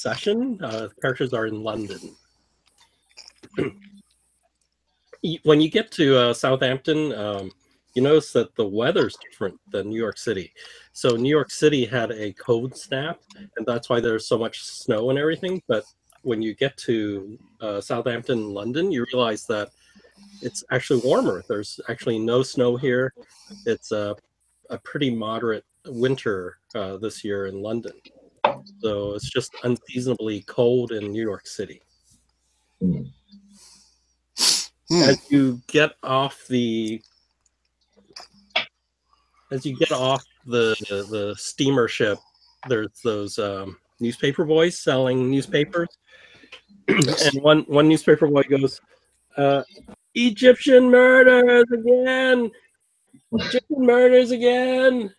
Succession. Characters are in London. When you get to Southampton, you notice that the weather's different than New York City. So New York City had a cold snap, and that's why there's so much snow and everything. But when you get to Southampton and London, you realize that it's actually warmer. There's actually no snow here. It's a pretty moderate winter this year in London. So it's just unseasonably cold in New York City. As you get off the steamer ship, there's those newspaper boys selling newspapers. Yes. And one newspaper boy goes, Egyptian murders again! Egyptian murders again!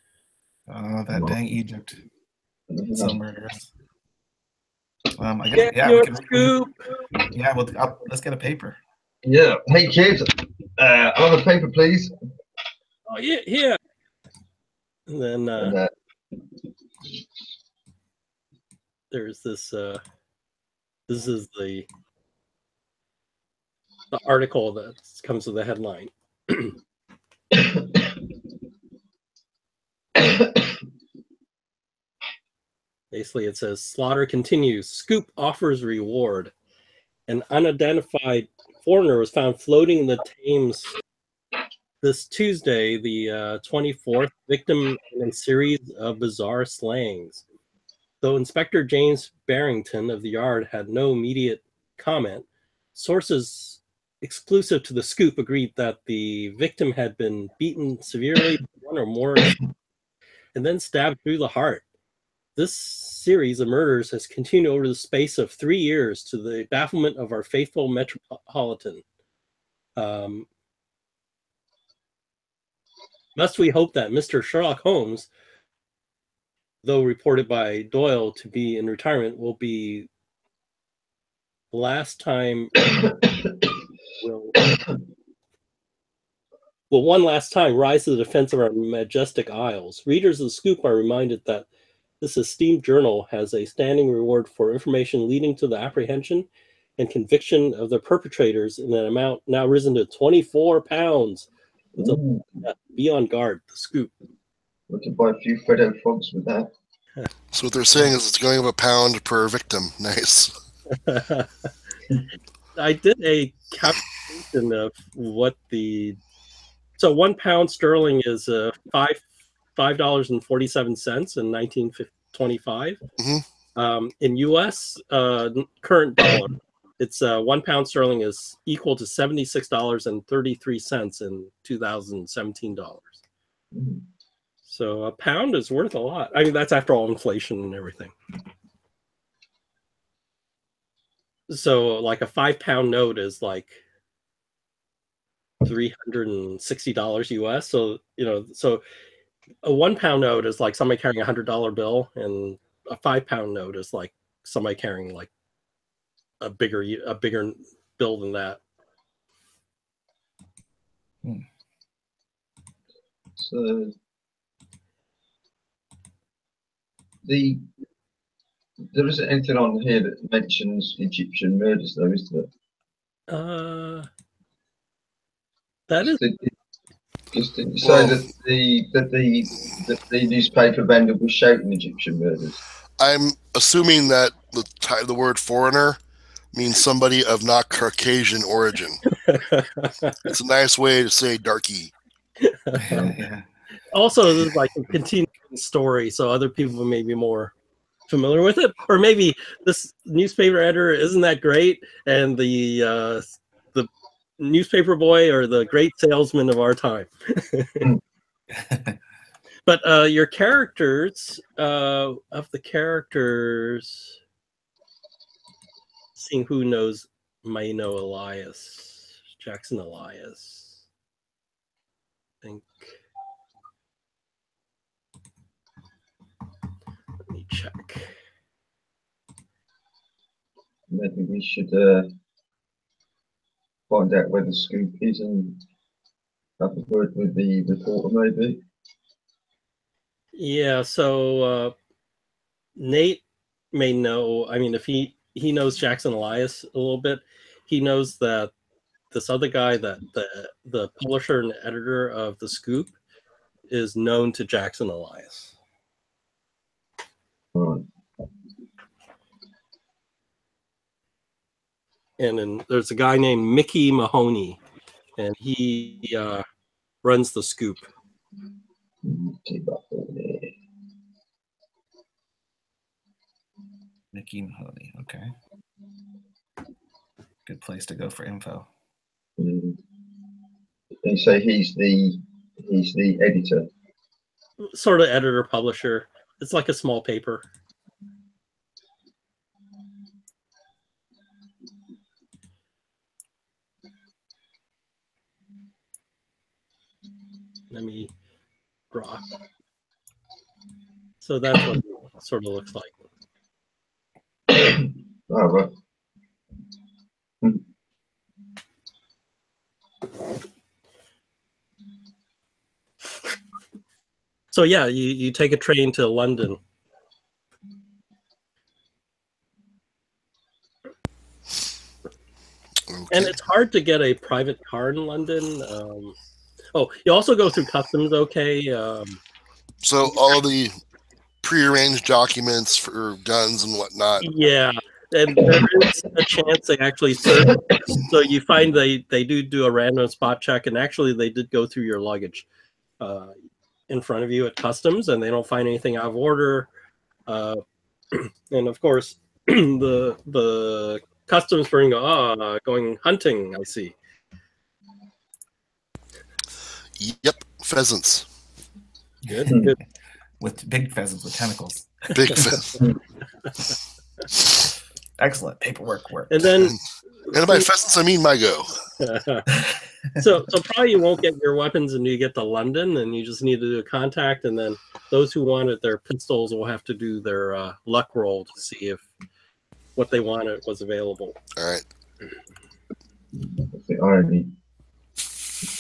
Oh, that dang Egypt. So murderous. I guess, Get your scoop! Yeah, well, let's get a paper. Yeah. Hey, kids. Another paper, please. Oh, yeah, here. And then there's this. This is the article that comes with the headline. Basically, it says slaughter continues. Scoop offers reward. An unidentified foreigner was found floating in the Thames this Tuesday, the 24th, victim in a series of bizarre slayings. Though Inspector James Barrington of the Yard had no immediate comment, sources exclusive to the Scoop agreed that the victim had been beaten severely by one or more and then stabbed through the heart. This series of murders has continued over the space of 3 years to the bafflement of our faithful metropolitan. Must we hope that Mr. Sherlock Holmes, though reported by Doyle to be in retirement, will be the last time will one last time rise to the defense of our majestic isles. Readers of the Scoop are reminded that this esteemed journal has a standing reward for information leading to the apprehension and conviction of the perpetrators in an amount now risen to £24. Be on guard, the Scoop. We can buy a few Freddo Frogs with that. So what they're saying is it's going up £1 per victim. Nice. I did a calculation of what so £1 sterling is $5.47 in 1925. Mm-hmm. In U.S. Current dollar, it's £1 sterling is equal to $76.33 in 2017 dollars. Mm-hmm. So a pound is worth a lot. I mean, that's after all inflation and everything. So like a £5 note is like $360 US. So, so a £1 note is like somebody carrying $100 bill, and a £5 note is like somebody carrying like a bigger bill than that. So there isn't anything on here that mentions Egyptian murders, though, is there? Just didn't say that the newspaper vendor was shouting Egyptian murders. I'm assuming that the word foreigner means somebody of not Caucasian origin. It's a nice way to say darky. Yeah. Also, this is like a continuing story, so other people may be more familiar with it, or maybe this newspaper editor isn't that great, and the newspaper boy or the great salesman of our time. But your characters, seeing who may know Elias, Jackson Elias. I think. Let me check. Maybe we should find out where the Scoop is and have a word with the reporter, maybe. Yeah, so Nate may know. I mean, if he knows Jackson Elias a little bit, he knows that this other guy, that the publisher and editor of The Scoop, is known to Jackson Elias. Right. And then there's a guy named Mickey Mahoney, and he runs The Scoop. Mickey Mahoney. Okay. Good place to go for info. And so he's the editor. Sort of editor publisher. It's like a small paper. Let me draw. So that's what it sort of looks like. Oh, right. So yeah, you take a train to London. And it's hard to get a private car in London. You also go through customs, okay? So all of the prearranged documents for guns and whatnot. Yeah, and there is a chance they actually search. So you find they do a random spot check, and actually they did go through your luggage in front of you at customs, and they don't find anything out of order. And of course, the customs bring going hunting. I see. Yep, pheasants. Good, good. With big pheasants with tentacles. Big pheasants. Excellent paperwork work. And then, And by pheasants, I mean my go. so probably you won't get your weapons until you get to London, and you just need to do a contact, and then those who wanted their pistols will have to do their luck roll to see if what they wanted was available. All right. I think I only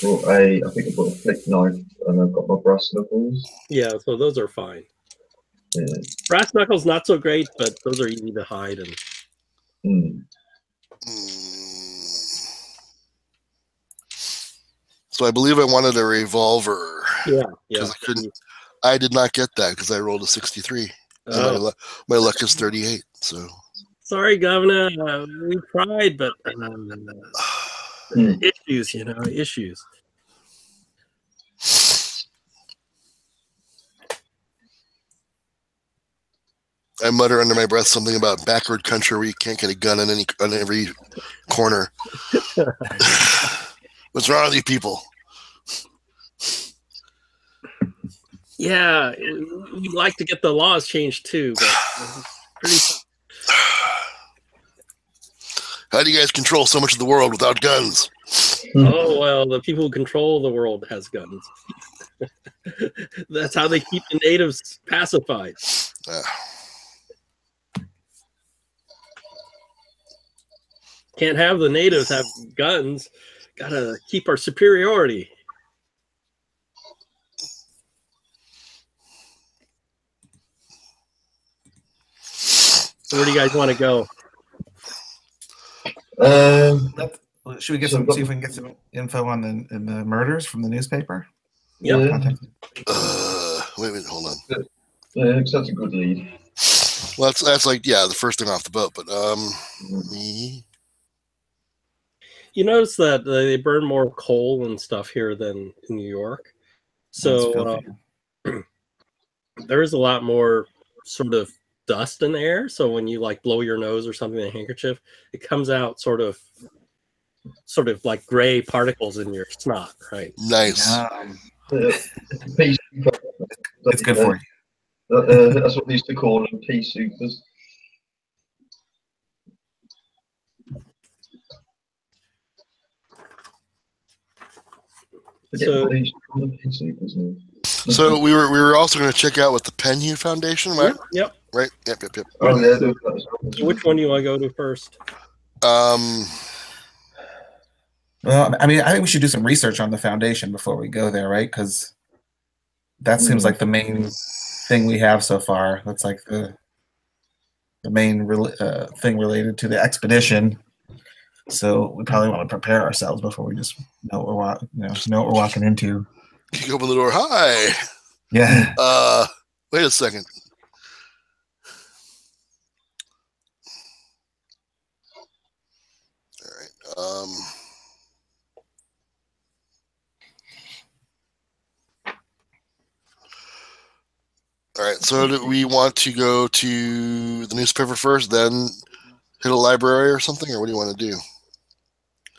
brought I think I brought a flick knife and I've got my brass knuckles. Yeah, so those are fine. Yeah. Brass knuckles not so great, but those are easy to hide. And So I believe I wanted a revolver. yeah. 'Cause I did not get that because I rolled a 63. And my luck is 38. So Sorry, Governor. We tried, but issues, issues. I mutter under my breath something about backward country where you can't get a gun on every corner. What's wrong with you people? Yeah, we'd like to get the laws changed too, but it's pretty. How do you guys control so much of the world without guns? Oh well, the people who control the world has guns. That's how they keep the natives pacified. Can't have the natives have guns. Gotta keep our superiority. So where do you guys want to go? Should we get see if we can get some info on the murders from the newspaper? Yep. Yeah. Wait, hold on. Yeah, because that's a good lead. Well, that's like the first thing off the boat, but me. You notice that they burn more coal and stuff here than in New York. So there is a lot more sort of dust in the air. So when you like blow your nose or something with a handkerchief, it comes out sort of like gray particles in your snot, right? Nice. It's good for you. That's what they used to call them, pea supers. So we were also going to check out with the Penhew Foundation, right? Yep. Right. Yep. Oh, yeah, So which one do you want to go to first? Well, I mean, I think we should do some research on the foundation before we go there, right? Because that seems like the main thing we have so far. That's like the main thing related to the expedition. So we probably want to prepare ourselves before we just know what we're walking into. Kick open the door. Hi. Yeah. Wait a second. All right. All right. So do we want to go to the newspaper first, then hit a library or something, or what do you want to do?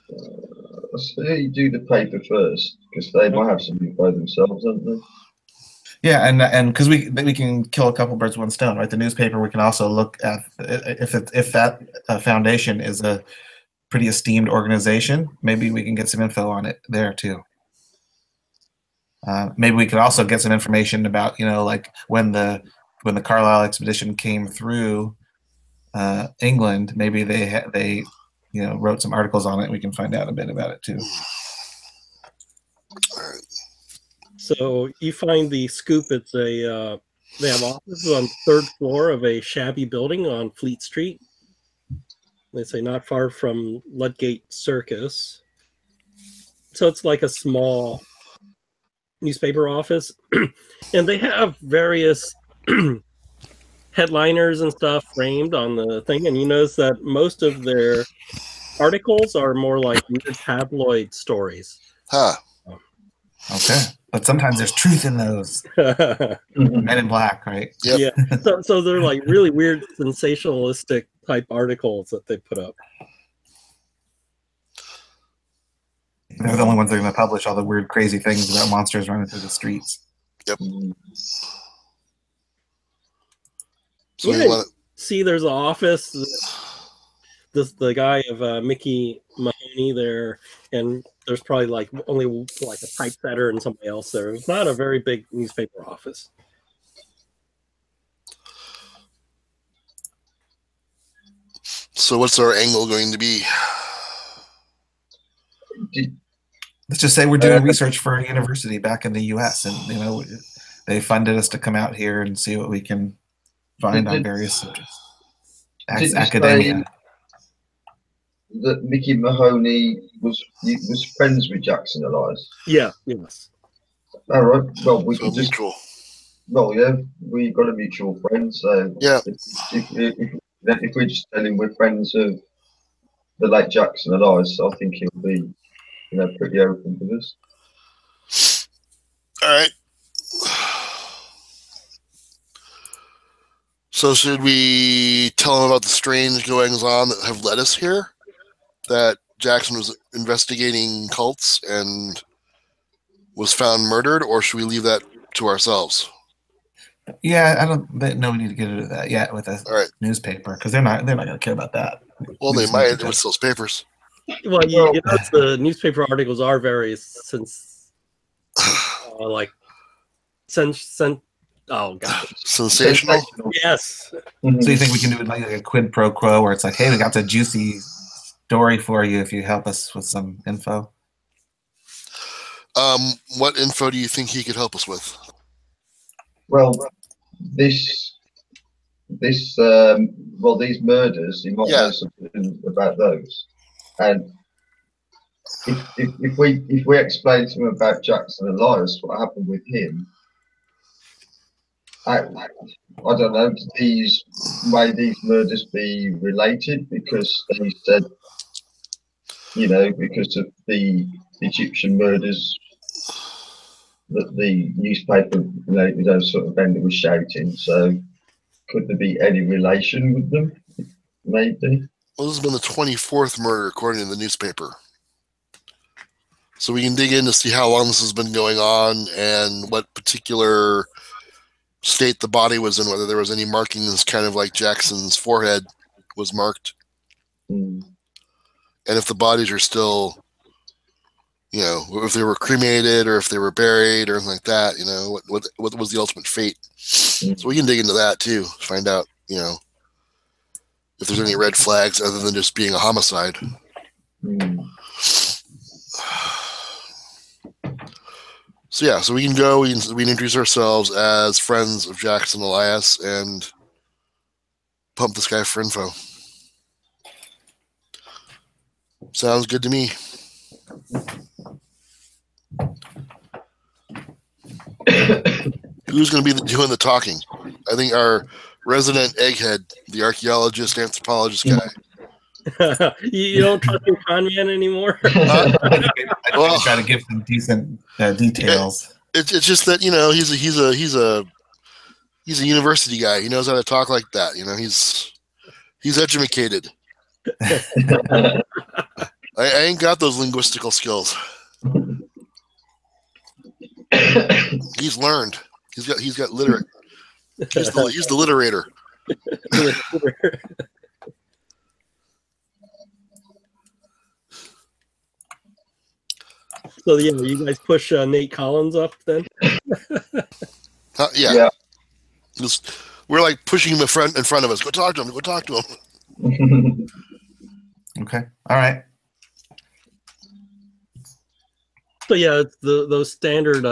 I say you do the paper first, because they might have something by themselves, don't they? Yeah, and because we can kill a couple birds with one stone, right? The newspaper, we can also look at if that foundation is a pretty esteemed organization. Maybe we can get some info on it there too. Maybe we could also get some information about like when the Carlisle expedition came through England. Maybe they wrote some articles on it. We can find out a bit about it too. All right. So you find the Scoop. It's they have offices on the third floor of a shabby building on Fleet Street. They say not far from Ludgate Circus. So it's like a small newspaper office, and they have various headliners and stuff framed on the thing. And you notice that most of their articles are more like weird tabloid stories. Huh. Okay. But sometimes there's truth in those. Men in Black, right? Yep. Yeah. So they're like really weird, sensationalistic type articles that they put up. They're the only ones that are going to publish all the weird, crazy things about monsters running through the streets. Yep. So Yeah. you want See, there's an office. The guy of Mickey Mahoney there, and there's probably only like a typesetter and somebody else there. It's not a very big newspaper office. So what's our angle going to be? Let's just say we're doing research for a university back in the U.S. and they funded us to come out here and see what we can find on various subjects. Academia. That Mickey Mahoney was friends with Jackson Elias. Yeah. Yes. All right. Well, we So could just. mutual. Well, yeah, we got a mutual friend, so Yeah. If we just tell him we're friends of the late Jackson Elias, I think he'll be, pretty open to this. All right. So should we tell him about the strange goings on that have led us here? That Jackson was investigating cults and was found murdered, or should we leave that to ourselves? Yeah, I don't know we need to get into that yet with a newspaper because they're not going to care about that. Well, they might. It was those papers. Well, you know, the newspaper articles are very oh god, sensational. Yes. Mm-hmm. So you think we can do it like a quid pro quo, where it's like, hey, we got the juicy story for you if you help us with some info? What info do you think he could help us with? Well, these murders, he might know something about those. And if we explain to him about Jackson Elias, what happened with him, I don't know. May these murders be related because they said, because of the Egyptian murders that the newspaper, sort of vendor was shouting. So, could there be any relation with them? Maybe. Well, this has been the 24th murder according to the newspaper. So we can dig in to see how long this has been going on and what particular state the body was in, whether there was any markings, kind of like Jackson's forehead was marked. Mm. And if the bodies are still, if they were cremated or if they were buried or anything like that, what was the ultimate fate? Mm. So we can dig into that too, find out, if there's any red flags other than just being a homicide. Mm. So we can go, we can introduce ourselves as friends of Jackson Elias and pump this guy for info. Sounds good to me. Who's going to be doing the talking? I think our resident egghead, the archaeologist, anthropologist guy. You don't trust your con man anymore? I try to give some decent details. It's just that, you know, he's a university guy. He knows how to talk like that. You know, he's educated. I ain't got those linguistical skills. He's learned. He's got literate. He's the literator. So yeah, you guys push Nate Collins up then? Yeah. We're like pushing him in front of us. Go talk to him. Go talk to him. Okay. All right. So yeah, it's those standard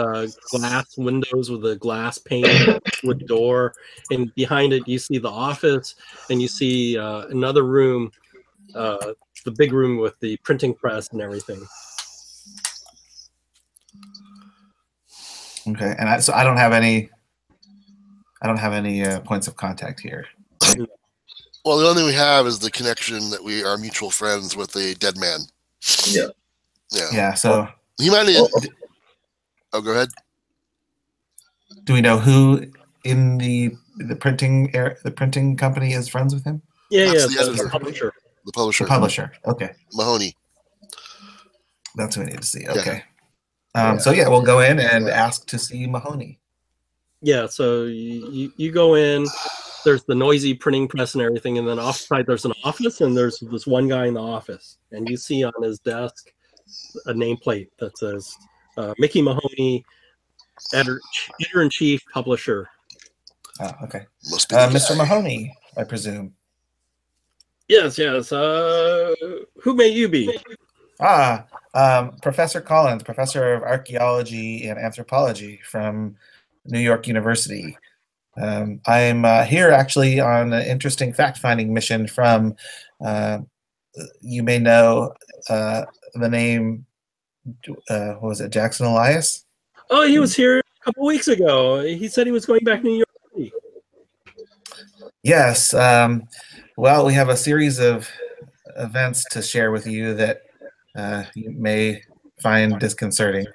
glass windows with a glass pane with door, and behind it you see the office, and you see another room, the big room with the printing press and everything. Okay, and so I don't have any points of contact here. Well, the only thing we have is the connection that we are mutual friends with a dead man. Yeah. Yeah. So he might need. Oh, go ahead. Do we know who in the printing company is friends with him? Yeah, That's yeah, the editor. the publisher. The publisher. The publisher. Okay, Mahoney. that's who we need to see. Okay. Yeah. So yeah, we'll go in and ask to see Mahoney. Yeah, so you go in. There's the noisy printing press and everything, and then offside there's an office, and there's this one guy in the office, and you see on his desk a nameplate that says Mickey Mahoney, editor-in-chief, publisher. Oh, okay. Must be the Mr. guy. Mahoney, I presume. Yes, yes. Who may you be? Professor Collins, professor of archaeology and anthropology from New York University. I'm here actually on an interesting fact-finding mission from, you may know the name, what was it, Jackson Elias? Oh, he was here a couple weeks ago. He said he was going back to New York City. Yes. Well, we have a series of events to share with you that you may find disconcerting.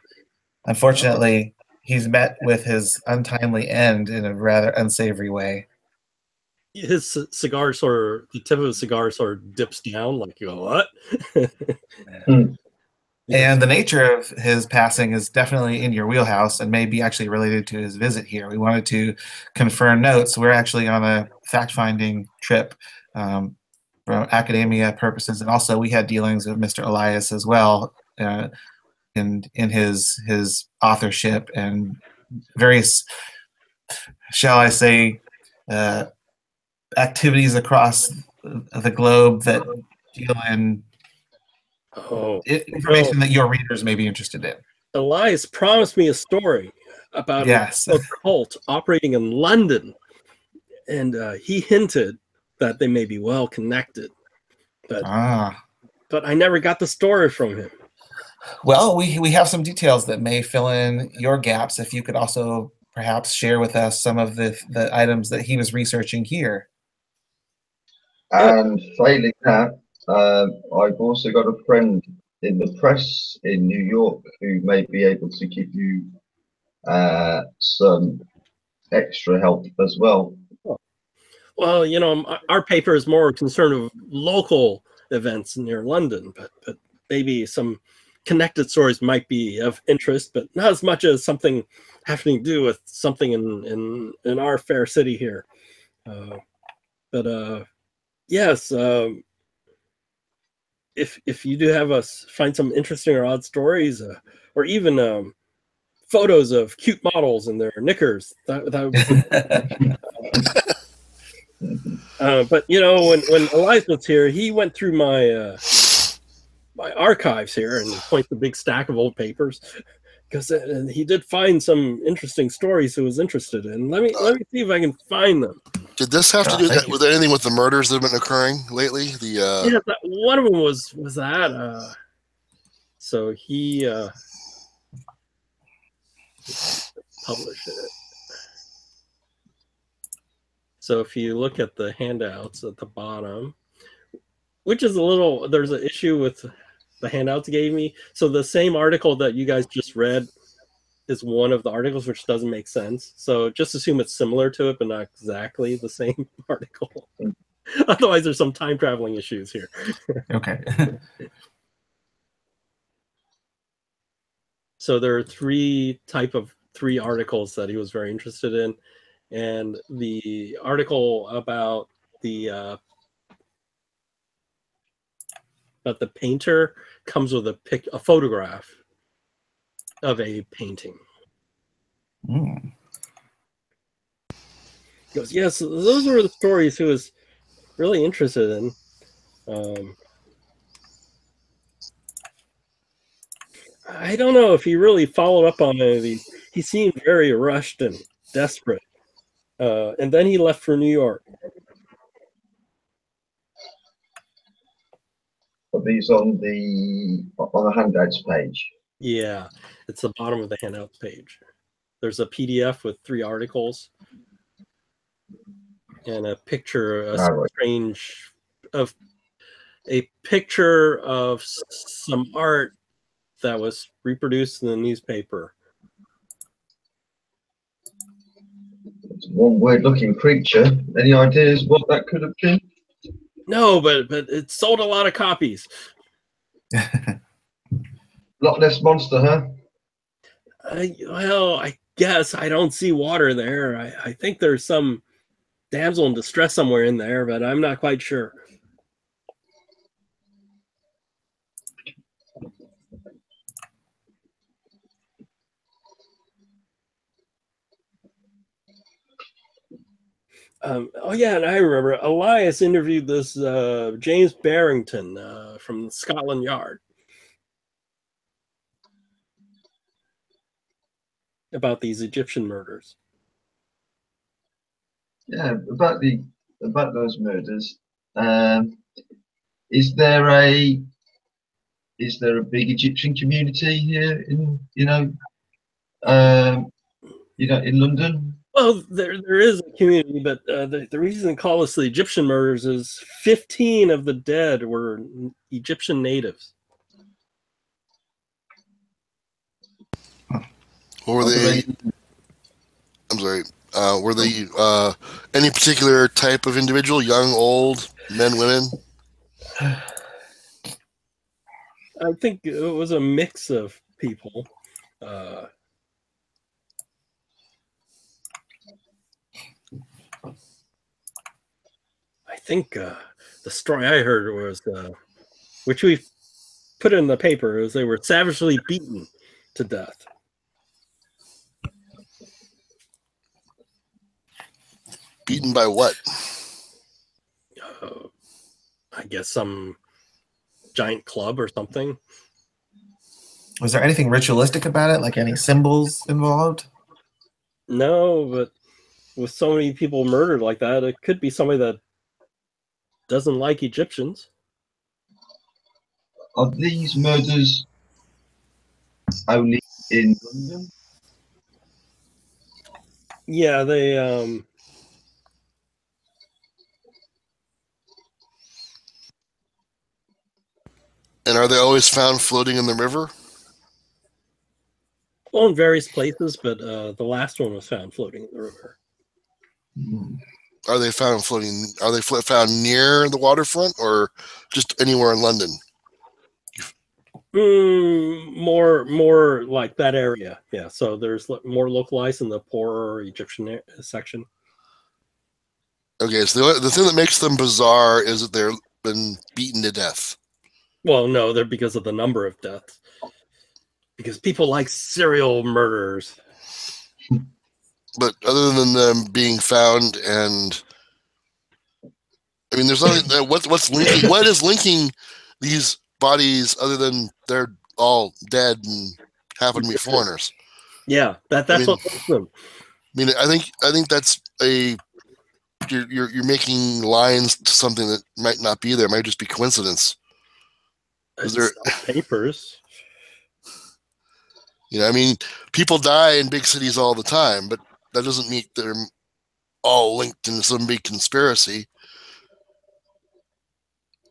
Unfortunately, he's met with his untimely end in a rather unsavory way. His cigar sort of, the tip of his cigar sort of dips down, like, you go, what? And the nature of his passing is definitely in your wheelhouse and may be actually related to his visit here. We wanted to confirm notes. We're actually on a fact-finding trip for academia purposes, and also we had dealings with Mr. Elias as well in his authorship and various, shall I say, activities across the globe that deal in information that your readers may be interested in. Elias promised me a story about a cult operating in London, and he hinted that they may be well connected, but I never got the story from him. Well, we have some details that may fill in your gaps. If you could also perhaps share with us some of the items that he was researching here. And failing that, I've also got a friend in the press in New York who may be able to give you some extra help as well. Well, you know, our paper is more concerned with local events near London, but maybe some connected stories might be of interest, but not as much as something having to do with something in our fair city here. Yes, if you do have us find some interesting or odd stories, or even photos of cute models in their knickers, that would be but you know, when Elias was here, he went through my my archives here and points to a big stack of old papers, because he did find some interesting stories he was interested in. Let me see if I can find them. Did this have to do thank you. with anything with the murders that have been occurring lately? Yeah, one of them was that. So he published it. So if you look at the handouts at the bottom, which is there's an issue with the handouts gave me. So the same article that you guys just read is one of the articles, which doesn't make sense. So just assume it's similar to it, but not exactly the same article. Otherwise, there's some time traveling issues here. Okay. So there are three articles that he was very interested in, and the article about the painter comes with a photograph of a painting. Mm. He goes, yes, those were the stories he was really interested in. I don't know if he really followed up on any of these. He seemed very rushed and desperate. And then he left for New York. Are these on the handouts page? Yeah, it's the bottom of the handouts page. There's a PDF with 3 articles and a picture, a picture of some art that was reproduced in the newspaper. It's one weird-looking creature. Any ideas what that could have been? No, but it sold a lot of copies. Loch Ness Monster, huh? Well, I guess I don't see water there. I think there's some damsel in distress somewhere in there, but I'm not quite sure. Oh yeah, and I remember Elias interviewed this James Barrington from Scotland Yard about these Egyptian murders. Yeah, about those murders. Is there a big Egyptian community here in in London? Well, there is a community, but the reason they call us the Egyptian murders is 15 of the dead were Egyptian natives. What were they? I'm sorry. Were they any particular type of individual? Young, old, men, women? I think it was a mix of people. I think the story I heard was, which we put in the paper, is they were savagely beaten to death. Beaten by what? I guess some giant club or something. Was there anything ritualistic about it? Like any symbols involved? No, but with so many people murdered like that, it could be somebody that doesn't like Egyptians. Are these murders only in London? Yeah, they And are they always found floating in the river? well, in various places, but the last one was found floating in the river. Are they found floating? Are they found near the waterfront or just anywhere in London? More like that area. Yeah, so there's more localized in the poorer Egyptian section. Okay, so the thing that makes them bizarre is that they've been beaten to death. Well, no, they're because of the number of deaths. Because people like serial murderers. But other than them being found, and I mean, there's nothing. What's linking? What is linking these bodies other than they're all dead and happen to be foreigners? Yeah, that's what makes them. I mean, I think that's a you're making lines to something that might not be there. It might just be coincidence. Is there papers? You know, I mean, people die in big cities all the time, but that doesn't mean they're all linked in some big conspiracy.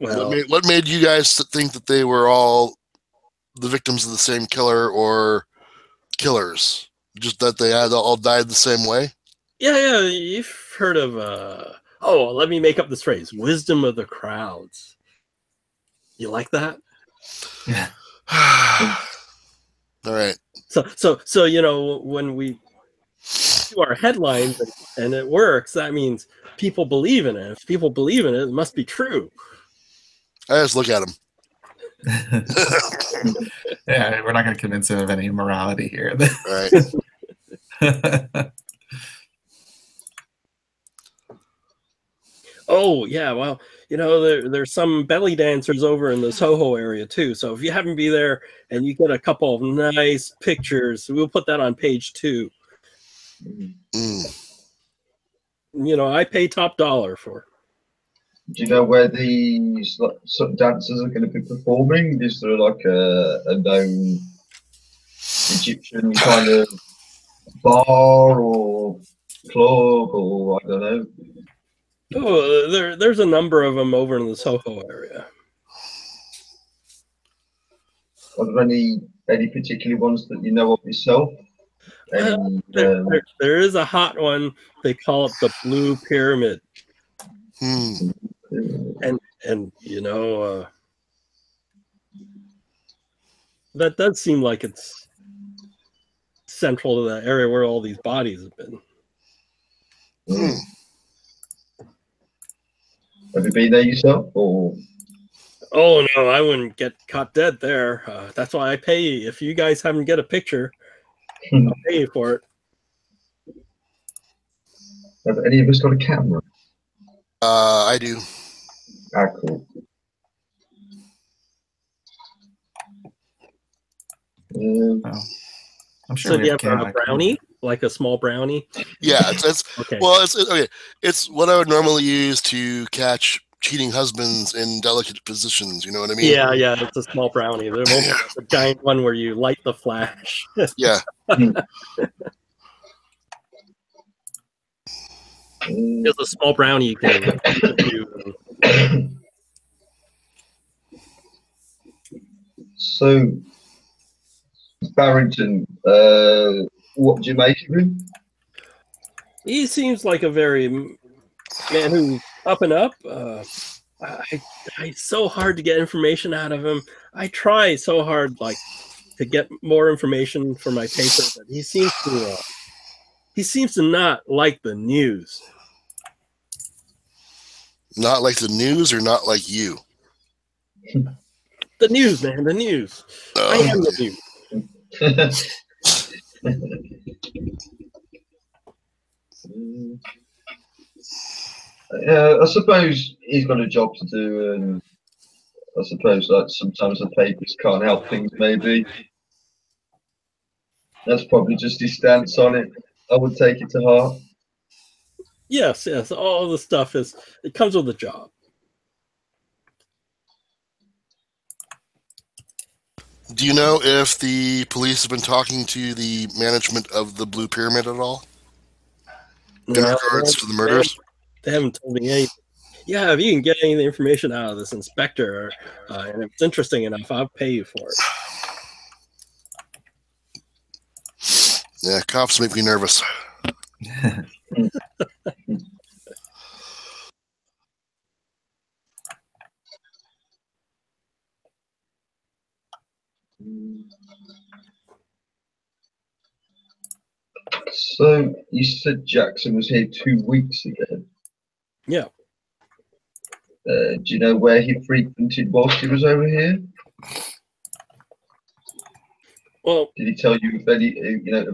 Well, what made you guys think that they were all the victims of the same killer or killers? Just that they had all died the same way? Yeah, you've heard of let me make up this phrase, wisdom of the crowds. You like that? Yeah. All right. So you know, when we do our headlines and it works, that means people believe in it. If people believe in it, it must be true. I just look at them. Yeah, we're not going to convince him of any morality here. Right. Oh yeah, well, you know, there's some belly dancers over in the Soho area too. So if you happen to be there and you get a couple of nice pictures, we'll put that on page 2. Mm. You know, I pay top dollar for. Do you know where these sort of dancers are going to be performing? Is there like a known Egyptian kind of bar or club, or I don't know? Oh, there's a number of them over in the Soho area. Are there any particular ones that you know of yourself? There is a hot one. They call it the Blue Pyramid. And you know, that does seem like it's central to the area where all these bodies have been. Have you been there yourself, or? Oh no, I wouldn't get caught dead there. That's why I pay you. If you guys haven't get a picture, I'll pay you for it. Have any of us got a camera? I do. Ah, cool. I'm sure. So do you have a brownie, like a small brownie? Yeah, it's okay. Well, it's okay. It's what I would normally use to catch cheating husbands in delicate positions. You know what I mean? Yeah. It's a small brownie. There won't be a giant one where you light the flash. Yeah. There's a small brownie you can do. So, Barrington, what do you make of him? He seems like a very man who's up and up. It's so hard to get information out of him. I try so hard, to get more information for my paper, but he seems to not like the news. Not like the news, or not like you? The news, man. The news. I am the news. I suppose he's got a job to do, and I suppose that sometimes the papers can't help things. Maybe that's probably just his stance on it. I would take it to heart. Yes. All the stuff it comes with the job. Do you know if the police have been talking to the management of the Blue Pyramid at all? In regards to the murders? They haven't told me anything. Yeah, if you can get any information out of this inspector, and if it's interesting enough, I'll pay you for it. Yeah, cops make me nervous. So you said Jackson was here 2 weeks ago. Yeah. Do you know where he frequented whilst he was over here? Well, did he tell you of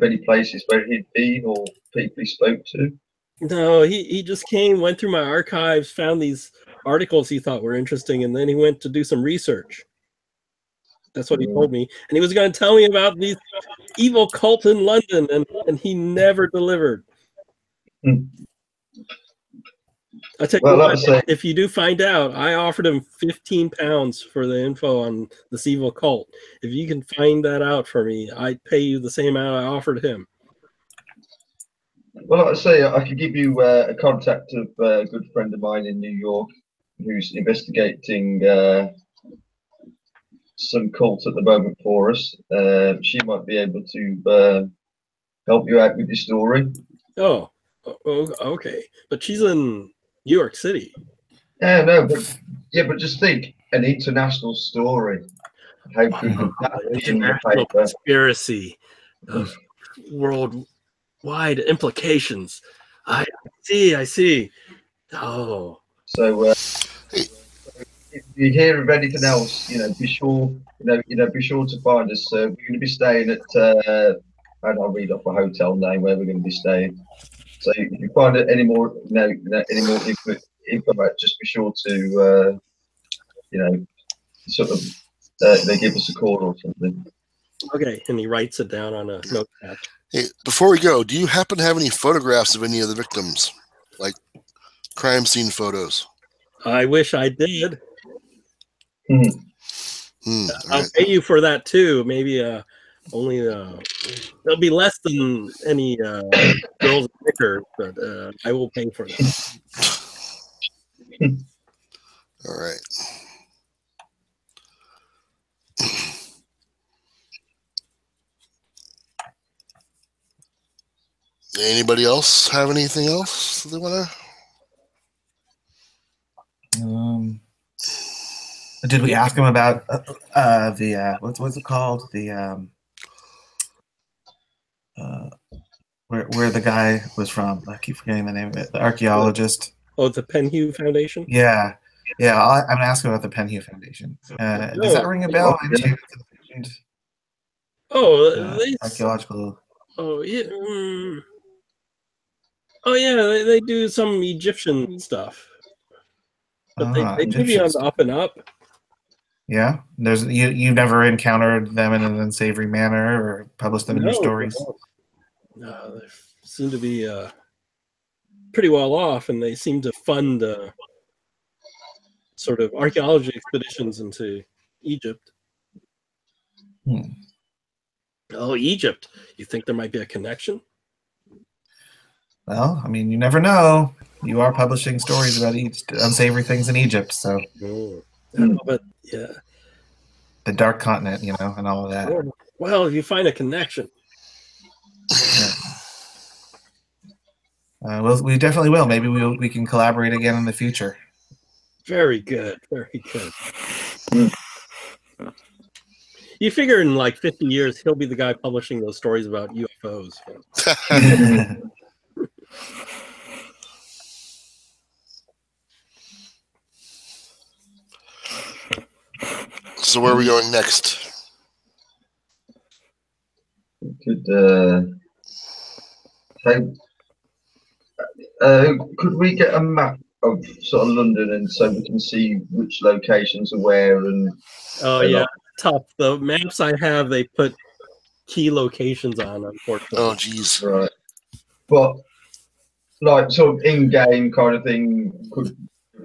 any places where he'd been or people he spoke to? No, he just came, went through my archives, found these articles he thought were interesting, and then he went to do some research. That's what he told me. And he was going to tell me about these evil cults in London, and he never delivered. I tell you Well, like I what, say, if you do find out, I offered him 15 pounds for the info on this evil cult. If you can find that out for me, I'd pay you the same amount I offered him. well, like I say, I could give you a contact of a good friend of mine in New York who's investigating some cult at the moment for us. She might be able to help you out with your story. Oh, okay. But she's in New York City. Yeah, no, but just think, an international story. How good would that be in the International paper? conspiracy of worldwide implications. I see. Oh, So if you hear of anything else, be sure, be sure to find us. We're going to be staying at, and I'll read off a hotel name where we're going to be staying. So if you find any more, any more info about, just be sure to, sort of, they give us a call or something. okay. And he writes it down on a notepad. Hey, before we go, do you happen to have any photographs of any of the victims, like crime scene photos? I wish I did. All I'll right. pay you for that too. Maybe only there'll be less than any girls picker, but I will pay for that. All right. Anybody else have anything else they want to? Did we ask him about the what's it called, the where the guy was from? I keep forgetting the name of it. The archaeologist. Oh, the Penhue Foundation. Yeah. I'm gonna ask him about the Penhue Foundation. Does that ring a bell? Oh, archaeological. Oh yeah. Oh yeah, they do some Egyptian stuff, but they may be on the up and up. Yeah, there's you never encountered them in an unsavory manner or published them in your stories. No, they seem to be pretty well off, and they seem to fund sort of archaeology expeditions into Egypt. Oh, Egypt! You think there might be a connection? Well, I mean, you never know. You are publishing stories about unsavory things in Egypt, so. But yeah, the Dark Continent, and all of that. Well, if you find a connection. Well, we definitely will. Maybe we can collaborate again in the future. Very good. You figure in like 50 years, he'll be the guy publishing those stories about UFOs. So where are we going next? Could we get a map of sort of London, and so we can see which locations are where? And tough. The maps I have, they put key locations on, unfortunately. Oh, geez. Right. But like sort of in-game kind of thing, could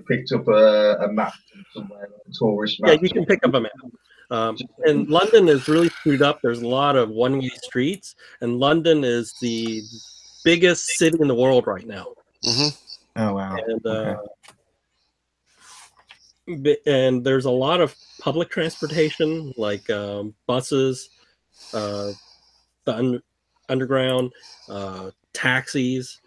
picked up a map somewhere, a tourist map. Yeah, you can pick up a map. And London is really screwed up. There's a lot of one-way streets, and London is the biggest city in the world right now. Oh wow! And there's a lot of public transportation, like buses, the underground, taxis,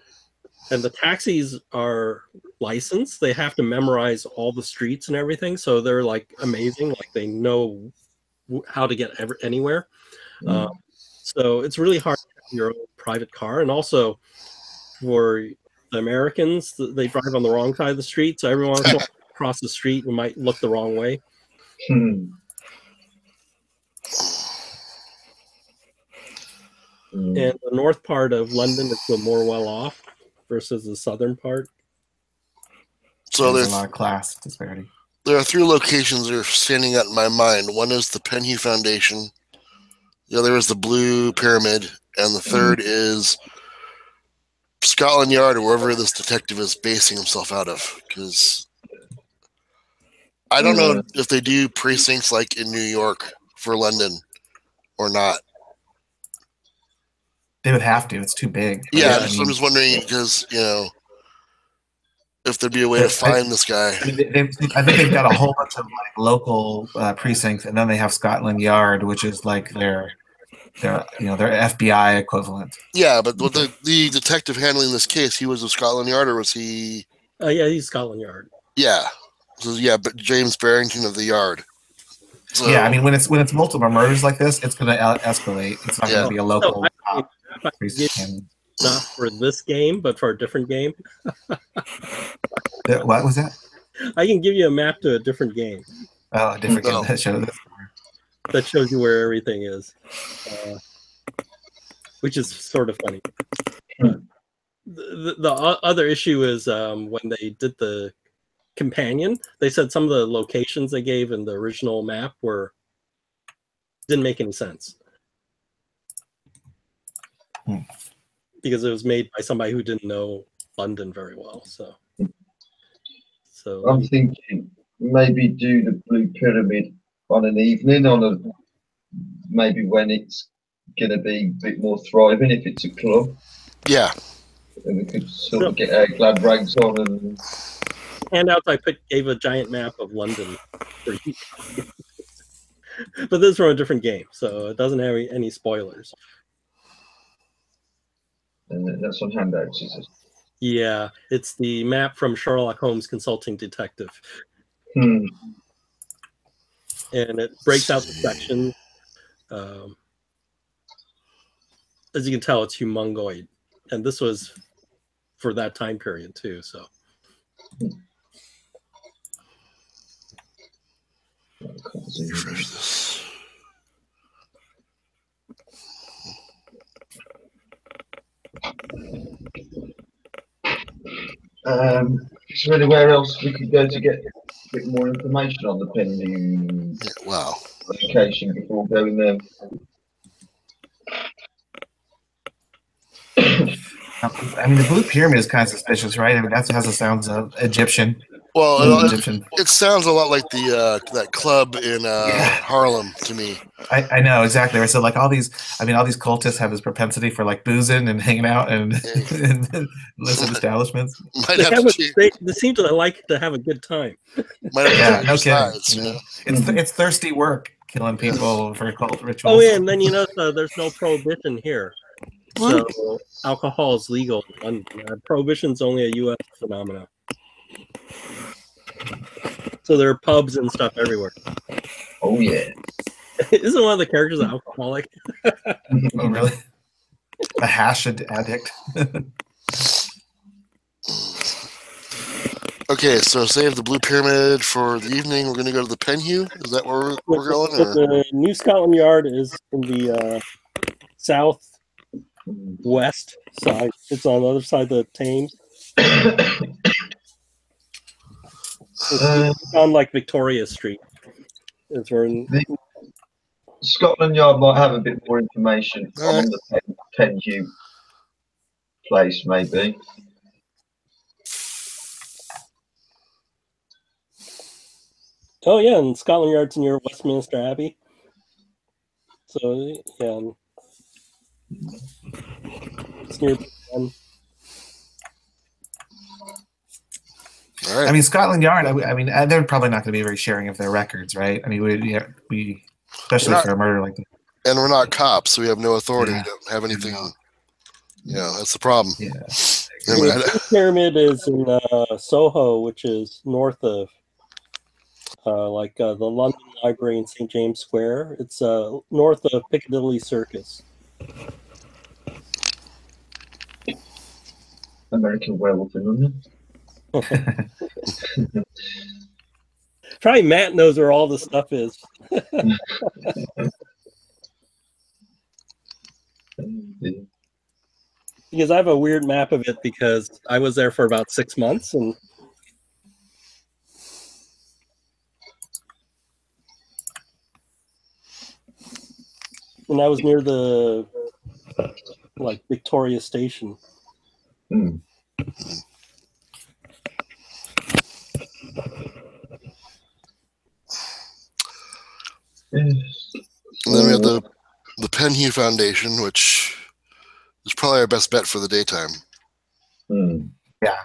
and the taxis are licensed. They have to memorize all the streets and everything, so they're like amazing. Like they know how to get anywhere. So it's really hard to have your own private car, and also for the Americans, they drive on the wrong side of the street, so every once in a while across the street, we might look the wrong way. And the north part of London is the more well-off versus the southern part. So there's a lot of class disparity. There are 3 locations that are standing out in my mind. One is the Penhue Foundation. The other is the Blue Pyramid, and the third is Scotland Yard or wherever this detective is basing himself out of, because I don't know if they do precincts like in New York for London or not. They would have to. It's too big. Right? Yeah, I I'm mean, just wondering because if there'd be a way to find this guy. I think they've got a whole bunch of like local precincts, and then they have Scotland Yard, which is like their FBI equivalent. Yeah, but with the detective handling this case, he was of Scotland Yard, or was he? Yeah, he's Scotland Yard. Yeah, but James Barrington of the Yard. So, Yeah, I mean, when it's multiple murders like this, it's going to escalate. It's not going to be a local precinct. Not for this game, but for a different game. What was that? I can give you a map to a different game. Oh, a different game that shows you where everything is, which is sort of funny. The other issue is when they did the companion, they said some of the locations they gave in the original map didn't make any sense. Because it was made by somebody who didn't know London very well. So I'm thinking maybe do the Blue Pyramid on an evening, maybe when it's going to be a bit more thriving if it's a club. Yeah. And we could sort of get our glad rags on and handouts. I gave a giant map of London for you. But this is from a different game, so it doesn't have any spoilers. And that's on handouts, is it? Yeah, it's the map from Sherlock Holmes Consulting Detective. And it breaks out the sections. As you can tell, it's humongoid. And this was for that time period, too. So. Refresh this. Is there anywhere else we could go to get a bit more information on the pending location before going there? I mean, the Blue Pyramid is kind of suspicious, right? I mean, that has the sounds of Egyptian. Well, it sounds a lot like that club in Harlem to me. I know exactly. Right. So like all these cultists have this propensity for like boozing and hanging out and illicit establishments. They seem to like to have a good time. No kidding. It's thirsty work killing people for cult rituals. Oh yeah, and then there's no prohibition here. So alcohol is legal. Prohibition's only a U.S. phenomenon. So there are pubs and stuff everywhere. Oh yeah. Isn't one of the characters an alcoholic? Oh really? A hash addict. Okay, so save the Blue Pyramid for the evening. We're going to go to the Penhew. Is that where we're going? Or? The New Scotland Yard is in the southwest side. It's on the other side of the Thames. It's on like Victoria Street. It's where Scotland Yard might have a bit more information on the Penhew place, maybe. Oh yeah, and Scotland Yard's near Westminster Abbey. So yeah, it's near. All right. I mean, Scotland Yard. I mean, they're probably not going to be very sharing of their records, right? I mean, we especially for a murder like that. And we're not cops, so we have no authority. We don't have anything. That's the problem. Yeah. Anyway, The pyramid is in Soho, which is north of the London Library in St. James Square. It's north of Piccadilly Circus. American Werewolf in London. Probably Matt knows where all the stuff is. Because I have a weird map of it because I was there for about 6 months and I was near the Victoria Station. Mm. Yes. And then we have the Penhue Foundation, which is probably our best bet for the daytime. Mm. Yeah.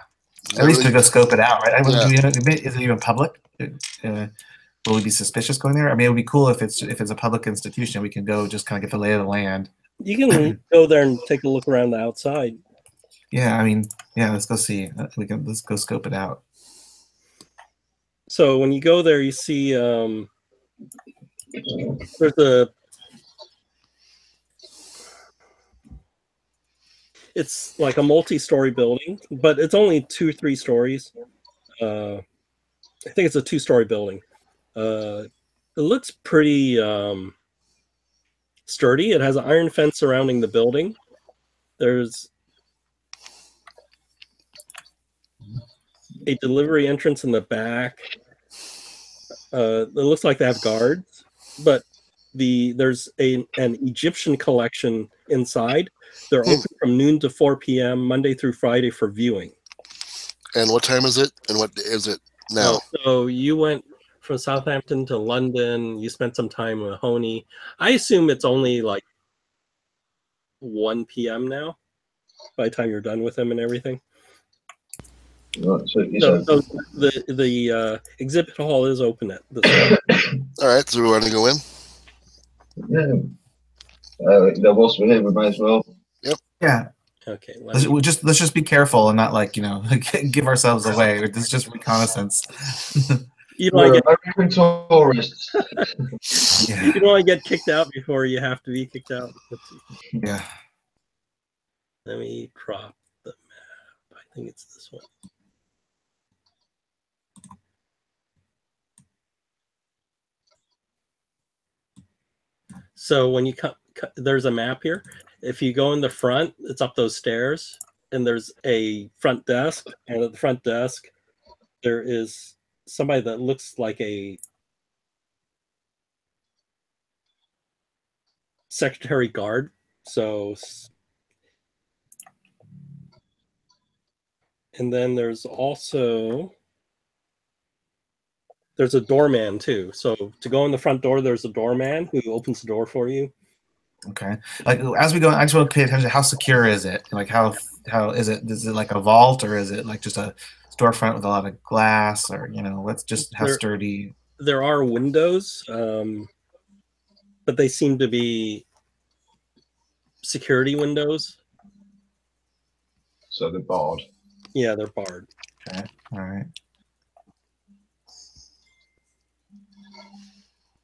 At least to go scope it out, right? Yeah. Is it even public? Will we be suspicious going there? I mean, it would be cool if it's a public institution. We can go just kind of get the lay of the land. You can go there and take a look around the outside. Yeah, I mean, yeah. Let's go see. Let's go scope it out. So when you go there, you see there's a. It's like a multi-story building, but it's only 2-3 stories. I think it's a 2-story building. It looks pretty sturdy. It has an iron fence surrounding the building. There's a delivery entrance in the back. It looks like they have guards, but there's an Egyptian collection inside. They're open from noon to 4 p.m. Monday through Friday for viewing. And what time is it? And what is it now? So you went from Southampton to London. You spent some time with Honey. I assume it's only like 1 p.m. now by the time you're done with them and everything. Right, so the exhibit hall is open at this time. All right, so we want to go in? Yeah. Whilst we're here, we may as well. Yeah. Okay. Let's just be careful and not give ourselves away. This is just reconnaissance. You don't want to get tourists. Yeah. You don't want to get kicked out before you have to be kicked out. Yeah. Let me drop the map. I think it's this one. So when you come, there's a map here. If you go in the front, it's up those stairs, and there's a front desk. And at the front desk, there is somebody that looks like a secretary guard. So, and then there's a doorman too. So to go in the front door, there's a doorman who opens the door for you. Okay. Like as we go, I just want to pay attention. How secure is it? Like how is it? Is it like a vault, or is it like just a storefront with a lot of glass, or what's just how sturdy? There are windows, but they seem to be security windows. So they're barred. Yeah, they're barred. Okay. All right.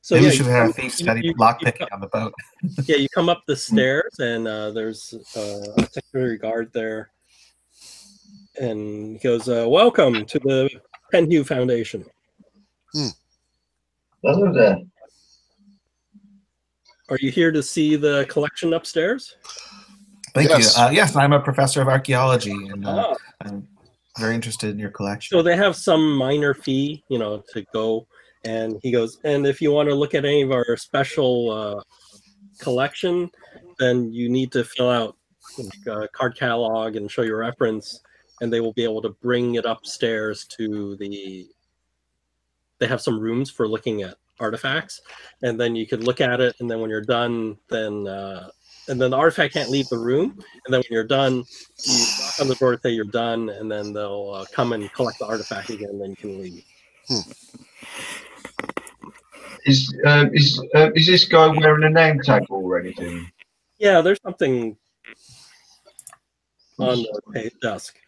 So maybe yeah, we should have thieves study lockpicking on the boat. Yeah, you come up the stairs, and there's a security guard there, and he goes, "Welcome to the Penhue Foundation." Hello there. Are you here to see the collection upstairs? Thank Yes. you. Yes, I'm a professor of archaeology, and I'm very interested in your collection. So they have some minor fee, to go. And he goes, and if you want to look at any of our special collection, then you need to fill out a card catalog and show your reference, and they will be able to bring it upstairs to they have some rooms for looking at artifacts, and then you can look at it, and then when you're done, then and then the artifact can't leave the room, and then when you're done, you knock on the door to say you're done, and then they'll come and collect the artifact again, and then you can leave. Is this guy wearing a name tag or anything? Yeah, there's something on the desk.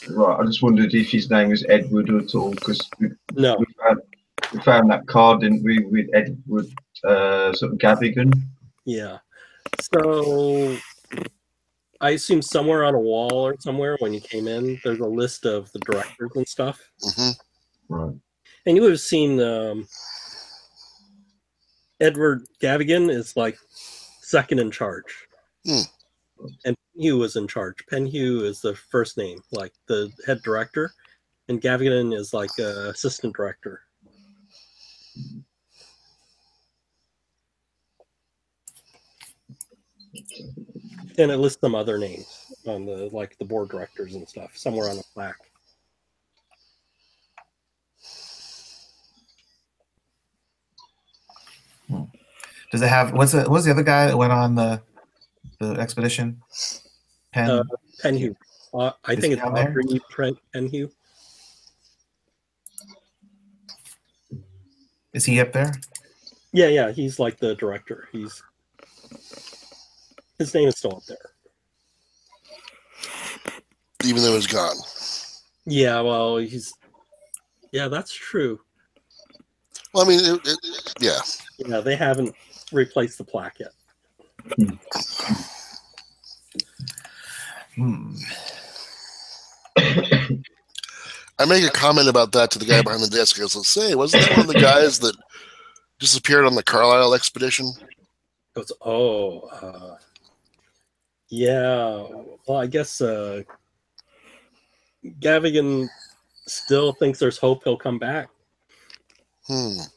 Right, I just wondered if his name was Edward at all, because No. we found that card, didn't we, with Edward sort of Gavigan? Yeah. So I assume somewhere on a wall or somewhere when you came in, there's a list of the directors and stuff. Mm-hmm. Right. And you would have seen Edward Gavigan is like second in charge. And Penhue was in charge. Penhue is the first name, like the head director, and Gavigan is like assistant director. And it lists some other names. on the like the board directors and stuff, somewhere on the plaque. Does it have what's the other guy that went on the expedition? Penhue. I Is think he it's on there? Audrey Penhue. Is he up there? Yeah, he's like the director. His name is still up there. Even though he's gone. Yeah, well, that's true. Well, I mean, yeah. Yeah, they haven't replaced the plaque yet. I make a comment about that to the guy behind the desk. I was like, say, wasn't that one of the guys that disappeared on the Carlisle expedition? Goes, yeah. Well, I guess Gavigan still thinks there's hope he'll come back. Well,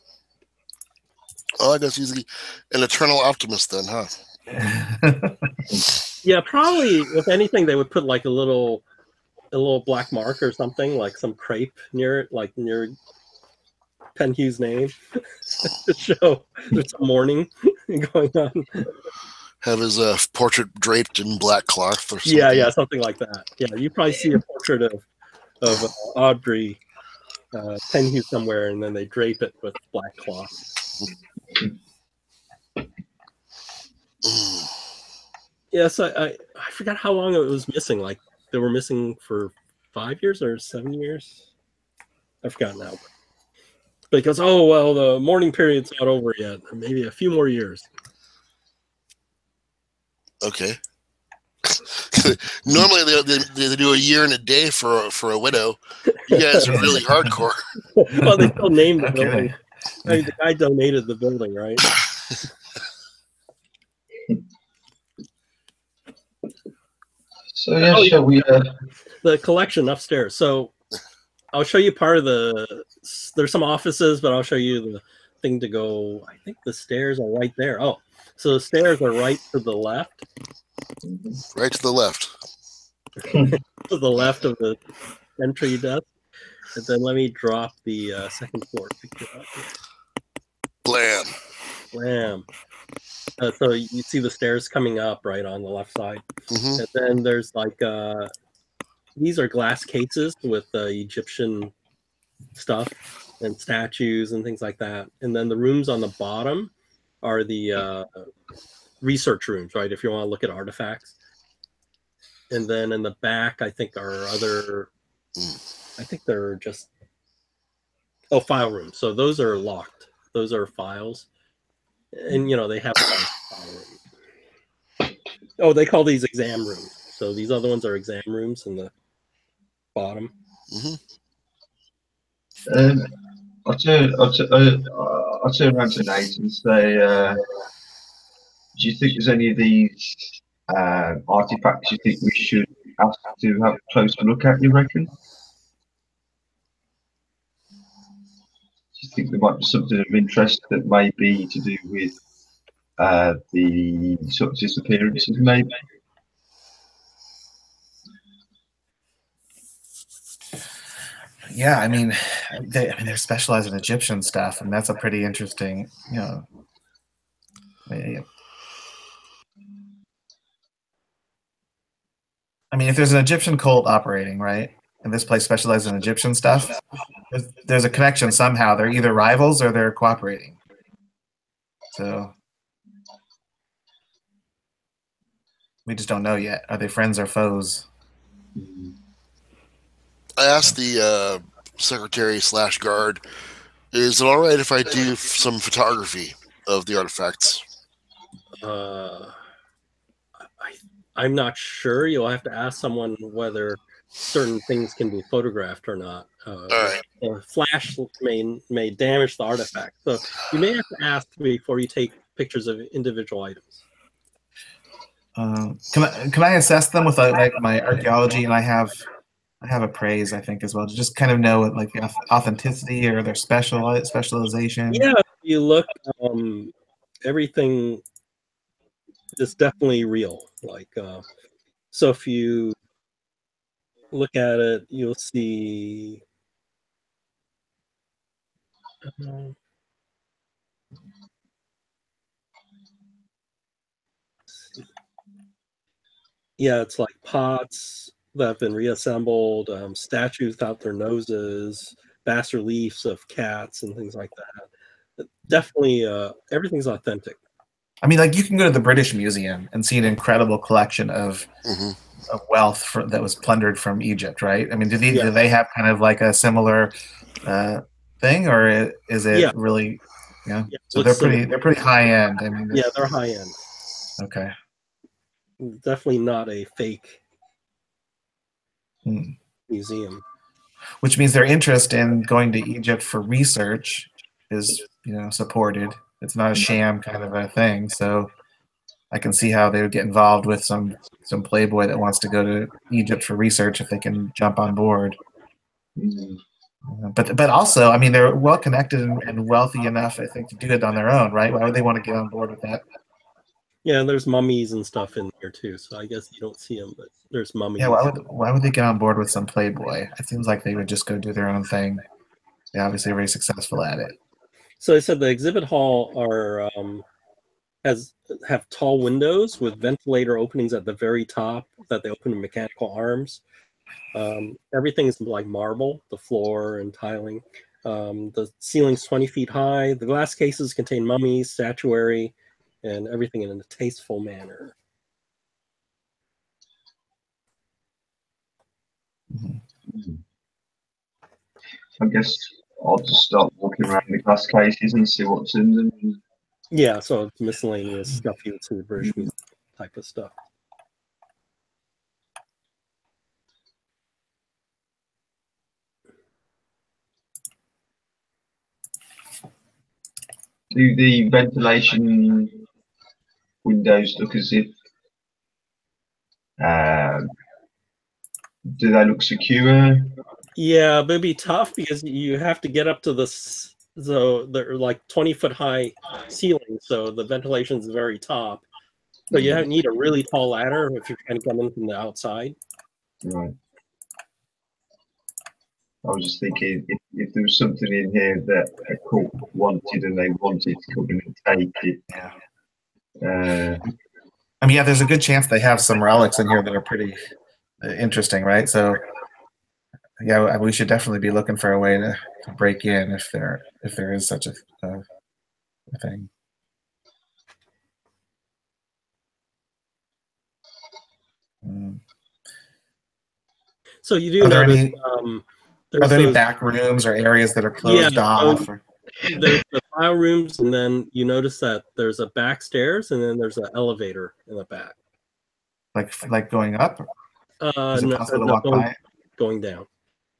I guess he's an eternal optimist then, huh? Yeah, probably. If anything, they would put like a little black mark or something, like some crepe near it, like near Penhue's name, to show there's some mourning going on. Have his portrait draped in black cloth or something. Yeah, something like that. Yeah, you probably see a portrait of Audrey Penhue somewhere, and then they drape it with black cloth. Yes, I forgot how long it was missing. Like they were missing for 5 years or 7 years. I forgot now. Because the mourning period's not over yet. Maybe a few more years. Okay. Normally they do a year and a day for a widow. You guys are really hardcore. Well, they still named the Okay. building. I mean, the guy donated the building, right? So yeah, Oh, yeah. shall we? The collection upstairs. So I'll show you part of there's some offices, but I'll show you the thing to go. I think the stairs are right there. Oh, so the stairs are right to the left. Right to the left. To the left of the entry desk. And then let me drop the second floor picture up here. Blam. Blam. So you see the stairs coming up right on the left side. Hmm. And then there's like these are glass cases with Egyptian stuff and statues and things like that. And then the rooms on the bottom are the research rooms, right? If you want to look at artifacts. And then in the back, I think are other. I think they're just file rooms. So those are locked. Those are files, and they have a file room. Oh, they call these exam rooms. So these other ones are exam rooms in the bottom. Hmm. I'll turn around to Nate and say, do you think there's any of these artifacts you think we should ask to have a closer look at? You reckon? Do you think there might be something of interest that may be to do with the sort of disappearances, maybe? Yeah, I mean, they're specialized in Egyptian stuff, and that's a pretty interesting, I mean, if there's an Egyptian cult operating, right, and this place specializes in Egyptian stuff, there's a connection somehow. They're either rivals or they're cooperating. So we just don't know yet. Are they friends or foes? I asked the secretary/guard, is it all right if I do some photography of the artifacts? I'm not sure. You'll have to ask someone whether certain things can be photographed or not. All right. Flash may damage the artifact, so you may have to ask before you take pictures of individual items. Can I assess them with like my archaeology? And I have appraise, I think, as well, to just kind of know like the authenticity or their specialization. Yeah, if you look, everything is definitely real. Like So if you look at it, you'll see. Yeah, it's like pots that have been reassembled, statues without their noses, bas reliefs of cats and things like that. Definitely, everything's authentic. I mean, like you can go to the British Museum and see an incredible collection of wealth that was plundered from Egypt, right? I mean, do they have kind of like a similar thing, or is it really? Yeah. So they're pretty high end. I mean, yeah, they're high end. Okay. Definitely not a fake museum. Which means their interest in going to Egypt for research is, supported. It's not a sham kind of a thing. So I can see how they would get involved with some playboy that wants to go to Egypt for research if they can jump on board. But also, I mean, they're well connected and wealthy enough, I think, to do it on their own, right? Why would they want to get on board with that? Yeah, there's mummies and stuff in there too. So I guess you don't see them, but there's mummies. Yeah, why would they get on board with some playboy? It seems like they would just go do their own thing. They're obviously very successful at it. So they said the exhibit hall have tall windows with ventilator openings at the very top that they open in mechanical arms. Everything is like marble, the floor and tiling. The ceiling's 20 feet high. The glass cases contain mummies, statuary, and everything in a tasteful manner. I guess I'll just start walking around the glass cases and see what's in them. Yeah, so it's miscellaneous stuff you would see the British Museum type of stuff. Do the ventilation windows look as if do they look secure? Yeah, but it'd be tough because you have to get up to they're like 20-foot high ceiling, so the ventilation's very top. So you need a really tall ladder if you're trying to come in from the outside. Right. I was just thinking if there was something in here that a court wanted and they wanted to come in and take it. Yeah. I mean, yeah, there's a good chance they have some relics in here that are pretty interesting, right? So, yeah, we should definitely be looking for a way to break in if there is such a thing. So you do know are there any back rooms or areas that are closed off? There's the file rooms, and then you notice that there's a back stairs, and then there's an elevator in the back. Like going up? Is it possible to walk by it? Going down.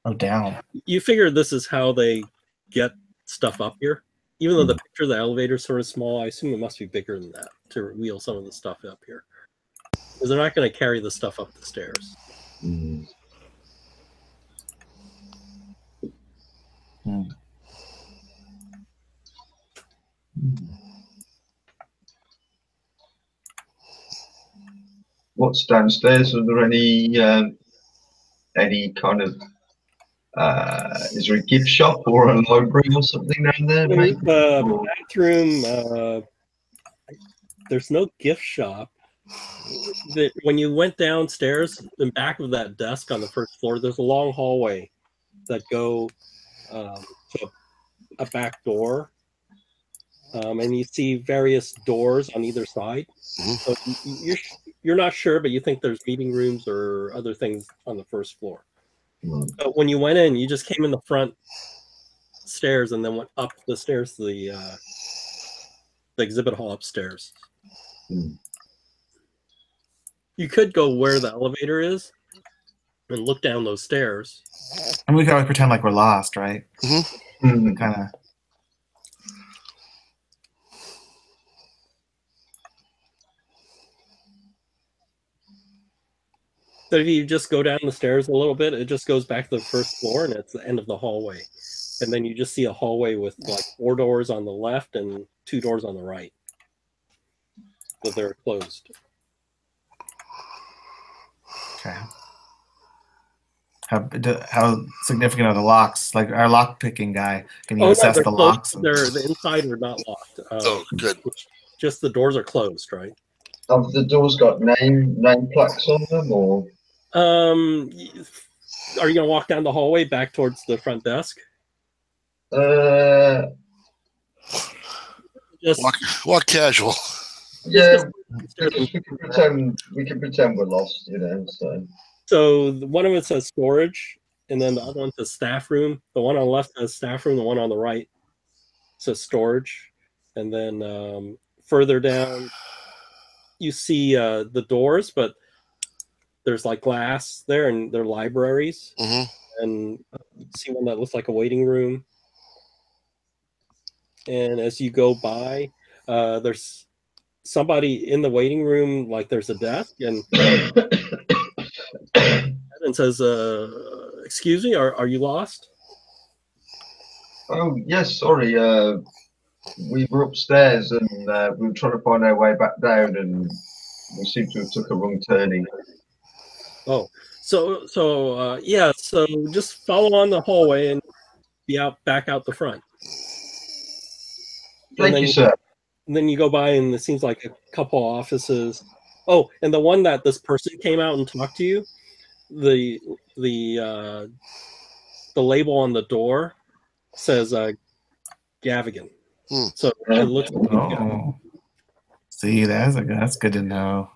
Oh, down. You figure this is how they get stuff up here. Even though the picture of the elevator is sort of small, I assume it must be bigger than that to wheel some of the stuff up here. Because they're not going to carry the stuff up the stairs. What's downstairs? Are there any kind of is there a gift shop or a library or something down there? Bathroom. There's no gift shop. When you went downstairs, in back of that desk on the first floor, there's a long hallway that go to a back door, and you see various doors on either side. So you're not sure, but you think there's meeting rooms or other things on the first floor. But when you went in, you just came in the front stairs and then went up the stairs to the exhibit hall upstairs. You could go where the elevator is and look down those stairs. And we can always pretend like we're lost, right? Kind of. So if you just go down the stairs a little bit, it just goes back to the first floor, and it's the end of the hallway. And then you just see a hallway with like 4 doors on the left and 2 doors on the right. So they're closed. Okay. How significant are the locks? Like our lock picking guy, can you assess they're the closed. locks? They're the inside are not locked. Oh, good. Just the doors are closed, right? Have the doors got name plaques on them, or Are you gonna walk down the hallway back towards the front desk? Just Walk casual. yeah, just- we can pretend we're lost, you know. So one of it says storage, and then the other one says staff room. The one on the left says staff room. The one on the right says storage, and then further down you see the doors, but there's like glass there, and they're libraries. And you see one that looks like a waiting room. And as you go by, there's somebody in the waiting room, like there's a desk, and says, excuse me, are you lost? Oh, yes, sorry. We were upstairs and we were trying to find our way back down, and we seem to have took a wrong turning. Oh, so yeah, so just follow on the hallway and be back out the front. Thank you, sir. And then you go by, and it seems like a couple offices. Oh, and the one that this person came out and talked to you, the label on the door says Gavigan. So it looks like see, that's good to know.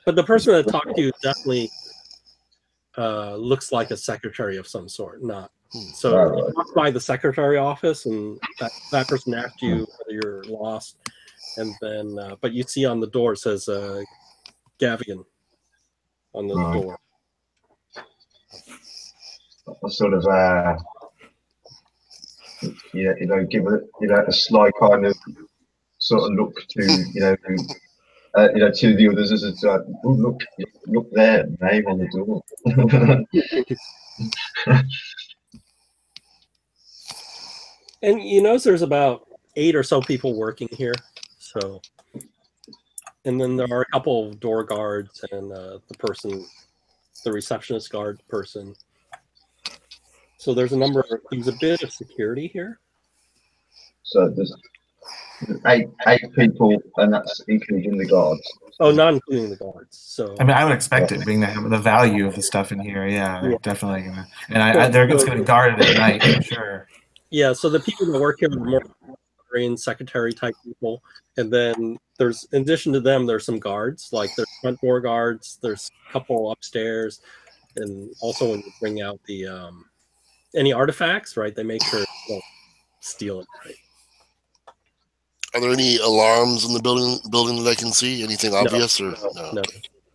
But the person that talked to you definitely looks like a secretary of some sort, not. So you walk by the secretary office, and that person asked you whether you're lost, and then but you see on the door it says Gavigan on the door. I sort of give it a sly kind of sort of look to to the others as it's like, oh, look there, name on the door. And you notice there's about 8 or so people working here. So, and then there are a couple of door guards and the receptionist guard person. So there's a bit of security here. So there's eight people, and that's including the guards. Oh, not including the guards. So I mean, I would expect it, being the value of the stuff in here. Yeah, they're definitely gonna, and they're it's gonna be guarded at night for sure. Yeah, so the people that work here are more secretary type people, and then there's, in addition to them, there's some guards, like there's front door guards. There's a couple upstairs, and also when you bring out the any artifacts, right? They make sure you don't steal it. Right? Are there any alarms in the building that I can see? Anything obvious or no?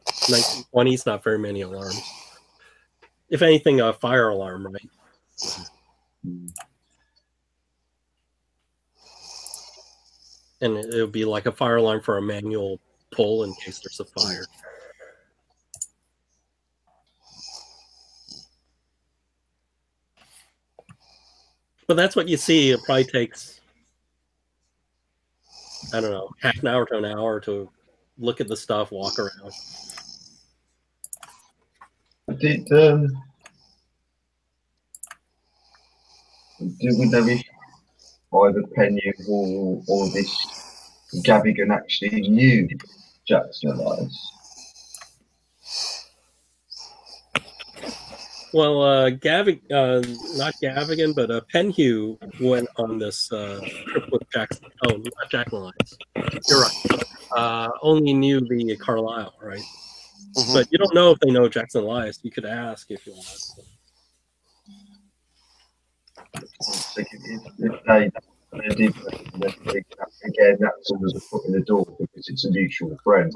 1920s, not very many alarms. If anything, a fire alarm, right? And it would be like a fire alarm for a manual pull in case there's a fire. But that's what you see. It probably takes, I don't know, half an hour to an hour to look at the stuff, walk around. Did we know if either Penny or this Gavigan actually knew Jackson Elias? Well, not Gavigan, but Penhew went on this trip with Jackson. Oh, not Jackson Elias. You're right. Only knew the Carlisle, right? But you don't know if they know Jackson Elias. You could ask if you want. If they did, again, that's always a foot in the door because it's a mutual friend.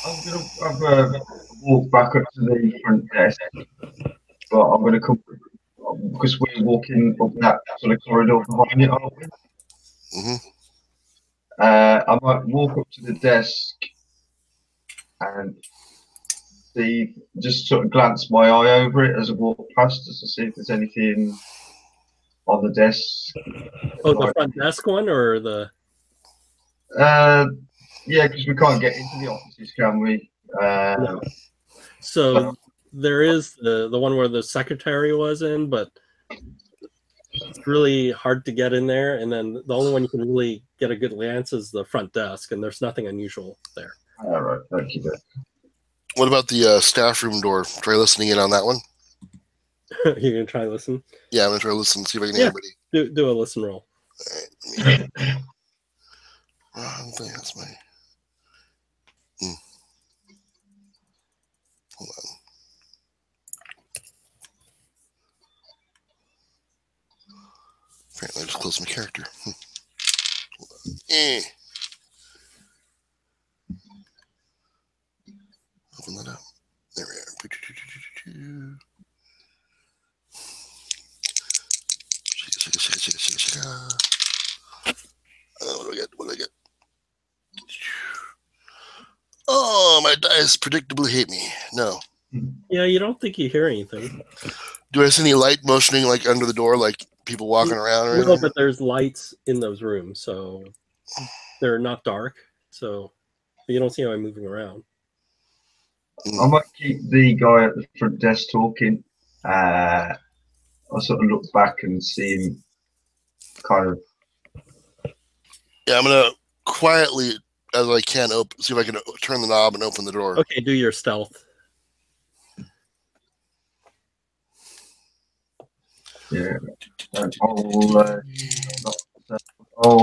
I'm gonna walk back up to the front desk, but I'm gonna come because we're walking up that sort of corridor behind it, aren't we? I might walk up to the desk and see, just sort of glance my eye over it as I walk past, just to see if there's anything on the desk. Oh, the front desk one or the? Yeah, because we can't get into the offices, can we? No. So there is the one where the secretary was in, but it's really hard to get in there. And then the only one you can really get a good glance is the front desk, and there's nothing unusual there. All right, thank you. What about the staff room door? Try listening in on that one. You're gonna try to listen? Yeah, I'm gonna try to listen, see if I can hear anybody. Do a listen roll. All right, wrong thing. That's my. Hold on. Apparently, I just closed my character. Hold on. Open that up. There we are. Shaka. What do I get? What do I get? Oh, my dice predictably hate me. No. Yeah, you don't think you hear anything. Do I see any light motioning like under the door, like people walking around or anything? No, but there's lights in those rooms, so they're not dark. So you don't see anyone moving around. I might keep the guy at the front desk talking. I'll sort of look back and see him kind of. Yeah, I'm gonna quietly, as I can, see if I can turn the knob and open the door. Okay, do your stealth. Yeah. I'll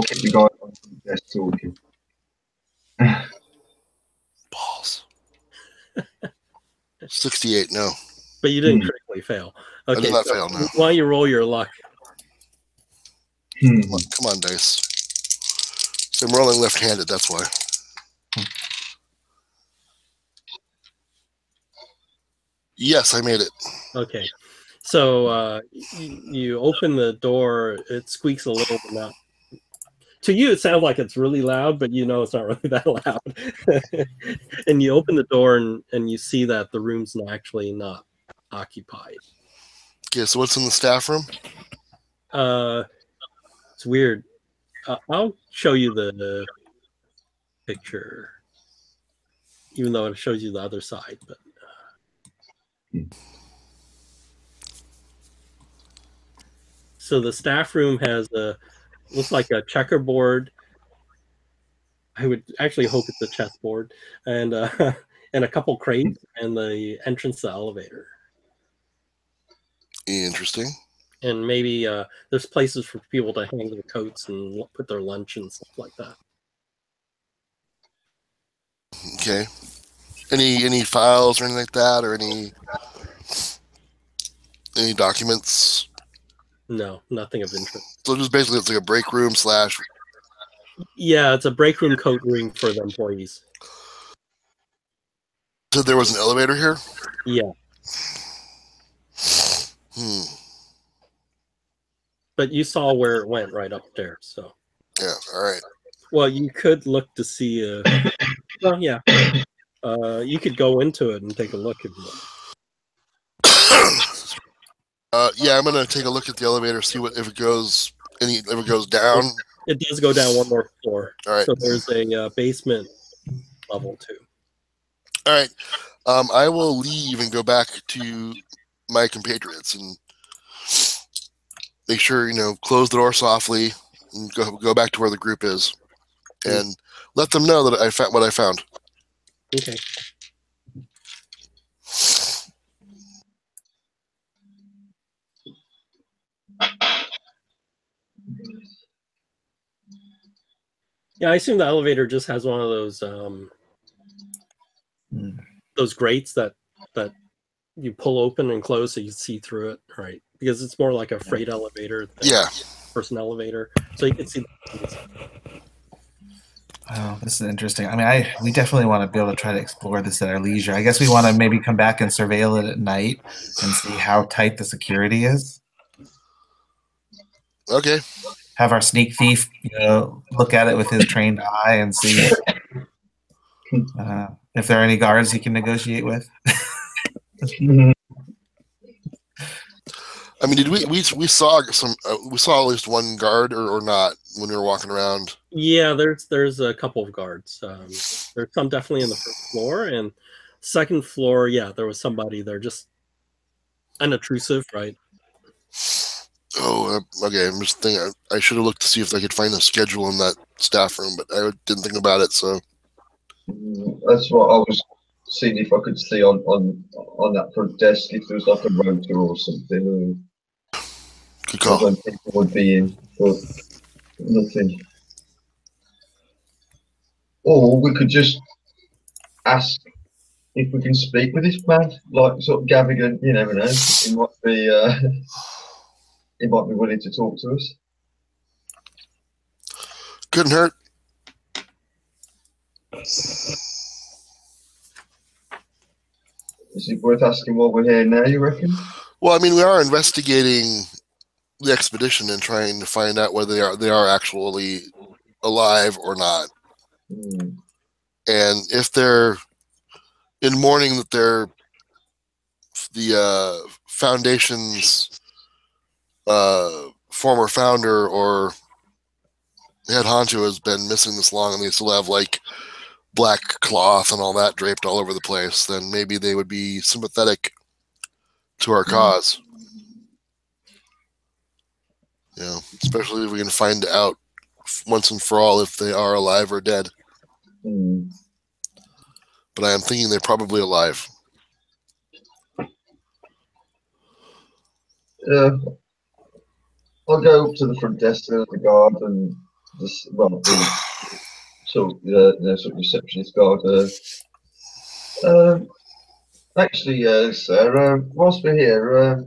keep the guy on the desk talking. Balls. 68, no. But you didn't critically fail. Okay, I did not fail, no. Why don't you roll your luck? Come on, dice. So I'm rolling left-handed, that's why. Yes, I made it. Okay. So you open the door, it squeaks a little, but not. To you, it sounds like it's really loud, but you know it's not really that loud. And you open the door and you see that the room's actually not occupied. Okay, so what's in the staff room? It's weird. I'll show you the picture, even though it shows you the other side. But so the staff room has looks like a checkerboard. I would actually hope it's a chessboard, and and a couple crates, and the entrance to the elevator. Interesting. And maybe there's places for people to hang their coats and put their lunch and stuff like that. Okay. Any files or anything like that, or any documents? No, nothing of interest. So just basically it's like a break room / Yeah, it's a break room coat room for the employees. So there was an elevator here? Yeah. But you saw where it went right up there, so. Yeah, all right. Well, you could look to see. Well, yeah. You could go into it and take a look if you want. Yeah, I'm gonna take a look at the elevator, see if it goes down. It does go down one more floor. All right. So there's a basement level too. All right. I will leave and go back to my compatriots and make sure, close the door softly and go back to where the group is and let them know that I found what I found. Okay. Yeah, I assume the elevator just has one of those grates that you pull open and close so you see through it, right? Because it's more like a freight elevator than a person elevator, so you can see. Oh, this is interesting. I mean, we definitely want to be able to try to explore this at our leisure. I guess we want to maybe come back and surveil it at night and see how tight the security is. Okay. Have our sneak thief, look at it with his trained eye and see. If there are any guards he can negotiate with. I mean, did we saw some? We saw at least one guard or not when we were walking around. Yeah, there's a couple of guards. There's some definitely in the first floor, and second floor, yeah, there was somebody there, just unobtrusive, right? Oh, okay. I'm just thinking. I should have looked to see if I could find a schedule in that staff room, but I didn't think about it. So That's what I was seeing if I could see on that front desk if there was like a rotor or something, good or call. when people would be in, but nothing. Or we could just ask if we can speak with this man, like sort of Gavigan. You never know. He might be. He might be willing to talk to us. Couldn't hurt. Is it worth asking while we're here now, you reckon? Well, I mean, we are investigating the expedition and trying to find out whether they are actually alive or not. Hmm. And if they're in mourning that they're the foundation's former founder or head honcho has been missing this long and they still have like black cloth and all that draped all over the place, then maybe they would be sympathetic to our cause. You know, especially if we can find out once and for all if they are alive or dead. Hmm. But I am thinking they're probably alive. I'll go up to the front desk of the guard and just sort of receptionist guard. Actually, sir, whilst we're here,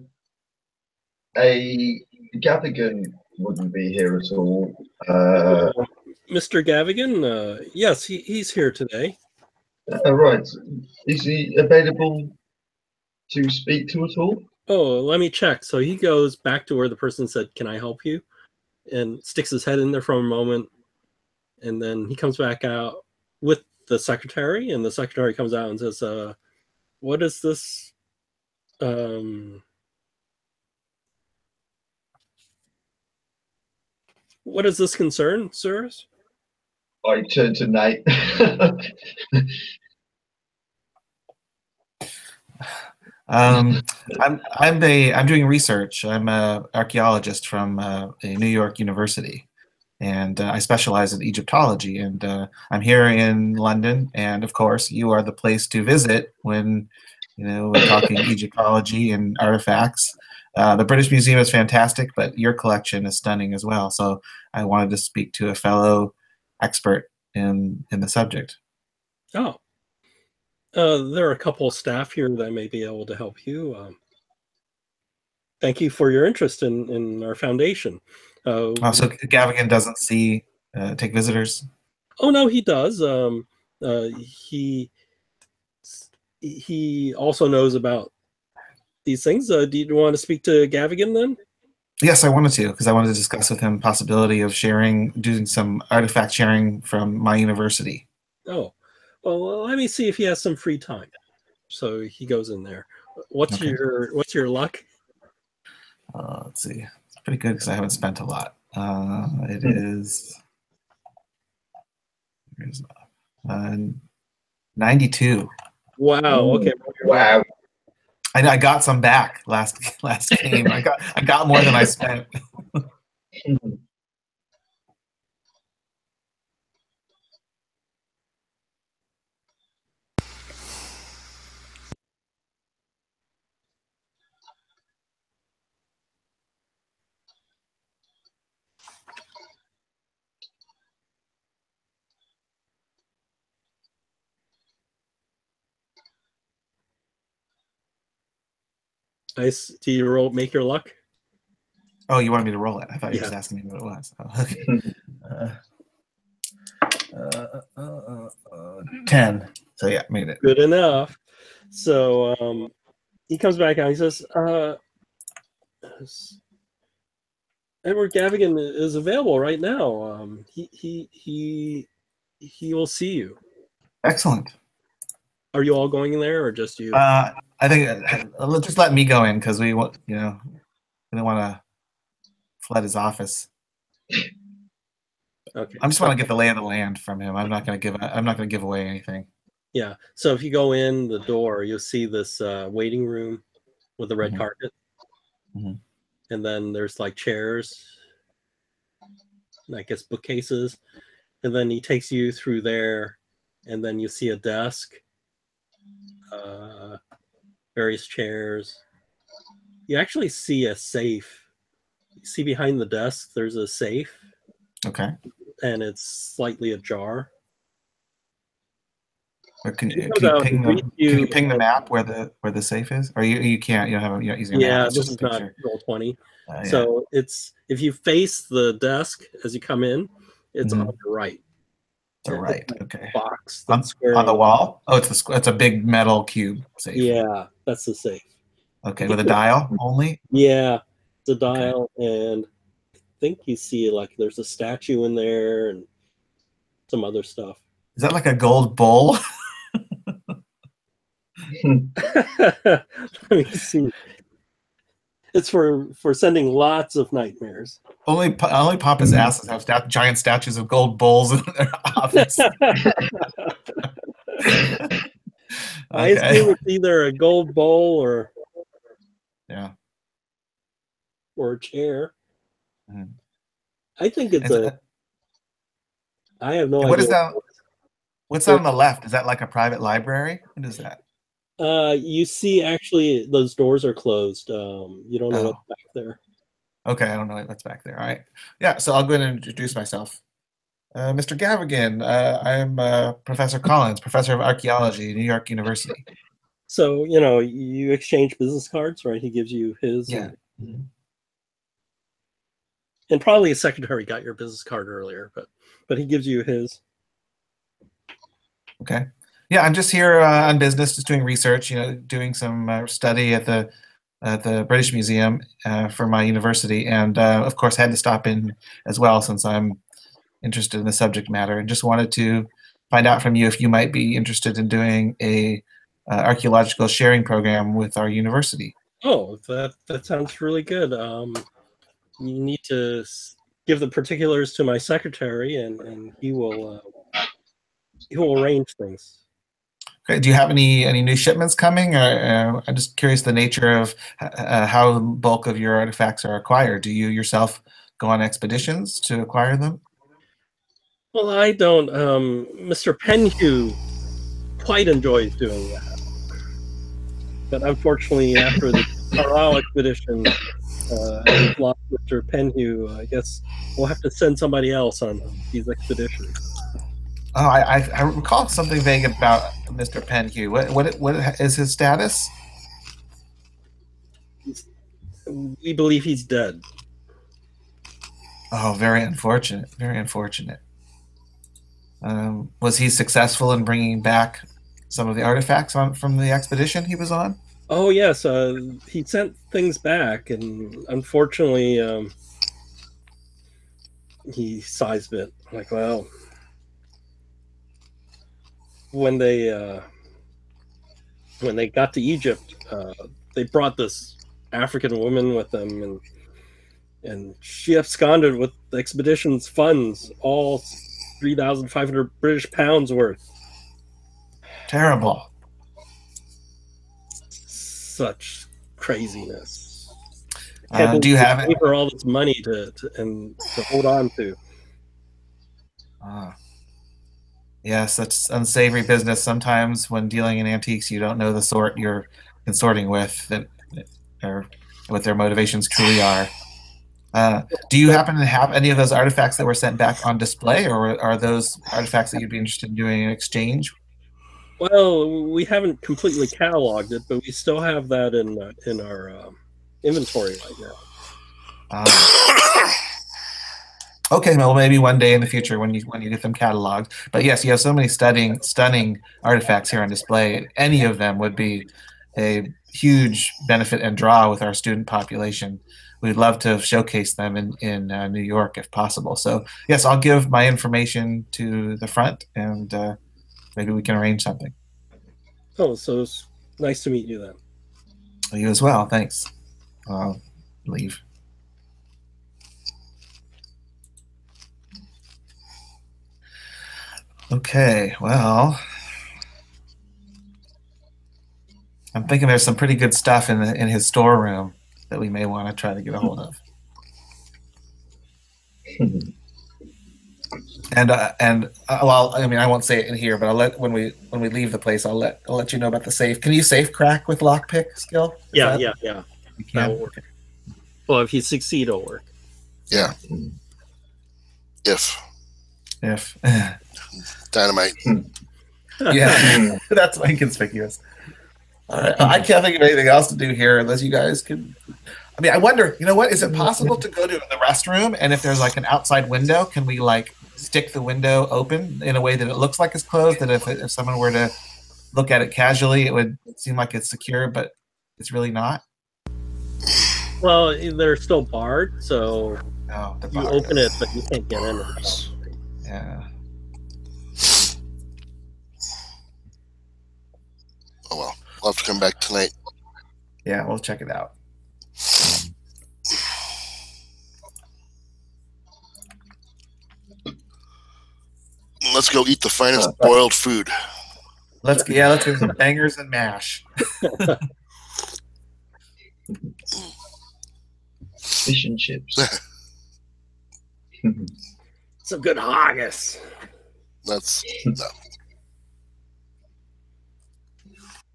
a Gavigan wouldn't be here at all. Mr. Gavigan, yes, he's here today. Right. Is he available to speak to at all? Oh, let me check. So he goes back to where the person said, "Can I help you?" and sticks his head in there for a moment, and then he comes back out with the secretary, and the secretary comes out and says, "What is this? What is this concern, sirs?" I turn to Nate. I'm doing research. I'm an archaeologist from a New York university, and I specialize in Egyptology. And I'm here in London, and of course, you are the place to visit when we're talking Egyptology and artifacts. The British Museum is fantastic, but your collection is stunning as well. So I wanted to speak to a fellow expert in the subject. Oh. There are a couple of staff here that may be able to help you. Thank you for your interest in our foundation. So Gavigan doesn't take visitors? Oh no, he does. He also knows about these things. Do you want to speak to Gavigan then? Yes, I wanted to, because I wanted to discuss with him possibility of doing some artifact sharing from my university. Oh, well, let me see if he has some free time. So he goes in there. What's your luck? Let's see. It's pretty good because I haven't spent a lot. It is 92. Wow. Okay. Wow. I got some back last game. I got more than I spent. Nice. Do you make your luck? Oh, you wanted me to roll it? I thought you were just asking me what it was. Oh, okay. 10. So yeah, made it. Good enough. So he comes back out. He says, "Edward Gavigan is available right now. He will see you." Excellent. Are you all going there, or just you? I think just let me go in because we want, we don't want to flood his office. Okay. I just want to get the lay of the land from him. I'm not going to give away anything. Yeah. So if you go in the door, you'll see this waiting room with a red Mhm. carpet, Mhm. and then there's like chairs, I guess bookcases, and then he takes you through there, and then you see a desk, various chairs. You actually see a safe. You see behind the desk, there's a safe, Okay. and it's slightly ajar. Or can Can you you go down ping and the read can you- you ping the map where the safe is? Or you can't. You don't have. You're not using a map. Yeah, It's this just is a not picture. Roll20. Yeah. So it's if you face the desk as you come in, it's Mhm. on your right. To It's right. that Okay. box On, that's square on the wall. Oh, it's a big metal cube safe. Yeah, that's the safe. Okay, with a dial only. Yeah, it's a dial, and I think you see like there's a statue in there and some other stuff. Is that like a gold bull? Let me see. It's for sending lots of nightmares. only Papa's asses have giant statues of gold bulls in their office. I assume it's either a gold bowl or Yeah. or a chair. Mhm. I think it's I have no idea. What is that? What's that on the left? Is that like a private library? What is that? You see, actually, those doors are closed. You don't know what's back there. Okay, I don't know what's back there. All right. Yeah, so I'll go ahead and introduce myself. Mr. Gavigan, I'm Professor Collins, Professor of Archaeology, New York University. So, you exchange business cards, right? He gives you his. Yeah. And probably his secretary got your business card earlier, but he gives you his. Okay. Yeah, I'm just here on business, just doing research, doing some study at the British Museum for my university, and of course had to stop in as well since I'm interested in the subject matter, and just wanted to find out from you if you might be interested in doing a archaeological sharing program with our university. Oh, that sounds really good. You need to give the particulars to my secretary, and he will arrange things. Okay. Do you have any new shipments coming? Or, I'm just curious the nature of how the bulk of your artifacts are acquired. Do you yourself go on expeditions to acquire them? Well, I don't. Mr. Penhew quite enjoys doing that, but unfortunately, after the Carlisle expedition, we've lost Mr. Penhew. I guess we'll have to send somebody else on these expeditions. Oh, I recall something vague about Mr. Penhew. What is his status? We believe he's dead. Oh, very unfortunate. Very unfortunate. Was he successful in bringing back some of the artifacts from the expedition he was on? Oh yes, he sent things back, and unfortunately, he sighs a bit. Like, well, when they got to Egypt, they brought this African woman with them, and she absconded with the expedition's funds, all 3,500 British pounds worth. Terrible. Such craziness. Do you have gave her all this money to hold on to? Yes, that's unsavory business. Sometimes when dealing in antiques, you don't know the sort you're consorting with, or what their motivations truly are. Do you happen to have any of those artifacts that were sent back on display, or are those artifacts that you'd be interested in doing an exchange? Well, we haven't completely cataloged it, but we still have that in our inventory right now. Okay, well, maybe one day in the future when you get them cataloged. But yes, you have so many stunning artifacts here on display. Any of them would be a huge benefit and draw with our student population. We'd love to showcase them in New York if possible. So yes, I'll give my information to the front, and maybe we can arrange something. Oh, so it's nice to meet you then. You as well. Thanks. I'll leave. Okay, well, I'm thinking there's some pretty good stuff in his storeroom that we may want to try to get a hold of. And well, I mean, I won't say it in here, but I'll let when we leave the place, I'll let you know about the safe. Can you safe crack with lockpick skill? Yeah. You That can. will work. Well, if you succeed, it'll work. Yeah. If dynamite. Yeah, that's inconspicuous. I can't think of anything else to do here unless you guys can. I mean, I wonder. You know what? Is it possible to go to the restroom and if there's like an outside window, can we like stick the window open in a way that it looks like it's closed? That if someone were to look at it casually, it would seem like it's secure, but it's really not. Well, they're still barred, so No, the you bar. open it, but you can't get in. Yeah. Oh well, we'll have to come back tonight. Yeah, we'll check it out. Let's go eat the finest boiled food. Let's get some bangers and mash. Fish and chips. Some good haggis. That's no.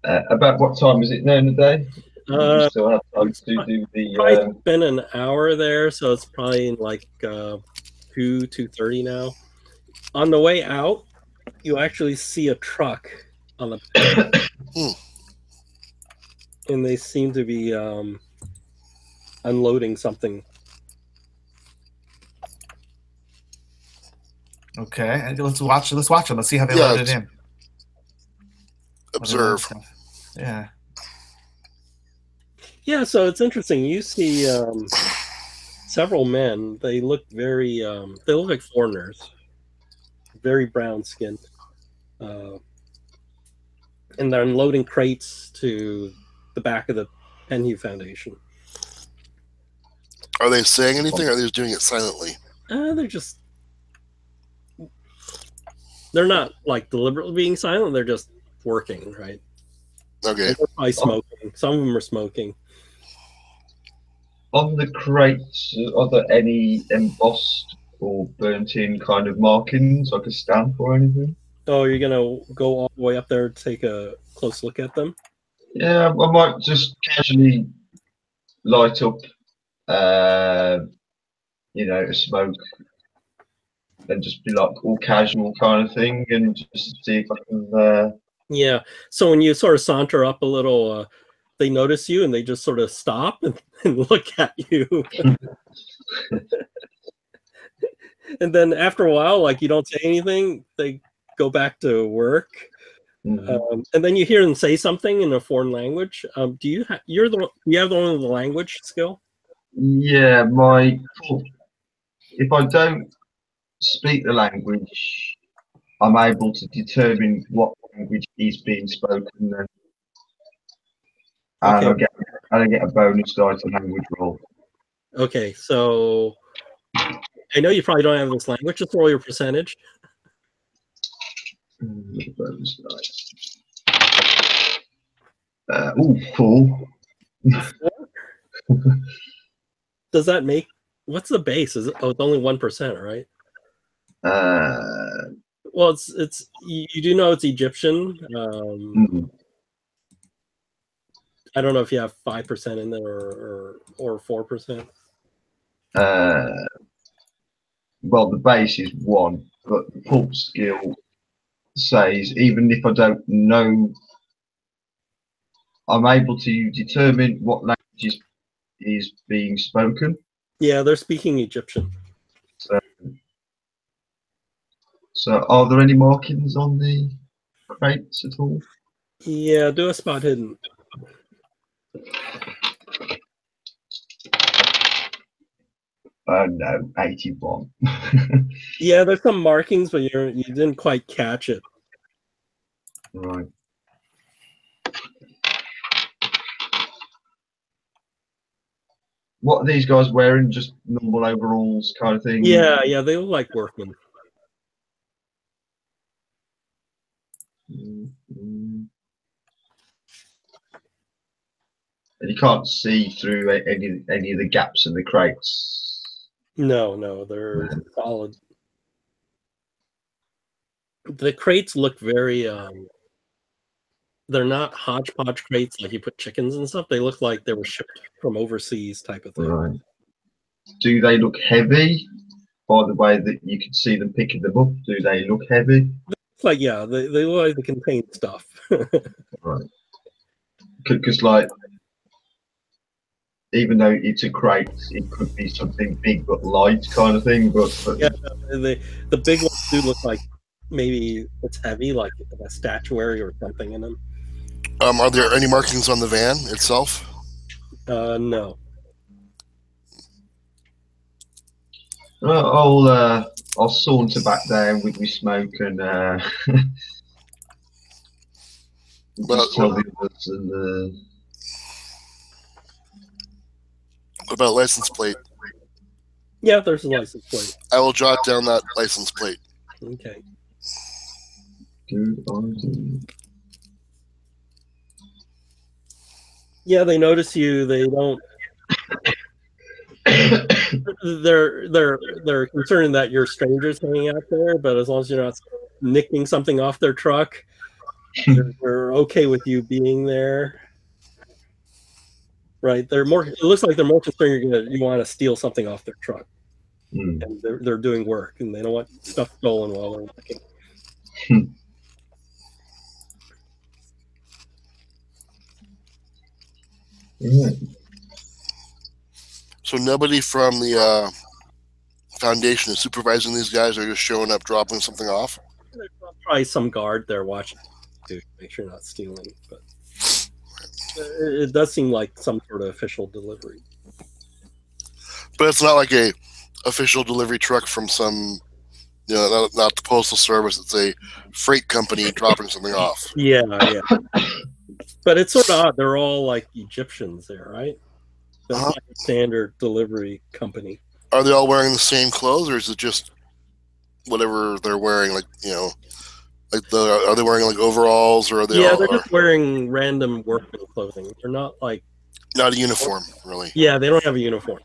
About what time is it now in the day? You still have time to do the. Probably been an hour there, so it's probably in like 2:30 now. On the way out, you actually see a truck on the and they seem to be unloading something. Okay, and let's watch them. Let's see how they load it in. Observe. Yeah. Yeah, so it's interesting. You see several men. They look very. They look like foreigners. Very brown skinned. And they're unloading crates to the back of the Penhew Foundation. Are they saying anything, or are they just doing it silently? They're not like deliberately being silent. They're just working, right? Okay. They're probably smoking. Some of them are smoking. On the crates, are there any embossed or burnt-in kind of markings, like a stamp or anything? Oh, you're gonna go all the way up there to take a close look at them? Yeah, I might just casually light up, a smoke, and just be like all casual kind of thing, and just see if I can. Yeah. So when you sort of saunter up a little, they notice you and they just sort of stop and look at you. And then after a while, like you don't say anything, they go back to work. Mm-hmm. And then you hear them say something in a foreign language. Do you have the one with the language skill? Yeah, if I don't speak the language, I'm able to determine what language is being spoken, then, and Okay. I get a bonus die to language roll. Okay, so I know you probably don't have this language. Just roll your percentage. Bonus die. Full. Does that make what's the base? Is it? Oh, it's only 1%, right? Well, it's you do know it's Egyptian. I don't know if you have 5% in there or 4%. Well, the base is 1, but the pulp skill says even if I don't know, I'm able to determine what language is being spoken. Yeah, they're speaking Egyptian. So are there any markings on the crates at all? Yeah, do a spot hidden. No, 81. Yeah, there's some markings, but you didn't quite catch it. Right. What are these guys wearing? Just normal overalls kind of thing? Yeah, they look like workmen. Mm-hmm. And you can't see through any of the gaps in the crates. No, they're solid. The crates look very they're not hodgepodge crates like you put chickens and stuff. They look like they were shipped from overseas type of thing. Right. Do they look heavy? By the way that you can see them picking them up, do they look heavy? It's like, yeah, they look like they contain stuff. Right. Because like, even though it's a crate, it could be something big but light kind of thing. But Yeah, the big ones do look like maybe it's heavy, like a statuary or something in them. Are there any markings on the van itself? No. I'll saunter back there with my smoke and just tell the others. And what about license plate? Yeah, there's a license plate. I will jot down that license plate. Okay. good idea. Yeah, they notice you. They don't. They're concerned that you're strangers hanging out there, but as long as you're not nicking something off their truck, they're okay with you being there. Right? They're more. It looks like they're more concerned you want to steal something off their truck, and they're doing work, and they don't want stuff stolen while they're working. Yeah. So nobody from the foundation is supervising these guys. They're just showing up, dropping something off. There's probably some guard there watching to make sure you're not stealing, but it does seem like some sort of official delivery. But it's not like a official delivery truck from some, not the postal service. It's a freight company dropping something off. Yeah. But it's sort of odd. They're all like Egyptians there, right? That's like a standard delivery company. Are they all wearing the same clothes, or is it just whatever they're wearing? Like, are they wearing like overalls, or are they? Yeah, they're just wearing random workman clothing. They're not like not a uniform, really. Yeah, they don't have a uniform.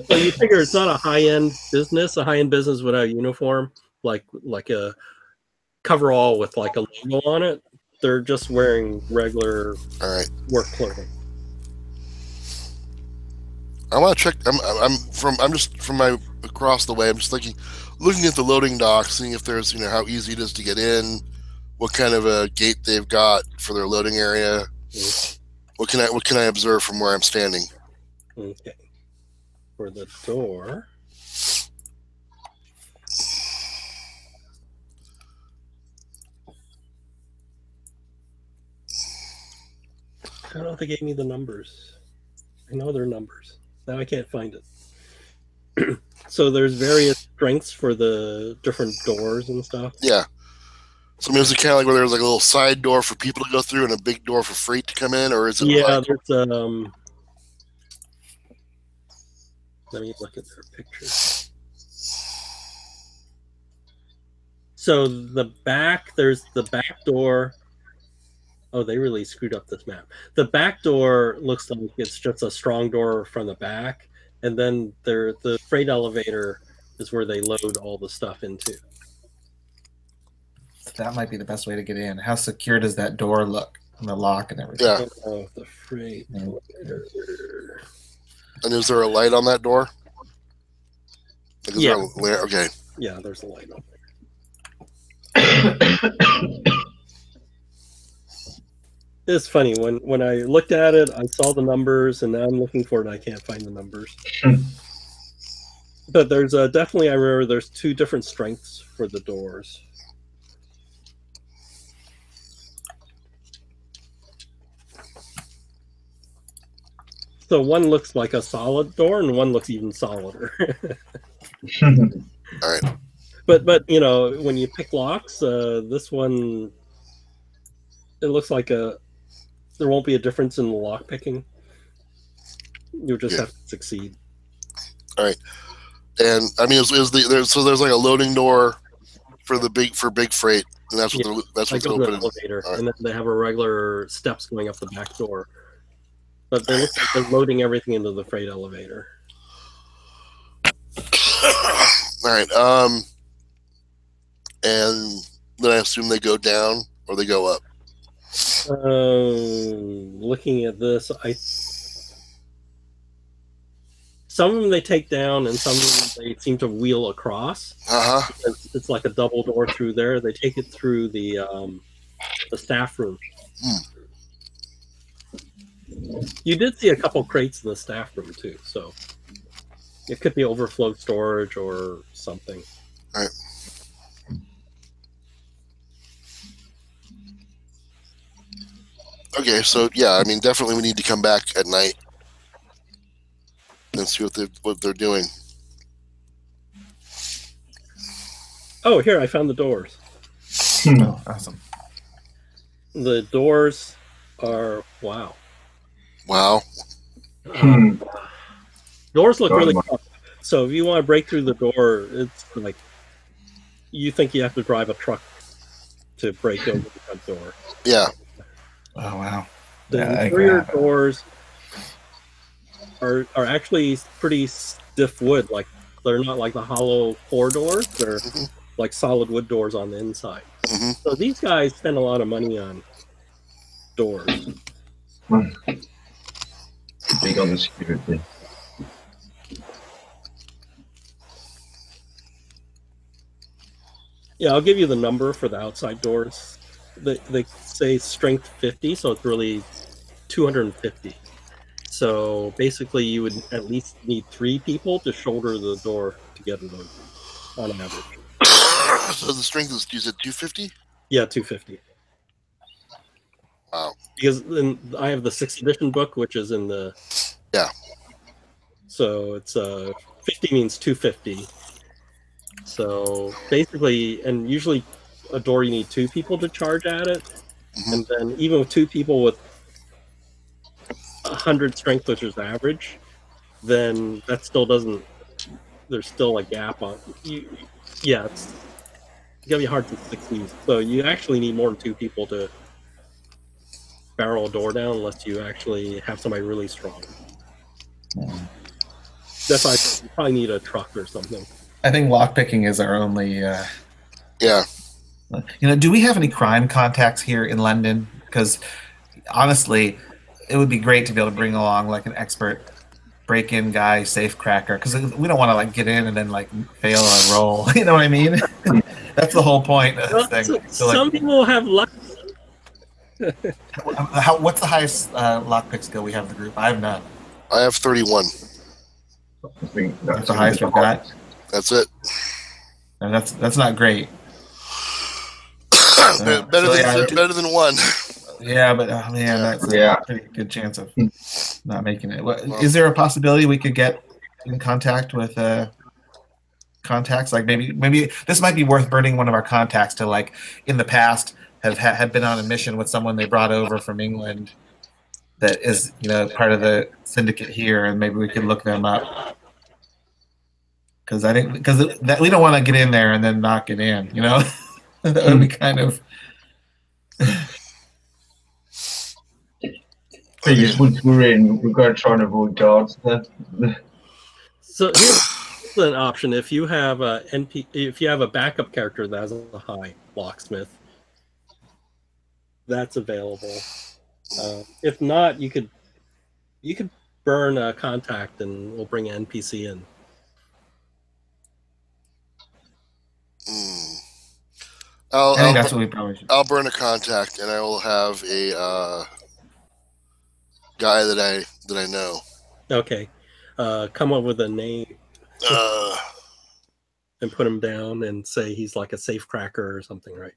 So you figure it's not a high-end business. A high-end business without a uniform, like a coverall with like a logo on it. They're just wearing regular work clothing. I want to check. I'm just from my across the way. I'm just looking at the loading dock, seeing if there's how easy it is to get in, what kind of a gate they've got for their loading area. What can I observe from where I'm standing? Okay. For the door. I don't know if they gave me the numbers. I know their numbers. Now I can't find it. So there's various strengths for the different doors and stuff. Yeah. So is it kind of like where there's like a little side door for people to go through and a big door for freight to come in, or is it? Yeah, there's let me look at their pictures. So there's the back door. Oh, they really screwed up this map. The back door looks like it's just a strong door from the back, and then the freight elevator is where they load all the stuff into. That might be the best way to get in. How secure does that door look? And the lock and everything. Yeah. Oh, the freight elevator. And is there a light on that door? Yeah. Okay. Yeah, there's a light on there. It's funny when I looked at it, I saw the numbers, and now I'm looking for it, and I can't find the numbers. But there's definitely, I remember there's two different strengths for the doors. So one looks like a solid door, and one looks even solider. All right. But you know, when you pick locks, this one, it looks like there won't be a difference in the lock picking. You'll just Yeah. have to succeed. All right. And I mean, there's like a loading door for big freight, and that's what Like what's go to the opening. elevator, All right. and then they have a regular steps going up the back door. But they look like they're loading everything into the freight elevator. All right. And then I assume they go down or they go up. Looking at this, some of them they take down, and some of them they seem to wheel across. Uh-huh. It's like a double door through there. They take it through the staff room. You did see a couple crates in the staff room too, so it could be overflow storage or something. All right. Okay, so yeah, I mean, definitely we need to come back at night and see what they're doing. Oh, here I found the doors. Oh, awesome. The doors are wow. Wow. Doors look really tough. So if you want to break through the door, it's like you think you have to drive a truck to break over the front door. Yeah. Oh wow. The Yeah, interior doors are actually pretty stiff wood. Like they're not like the hollow core doors. They're like solid wood doors on the inside. Mm-hmm. So these guys spend a lot of money on doors. Big on the security. Yeah, I'll give you the number for the outside doors. They say strength 50, so it's really 250. So basically, you would at least need 3 people to shoulder the door to get it on average. So the strength is, you said 250? Yeah, 250. Wow. Because then I have the 6th edition book, which is in the... Yeah. So it's 50 means 250. So basically, and usually a door you need 2 people to charge at it. Mm-hmm. And then even with 2 people with 100 strength, which is average, then that still doesn't... There's still a gap on... Yeah, it's gonna be hard to succeed. So you actually need more than 2 people to barrel a door down, unless you actually have somebody really strong. That's why you probably need a truck or something. I think lockpicking is our only. Yeah. Do we have any crime contacts here in London? Because honestly, it would be great to be able to bring along like an expert break-in guy, safe cracker. Because we don't want to like get in and then like fail a roll. You know what I mean? That's the whole point of this thing. So, some people have luck. What's the highest lockpick skill we have in the group? I have none. I have 31. I think That's the highest we've got. That's it. And that's not great. better than 1. Yeah, but man, that's a pretty good chance of not making it. Is there a possibility we could get in contact with contacts? Like maybe this might be worth burning one of our contacts to, like, in the past had been on a mission with someone they brought over from England that is part of the syndicate here, and maybe we could look them up. Because we don't want to get in there and then not get in. That would be kind of. Once we're in, we've got to try and avoid guards. So here's an option: if you have if you have a backup character that has a high locksmith, that's available. If not, you could burn a contact, and we'll bring an NPC in. I think that's what we probably should. I'll burn a contact, and I will have a guy that I know. Okay, come up with a name and put him down, and say he's like a safe cracker or something, right?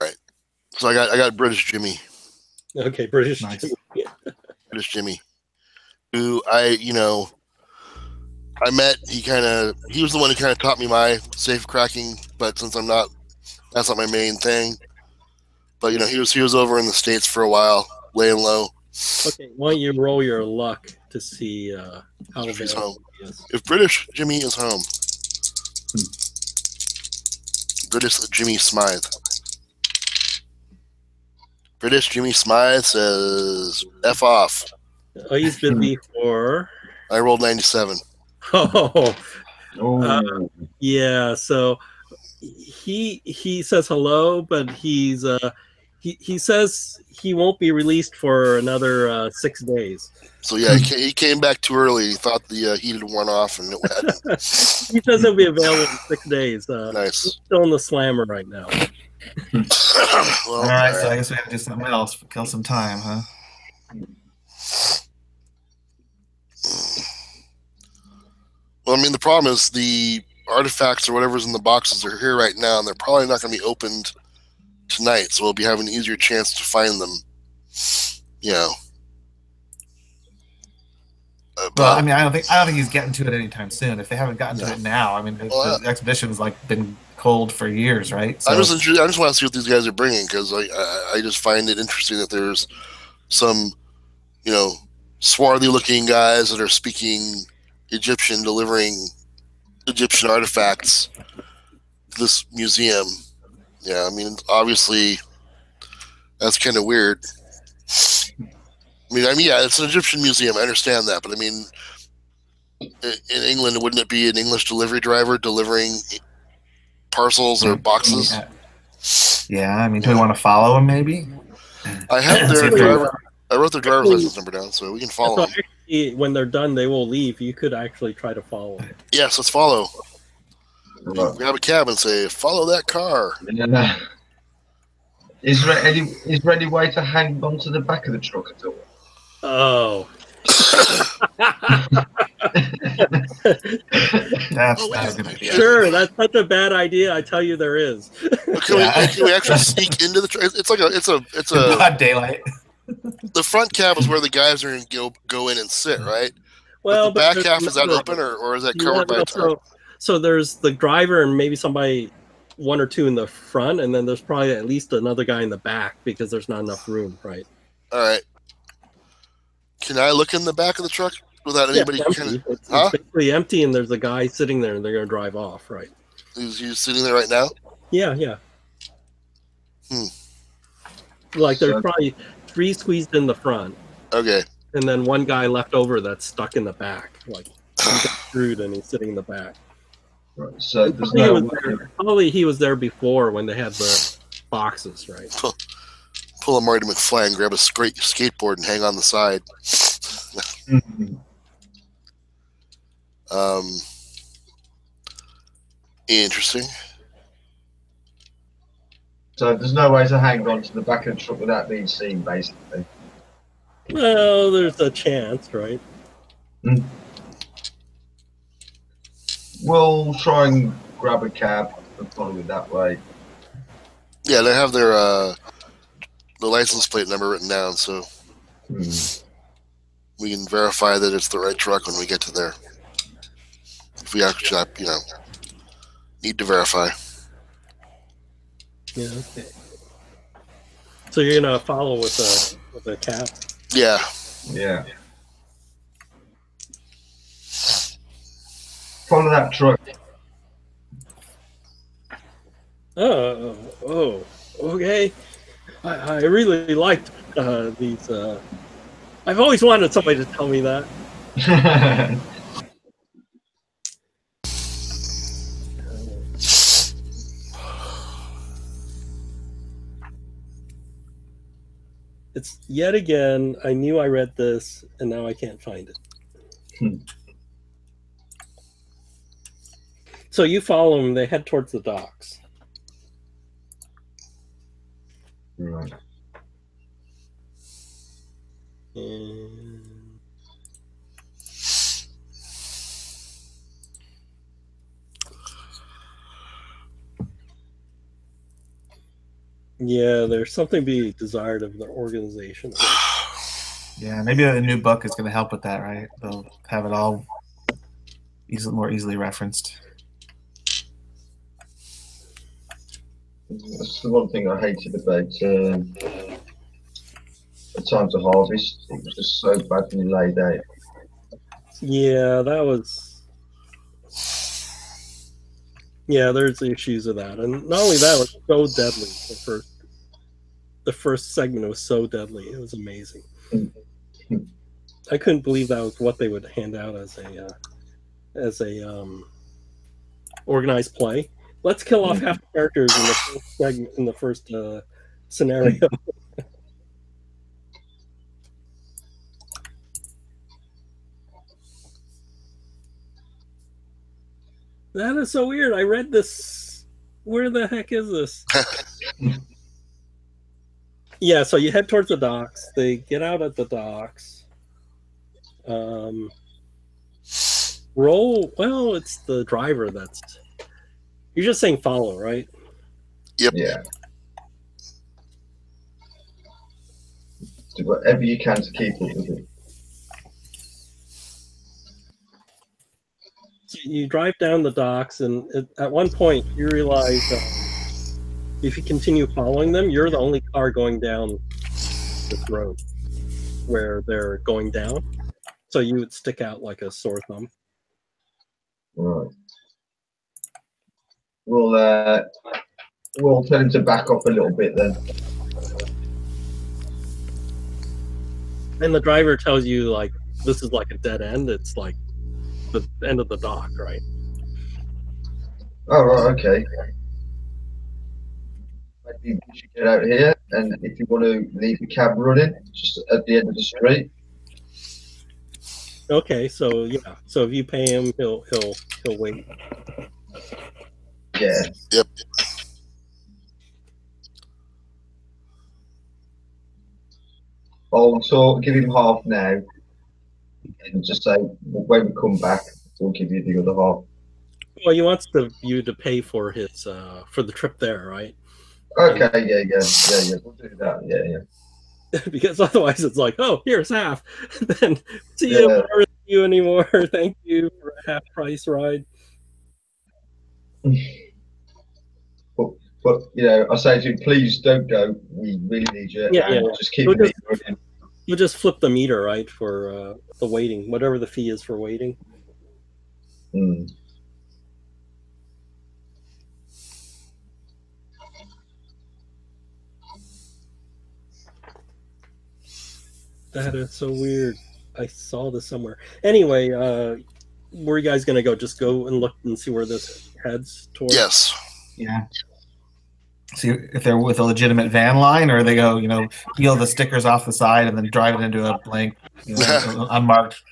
Right. So I got British Jimmy. Okay, British. Nice. Jimmy. British Jimmy, who I met. He was the one who kind of taught me my safe cracking, but since that's not my main thing. But he was over in the States for a while, laying low. Okay, why don't you roll your luck to see how If he's available home. he is? If British Jimmy is home. British Jimmy Smythe. British Jimmy Smythe says F off. Oh, he's busy for. I rolled 97. Oh, Oh, yeah. So he says hello, but he says he won't be released for another 6 days. So yeah, he came back too early. He thought the heat had worn off, and it had. He says he'll be available in 6 days. Nice. He's still in the slammer right now. Well, All right, so I guess we have to do something else. Kill some time, huh? Well, I mean, the problem is the artifacts or whatever's in the boxes are here right now, and they're probably not going to be opened tonight. So we'll be having an easier chance to find them. Well, I mean, I don't think he's getting to it anytime soon. If they haven't gotten to it now, I mean, the expedition's been cold for years, right? So, I just want to see what these guys are bringing, because I just find it interesting that there's some, swarthy-looking guys that are speaking Egyptian, delivering Egyptian artifacts to this museum. Yeah, I mean, obviously, that's kind of weird. Yeah, it's an Egyptian museum. I understand that, but I mean, in England, wouldn't it be an English delivery driver delivering parcels or boxes? Yeah, I mean, do we want to follow him? Maybe. I have their driver. I wrote their driver's license number down, so we can follow them. Actually, when they're done, they will leave. You could actually try to follow them. Yes, let's follow. right. Grab a cab and say, "Follow that car." Is there any way to hang onto the back of the truck at all? Oh. That's not a good idea. Sure, that's such a bad idea. I tell you, there is. Can we actually sneak into the truck? It's a Broad daylight. the front cab is where the guys are going to go in and sit, right? Well, but the back half, is that open or is that covered by a tarp? So there's the driver and maybe somebody, one or two in the front, and then there's probably at least another guy in the back because there's not enough room, right? All right. Can I look in the back of the truck without anybody? It's basically empty, and there's a guy sitting there, and they're going to drive off, right? He's sitting there right now? Yeah. Like there's probably 3 squeezed in the front. Okay. And then one guy left over that's stuck in the back. Like he got screwed and he's sitting in the back. Right. So there's probably he was there before when they had the boxes, right? Pull a Marty McFly and grab a skateboard and hang on the side. Interesting. So there's no way to hang on to the back of the truck without being seen, basically. Well, there's a chance, right? We'll try and grab a cab and follow it that way. Yeah, they have their the license plate number written down, so we can verify that it's the right truck when we get to there. If we actually, need to verify. Yeah. Okay. So you're gonna follow with a cab? Yeah. Yeah. Follow that truck. Oh, okay. I really liked these. I've always wanted somebody to tell me that. It's yet again, I knew I read this, and now I can't find it. So you follow them, they head towards the docks. Right. And Yeah, there's something to be desired of the organization. Yeah, maybe a new book is going to help with that, right? They'll have it all more easily referenced. That's the one thing I hated about the Time to Harvest. It was just so badly laid out. Yeah, that was. Yeah, there's issues with that, and not only that, it was so deadly. The first segment was so deadly; it was amazing. I couldn't believe that was what they would hand out as a organized play. Let's kill off half the characters in the first segment, in the first scenario. That is so weird. I read this. Where the heck is this? Yeah, so you head towards the docks. They get out at the docks. Roll. Well, it's the driver that's. You're just saying follow, right? Yep. Yeah. Do whatever you can to keep up with it. So you drive down the docks, and at one point you realize if you continue following them, you're the only car going down this road where they're going down. So you would stick out like a sore thumb. Right. We'll tell him to back off a little bit then. And the driver tells you like this is like a dead end. It's like the end of the dock, right? Oh, right, okay. Maybe we should get out here, and if you want to leave the cab running, just at the end of the street. Okay, so yeah, so if you pay him, he'll wait. Yeah. Yep. I'll give him half now, and just say when we come back, we'll give you the other half. Well, he wants you to pay for his for the trip there, right? Okay, yeah, we'll do that. Yeah. Because otherwise it's like, oh, here's half. Then see you, never see you anymore. Thank you for a half price ride. But I say to him, please don't go. We really need you. Yeah. Just keep it running. You'll just flip the meter, right, for the waiting, whatever the fee is for waiting. Mm. That is so weird. I saw this somewhere. Anyway, where are you guys gonna go? Just go and look and see where this heads towards? Yes. Yeah. See if they're with a legitimate van line, or they go, peel the stickers off the side and then drive it into a blank, unmarked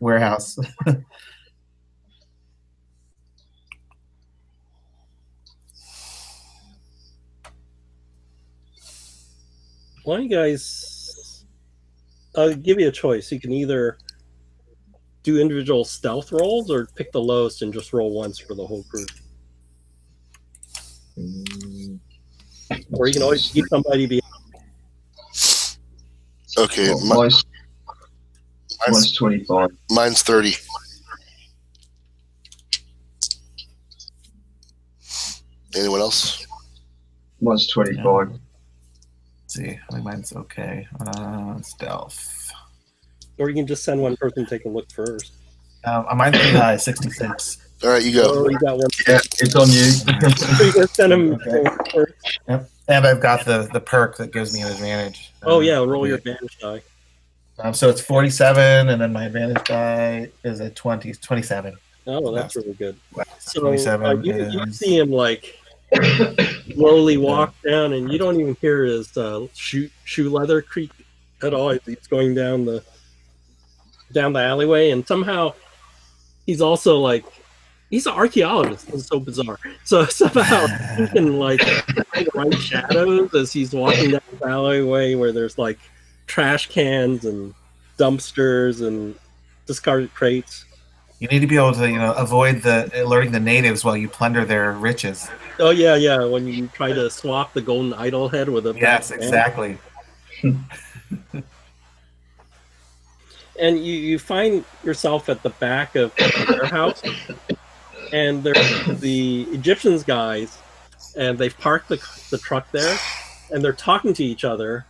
warehouse. Why don't you guys? I'll give you a choice. You can either do individual stealth rolls or pick the lowest and just roll once for the whole group. Or you can always keep somebody behind. Okay. Well, mine's 25. Mine's 30. Anyone else? Mine's 25. Let's see, I think mine's okay. Stealth. Or you can just send one person to take a look first. Mine's pretty high, 66. All right, you go. Oh, you got one. Yeah, it's on you. So you can send him first. Yep. And I've got the perk that gives me an advantage. Oh yeah, roll your advantage die. So it's 47, and then my advantage die is a 27. Oh, that's really good. So 27 you see him like slowly walk down, and you don't even hear his shoe leather creak at all. He's going down the alleyway, and somehow he's also like he's an archaeologist. It's so bizarre. So somehow he can like find the right shadows as he's walking down the alleyway where there's like trash cans and dumpsters and discarded crates. You need to be able to, avoid alerting the natives while you plunder their riches. Oh yeah, yeah. When you try to swap the golden idol head with a Yes, bad man. exactly. And you find yourself at the back of the warehouse, and there's the Egyptians guys, and they've parked the truck there, and they're talking to each other,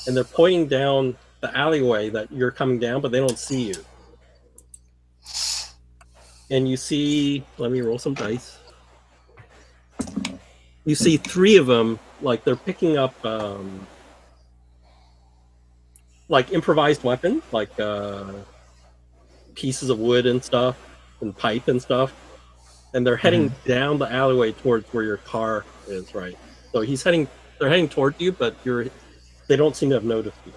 and they're pointing down the alleyway that you're coming down, but they don't see you. And you see, let me roll some dice. You see 3 of them, like they're picking up like improvised weapons, like pieces of wood and stuff, and pipe and stuff, and they're heading down the alleyway towards where your car is, right? So they're heading towards you, but they don't seem to have noticed you.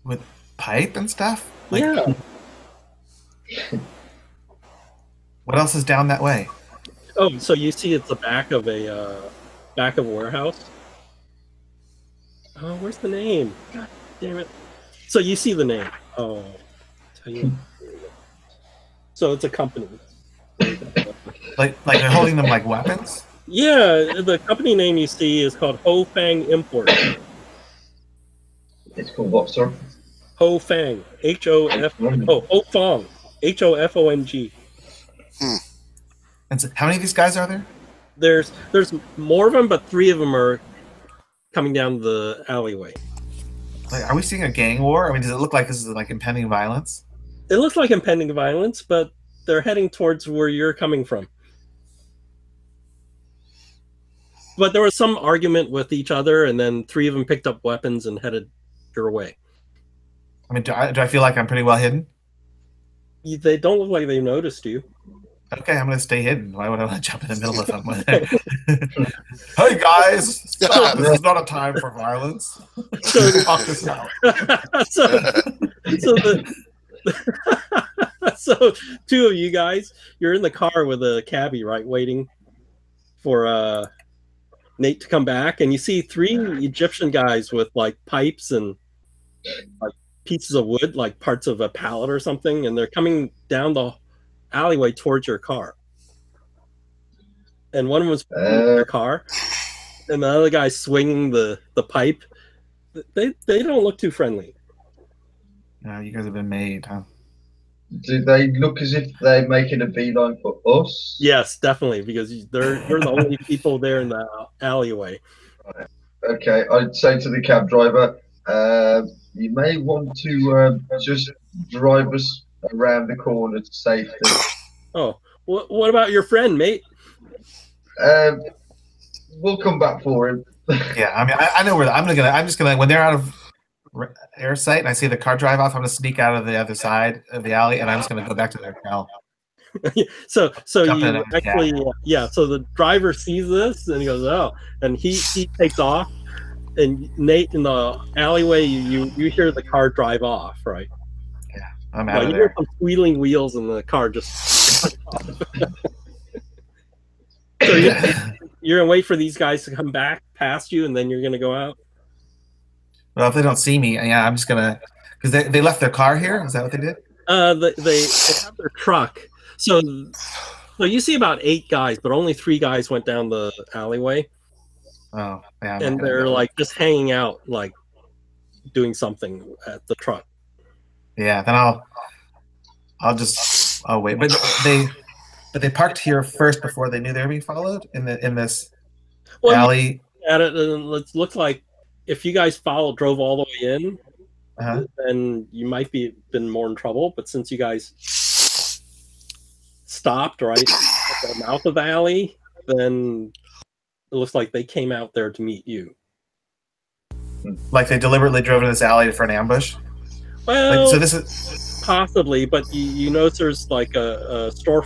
With pipe and stuff? Yeah. What else is down that way? Oh, so you see it's the back of a warehouse. Oh, where's the name? God damn it! So you see the name. Oh, tell you. So it's a company. Like they're holding them like weapons? Yeah, the company name you see is called Ho Fang Import. It's called what, sir? Ho Fang. Ho Fong. HOFONG. And so how many of these guys are there? There's more of them, but 3 of them are coming down the alleyway. Like, are we seeing a gang war? I mean, does it look like this is like impending violence? It looks like impending violence, but they're heading towards where you're coming from. But there was some argument with each other, and then 3 of them picked up weapons and headed your way. I mean, do I feel like I'm pretty well hidden? They don't look like they noticed you. Okay, I'm going to stay hidden. Why would I want to jump in the middle of something? Hey guys, stop! This is not a time for violence. So, Talk this out. So 2 of you guys, you're in the car with a cabbie, right, waiting for Nate to come back, and you see 3 Egyptian guys with like pipes and like pieces of wood, like parts of a pallet or something, and they're coming down the alleyway towards your car. And one of them's your car, and the other guy's swinging the pipe. They don't look too friendly. No, you guys have been made, huh? Do they look as if they're making a beeline for us? Yes, definitely, because they're the only people there in the alleyway. Okay, I'd say to the cab driver, you may want to just drive us around the corner to safety. Oh, what about your friend, mate? We'll come back for him. Yeah, I mean, I know where I'm just gonna when they're out of air sight and I see the car drive off, I'm gonna sneak out of the other side of the alley and I'm just gonna go back to their car. So Jump you in actually, yeah. So the driver sees this and he goes, "Oh!" and he takes off. And Nate, in the alleyway, you hear the car drive off, right? Yeah, I'm out of you there. hear some squealing wheels and the car just. So you're gonna wait for these guys to come back past you, and then you're gonna go out. Well, if they don't see me, yeah, I'm just gonna because they left their car here. Is that what they did? They have their truck. So you see about 8 guys, but only 3 guys went down the alleyway. Oh, yeah. And they're like just hanging out, like doing something at the truck. Yeah, then I'll wait. But they parked here first before they knew they were being followed in this alley. At it, and it looks like if you guys drove all the way in, then you might been more in trouble. But since you guys stopped right at the mouth of the alley, then it looks like they came out there to meet you. Like they deliberately drove in this alley for an ambush? Well, like, so this is possibly, but you notice there's like a store,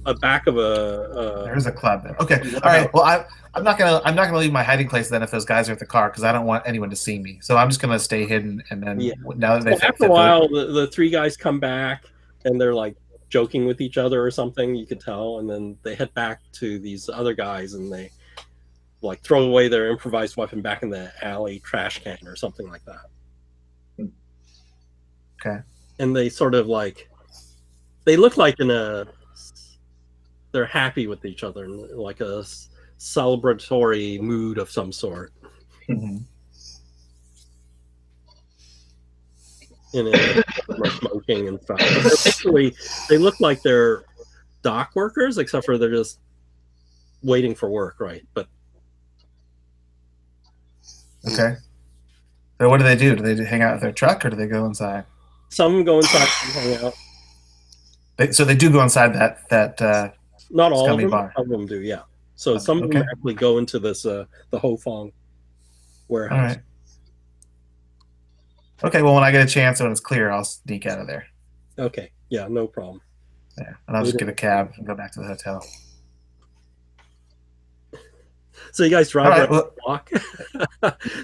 a back of a. There's a club there. Okay, all right. Well, I'm not gonna leave my hiding place then if those guys are at the car because I don't want anyone to see me. So I'm just gonna stay hidden and then now that they after a while, the 3 guys come back and they're like joking with each other or something. You could tell, and then they head back to these other guys and they. Like throw away their improvised weapon back in the alley trash can or something like that. Okay. And they sort of like They look like they're happy with each other, in like a celebratory mood of some sort. Mhm. And they're smoking and stuff. But basically, they look like they're dock workers, except for they're just waiting for work, right? But Okay. So what do? Do they hang out with their truck, or do they go inside? some of them go inside and hang out. So they do go inside that. Not all of Scummy them. bar. Some of them do, yeah. So some of them Okay. actually go into this the Ho Fong warehouse. All right. Okay. Well, when I get a chance, when it's clear, I'll sneak out of there. Okay, yeah, no problem. Yeah, and I'll just get a cab and go back to the hotel. So you guys drive All right, around well- the block.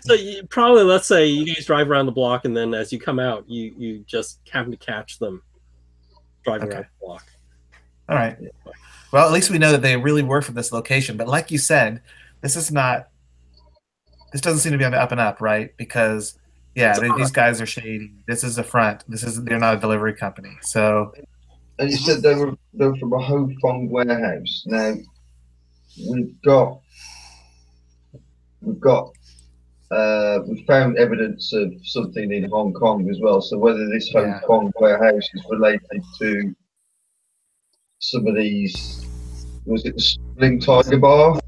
So you probably, let's say you guys drive around the block, and then as you come out, you just happen to catch them driving Okay. around the block. All right. Well, at least we know that they really were from this location. But like you said, this doesn't seem to be on the up and up, right? Because these guys are shady. This is a front. They're not a delivery company. So And you said they were from a Ho Fong warehouse. Now we found evidence of something in Hong Kong as well. So whether this Ho Yeah. Fong warehouse is related to some of these, was it the Spling Tiger Bar?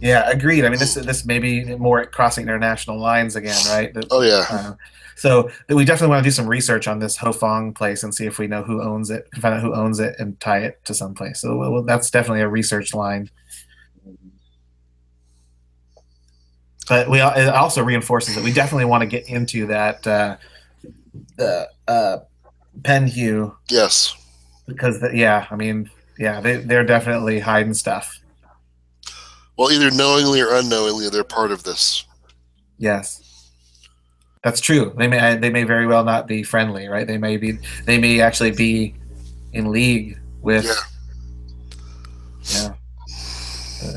yeah, agreed. I mean, this may be more crossing international lines again, right? Oh yeah. So we definitely want to do some research on this Ho Fong place and see if we know who owns it, find out who owns it, and tie it to some place. So that's definitely a research line. But it also reinforces that we definitely want to get into that Penhue, Yes. because they're definitely hiding stuff. Well, either knowingly or unknowingly, they're part of this. Yes. That's true. They may very well not be friendly, right? They may actually be in league with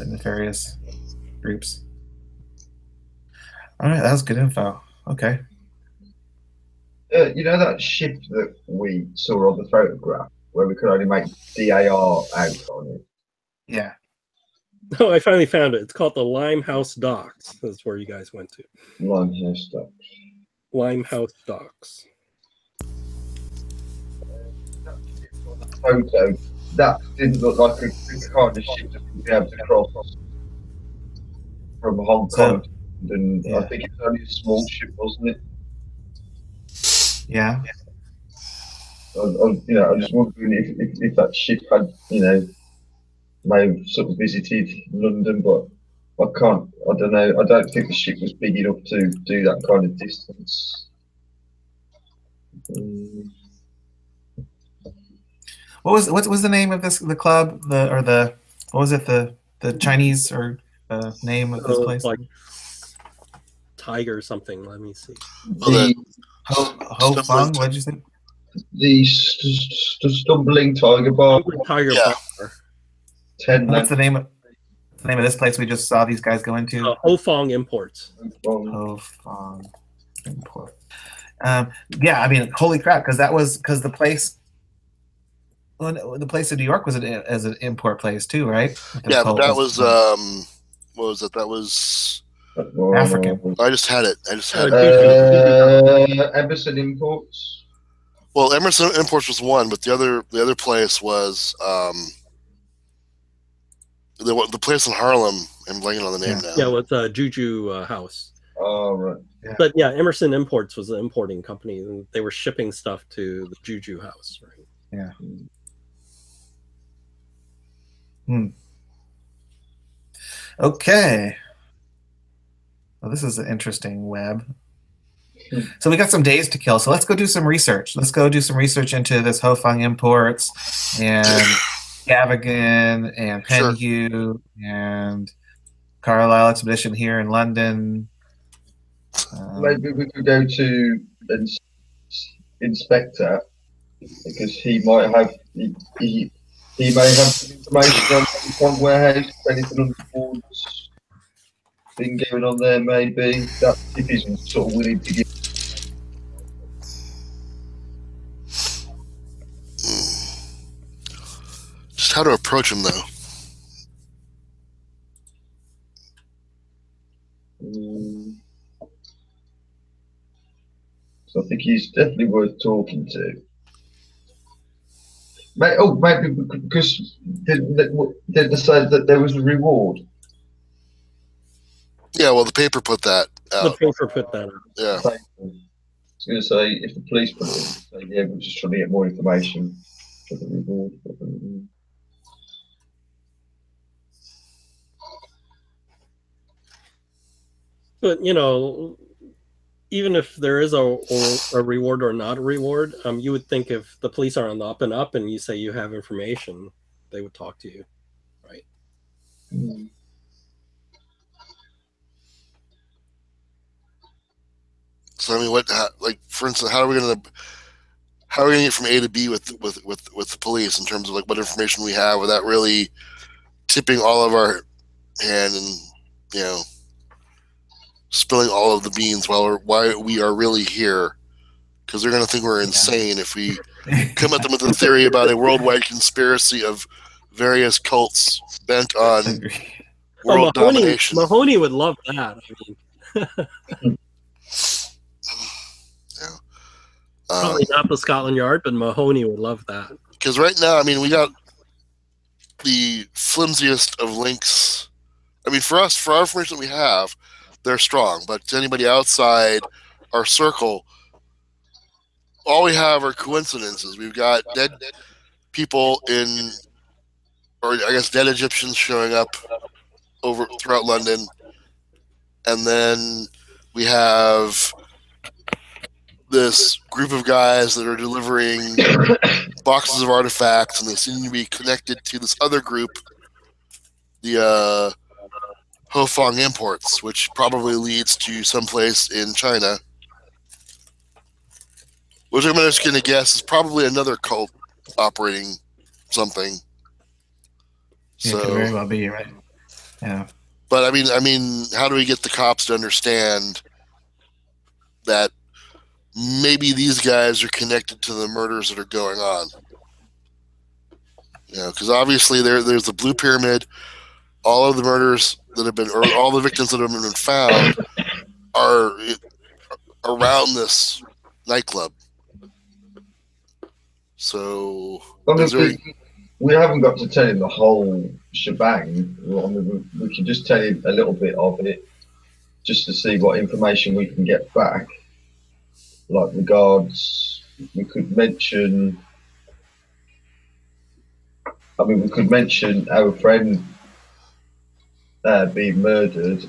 nefarious groups. All right, that was good info. Okay. You know that ship that we saw on the photograph where we could only make DAR out on it? Yeah. Oh, I finally found it. It's called the Limehouse Docks. That's where you guys went to. Limehouse stuff. Limehouse Docks. Photo, that didn't look like a kind of ship that would be able to cross from Hong Kong. And Yeah. I think it's only a small ship, wasn't it? Yeah. I'm just wondering if that ship had, may have sort of visited London, but I don't know. I don't think the ship was big enough to do that kind of distance. What was the name of the club? What was it? The Chinese or name of this place? Like Tiger something. Let me see. The Ho Fong. What did you say? the Stumbling Tiger Bar. Tiger Yeah. Bar. 10 What's the name of this place we just saw these guys go into? Ho Fong Imports. Ho Fong Import. Yeah, I mean, holy crap! Because the place. Well, the place in New York was as an import place too, right? Yeah, but that was what was it? That was African. I just had it. Emerson Imports. Well, Emerson Imports was one, but the other place was the place in Harlem. I'm blanking on the name now. Yeah, with Juju House. Oh, right. But yeah, Emerson Imports was the importing company, and they were shipping stuff to the Juju House, right? Yeah. Okay. Well, this is an interesting web. So we got some days to kill. So let's go do some research. Let's go do some research into this Ho Fong Imports and Gavigan and Penhue and Carlisle Expedition here in London. Maybe we could go to Inspector, because he might have he may have some information on warehouse, anything untoward's been going on there. Maybe that if he's sort of willing to give. how to approach him, though. So I think he's definitely worth talking to. Maybe because didn't they say that there was a reward? Yeah, well, the paper put that The out. paper put that out. Yeah. I was going to say, if the police put it in, say, yeah, we're just trying to get more information for the reward. But you know, even if there is a reward or not a reward, you would think if the police are on the up and up and you say you have information, they would talk to you, right? Mm. So I mean, like for instance, how are we gonna get from A to B with the police in terms of like what information we have without really tipping all of our hand and spilling all of the beans why we are really here, because they're gonna think we're insane if we come at them with a theory about a worldwide conspiracy of various cults bent on world domination. Mahoney would love that. I mean, probably not the Scotland Yard, but Mahoney would love that. Because right now, I mean, we got the flimsiest of links. I mean, for us, for our information that we have, they're strong. But to anybody outside our circle, all we have are coincidences. We've got dead people or I guess dead Egyptians showing up throughout London. And then we have this group of guys that are delivering boxes of artifacts, and they seem to be connected to this other group, the Hofong Imports, which probably leads to someplace in China, which I'm just going to guess is probably another cult operating something. Yeah, So, could very well be, right? Yeah. But I mean, how do we get the cops to understand that maybe these guys are connected to the murders that are going on? Because obviously there's the Blue Pyramid. All of the murders that have been, or all the victims that have been found, are around this nightclub. So, we haven't got to tell him the whole shebang. I mean, we can just tell him a little bit of it, just to see what information we can get back. Like regards, we could mention our friend being murdered,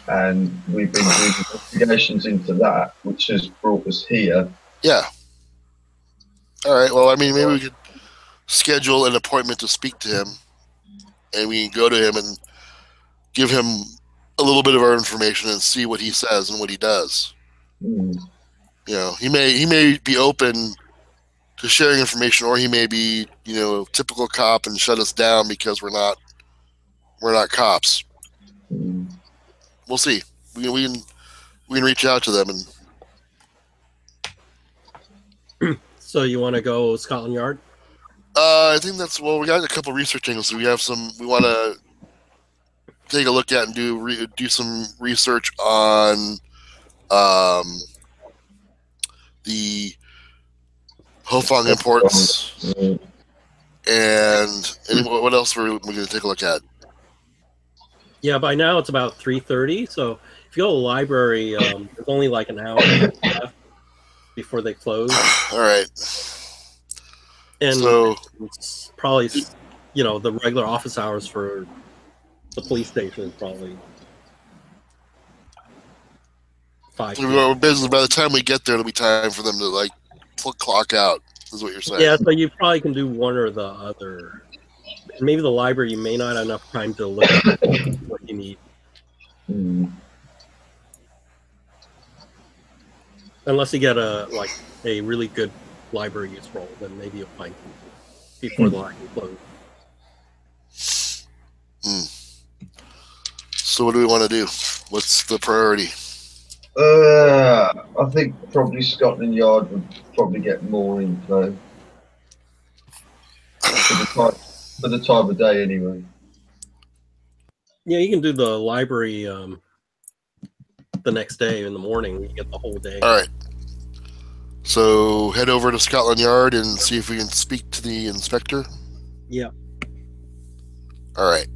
and we've been doing investigations into that, which has brought us here. Yeah. All right. Well, I mean, maybe we could schedule an appointment to speak to him, and we can go to him and give him a little bit of our information and see what he says and what he does. Mm. He may be open to sharing information, or he may be, typical cop and shut us down because we're not cops. Mm. We'll see. We can reach out to them and. So you want to go Scotland Yard? I think we got a couple research angles. So we want to take a look at and do some research on the Hofong Imports. Mm. And what else we're going to take a look at? Yeah, by now it's about 3:30. So if you go to the library, there's only like an hour left before they close. All right. And so it's probably, the regular office hours for the police station is probably 5 p.m. Basically, by the time we get there, it'll be time for them to clock out. Is what you're saying? Yeah, so you probably can do one or the other. And maybe the library, you may not have enough time to look at what you need. Mm. Unless you get a really good library use role, then maybe you'll find before the library closes. So what do we want to do? What's the priority? I think probably Scotland Yard would probably get more info. for the time of day anyway. Yeah, you can do the library the next day in the morning. You get the whole day. All right. So head over to Scotland Yard and see if we can speak to the inspector. Yeah. All right.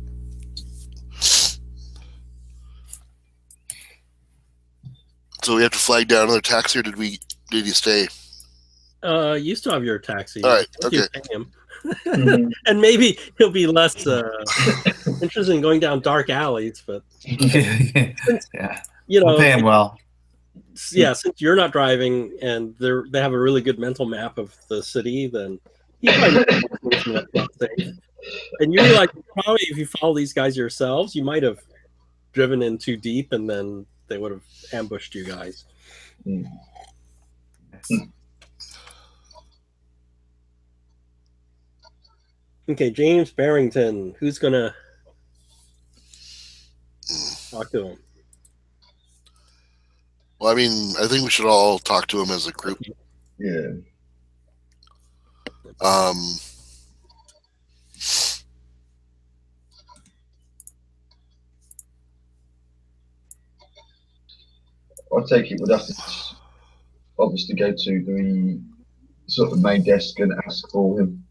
So we have to flag down another taxi, or did you stay? You still have your taxi. All right, If you okay. pay him. Mhm. And maybe he'll be less interested in going down dark alleys, but Yeah, you know, we'll pay him well. yeah, since you're not driving and they have a really good mental map of the city, then he probably not safe. And you like probably if you follow these guys yourselves, you might have driven in too deep, and then they would have ambushed you guys. Mm. Okay, James Barrington. Who's gonna talk to him? Well, I mean, I think we should all talk to him as a group. Yeah. I take it we'd have to obviously go to the sort of main desk and ask for him.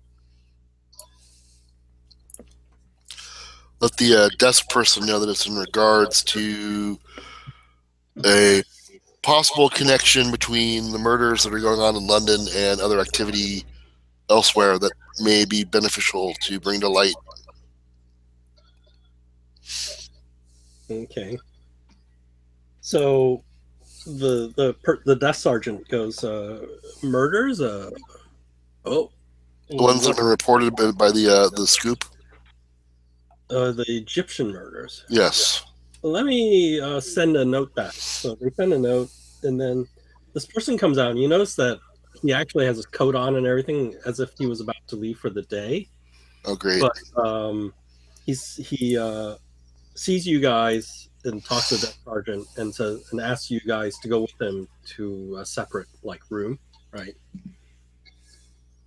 Let the desk person know that it's in regards to a possible connection between the murders that are going on in London and other activity elsewhere that may be beneficial to bring to light. Okay. So the desk sergeant goes, murders? The ones that have been reported by the scoop? The Egyptian murders. Yes. Let me send a note back. So they send a note, and then this person comes out, and you notice that he actually has his coat on and everything, as if he was about to leave for the day. Oh, great. But he sees you guys and talks to the desk sergeant and asks you guys to go with him to a separate room, right?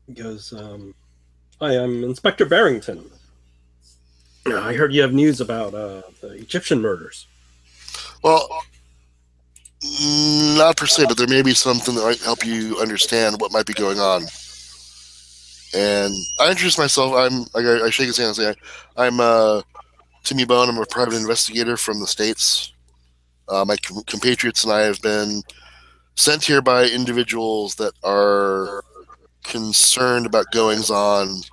He goes, "Hi, I'm Inspector Barrington. I heard you have news about the Egyptian murders." Well, not per se, but there may be something that might help you understand what might be going on. And I introduce myself. I shake his hand and say, I'm Timmy Bone. I'm a private investigator from the States. My compatriots and I have been sent here by individuals that are concerned about goings on.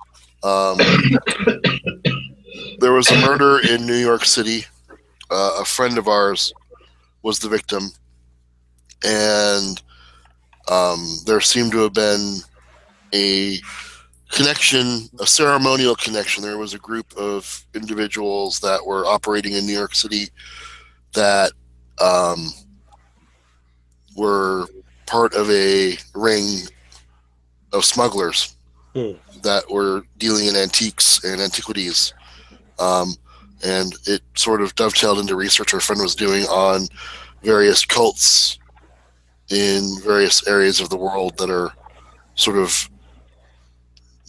There was a murder in New York City. A friend of ours was the victim, and there seemed to have been a connection, a ceremonial connection. There was a group of individuals that were operating in New York City that were part of a ring of smugglers that were dealing in antiques and antiquities. And it sort of dovetailed into research our friend was doing on various cults in various areas of the world that are sort of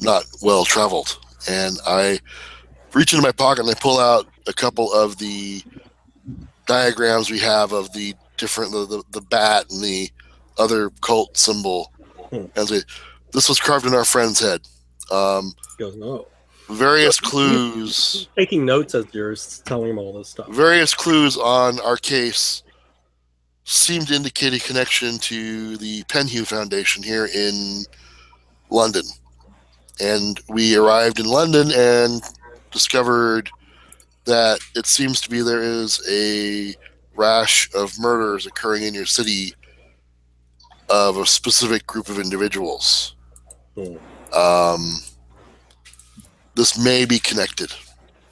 not well traveled. And I reach into my pocket and I pull out a couple of the diagrams we have of the different the bat and the other cult symbol, and say, "This was carved in our friend's head." He goes, "No." Various clues. Taking notes as you're telling him all this stuff. Various clues on our case seem to indicate a connection to the Penhew Foundation here in London. And we arrived in London and discovered that it seems to be there is a rash of murders occurring in your city of a specific group of individuals. This may be connected.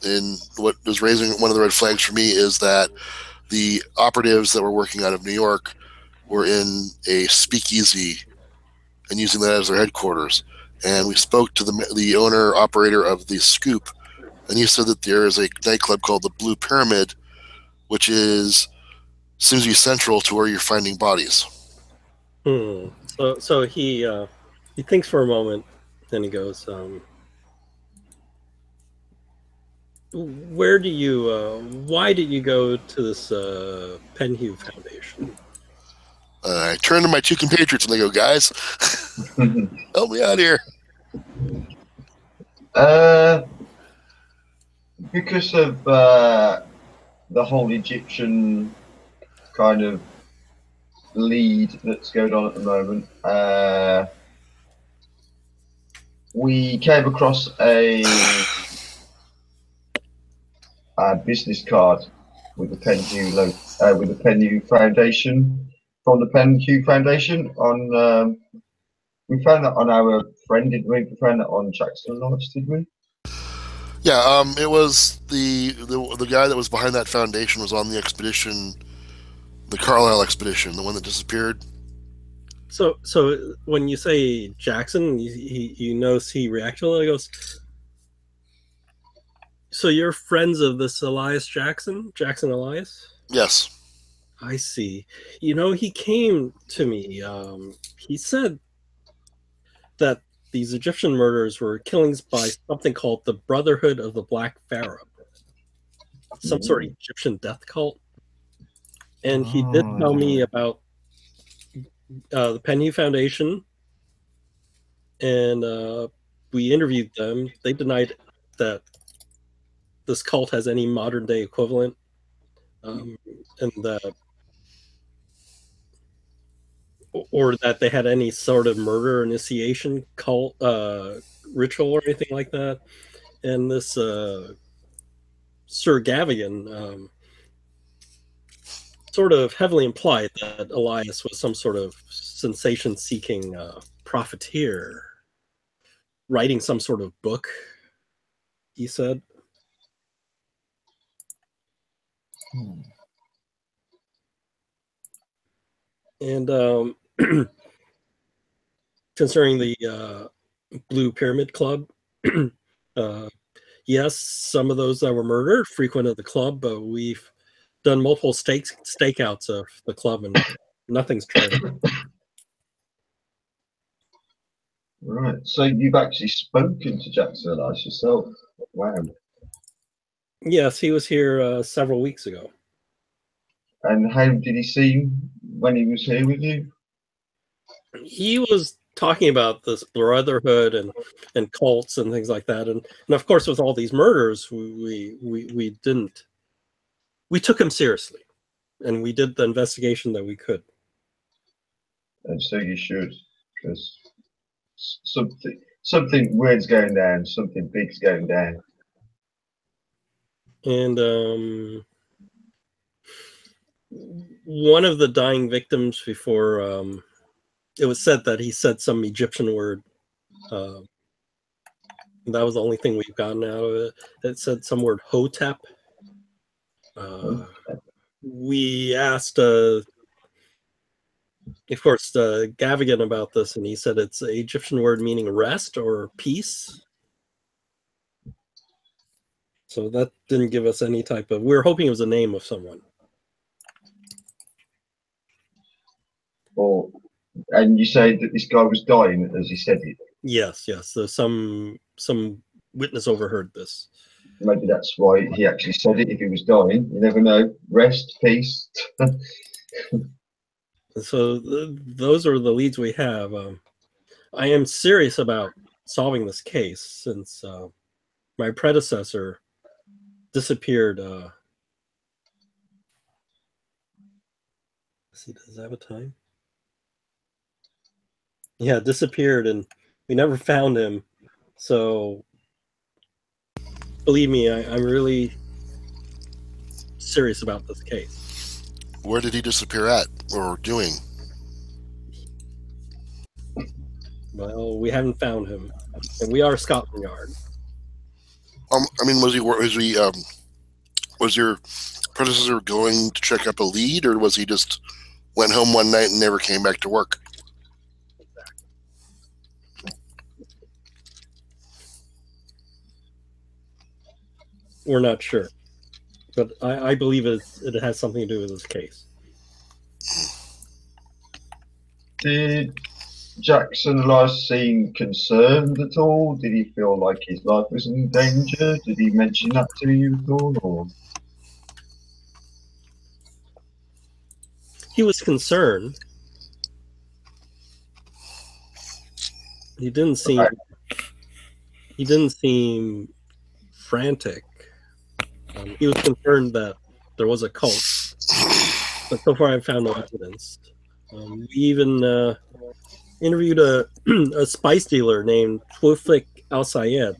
And what is raising one of the red flags for me is that the operatives that were working out of New York were in a speakeasy and using that as their headquarters. And we spoke to the owner operator of the Scoop, and he said that there is a nightclub called the Blue Pyramid, which seems to be central to where you're finding bodies. So he thinks for a moment, then he goes, where do you? Why did you go to this Penhew Foundation? I turn to my two compatriots and they go, "Guys, help me out here." Because of the whole Egyptian kind of lead that's going on at the moment, we came across a business card with the Penhew Foundation, from the Penhew Foundation on. We found that on our friend, did we? We found that on Jackson Lodge, did we? Yeah, it was the guy that was behind that foundation was on the expedition, the Carlisle expedition, the one that disappeared. So when you say Jackson, you notice he reacted. He goes, "So you're friends of this Elias Jackson, Jackson Elias?" Yes. I see. You know, he came to me. He said that these Egyptian murders were killings by something called the Brotherhood of the Black Pharaoh, some sort of Egyptian death cult. And he did tell me about the Penhew Foundation, and we interviewed them. They denied that this cult has any modern day equivalent, and that, or that they had any sort of murder initiation cult ritual or anything like that. And this Sir Gavigan sort of heavily implied that Elias was some sort of sensation-seeking profiteer, writing some sort of book, he said. And concerning the Blue Pyramid Club, yes, some of those that were murdered frequented the club, but we've done multiple stakeouts of the club, and nothing's tried. Right. So you've actually spoken to Jackson Elias yourself. Wow. Yes, he was here several weeks ago. And how did he seem when he was here with you? He was talking about this brotherhood and cults and things like that, and of course with all these murders, we took him seriously, and we did the investigation that we could. And so you should, because something weird's going down, something big's going down. And one of the dying victims, before it was said that he said some Egyptian word. That was the only thing we've gotten out of it. It said some word Hotep. We asked, of course, Gavigan about this, and he said it's an Egyptian word meaning rest or peace. So that didn't give us any type of... We were hoping it was a name of someone. Or, and you say that this guy was dying as he said it? Yes. So some witness overheard this. Maybe that's why he actually said it. If he was dying, you never know. Rest, peace. So those are the leads we have. I am serious about solving this case, since my predecessor disappeared. Let's see, does it have a time? Yeah, disappeared, and we never found him. So believe me, I'm really serious about this case. Where did he disappear at or doing? Well, we haven't found him, and we are Scotland Yard. I mean, was your predecessor going to check up a lead, or was he just went home one night and never came back to work? We're not sure, but I believe it has something to do with this case. Jackson last seen concerned at all? Did he feel like his life was in danger? Did he mention that to you at all? Or He was concerned. He didn't seem. Okay. He didn't seem frantic. He was concerned that there was a cult, but so far I've found no evidence. We even interviewed a spice dealer named Twufik Al Sayed.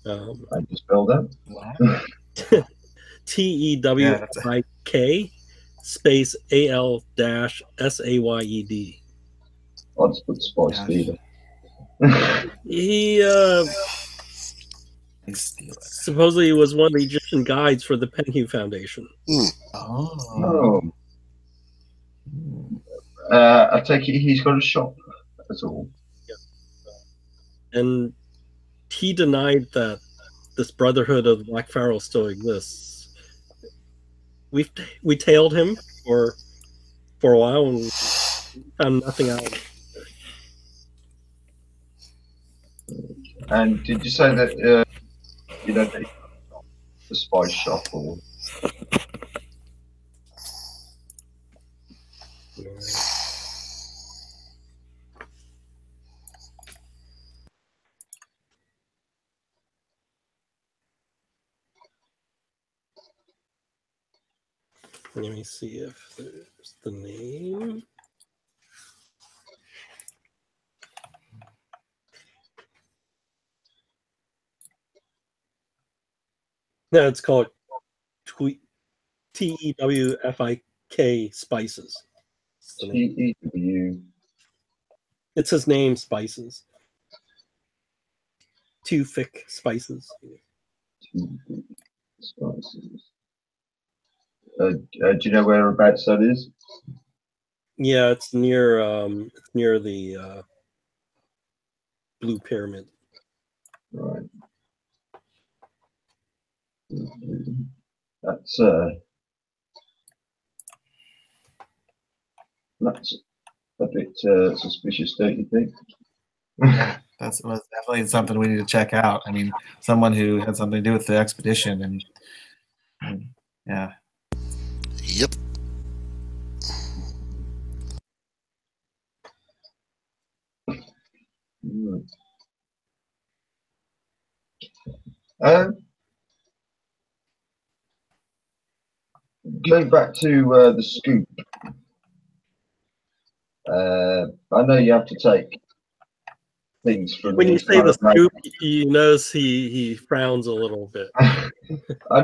I just spelled that. TEWFIK space AL-SAYED. I'll just put spice Gosh. dealer. He supposedly was one of the Egyptian guides for the Penhew Foundation. Oh. I take it he's got a shop. That's all. And he denied that this Brotherhood of the Black Pharaoh still exists. We tailed him for a while and found nothing out. And did you say that the spice shop or? Let me see if there's the name. No, it's called TEWFIK Spices. TEW. It's his name, Spices. Twufik Spices. Spices. Do you know whereabouts that is? Yeah, it's near the Blue Pyramid. Right. That's a bit suspicious, don't you think? Yeah, was definitely something we need to check out. I mean, someone who had something to do with the expedition, and yeah. Yep. Going back to the scoop, I know you have to take things from. When you say the scoop, you notice he frowns a little bit. I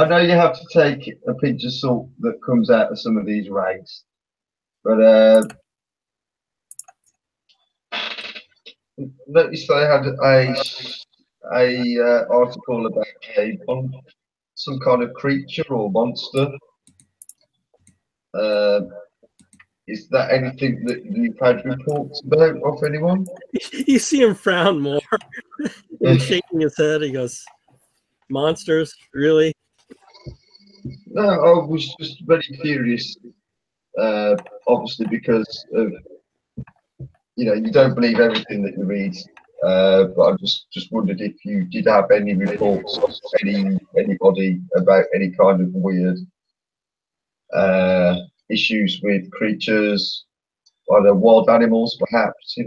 know you have to take a pinch of salt that comes out of some of these rags, but noticed I had a article about some kind of creature or monster. Is that anything that you've had reports about of anyone? You see him frown more. He's shaking his head. He goes, "Monsters, really?" No, I was just very curious. Obviously, because of you don't believe everything that you read. But I just wondered if you did have any reports of anybody about any kind of weird issues with creatures, either wild animals, perhaps.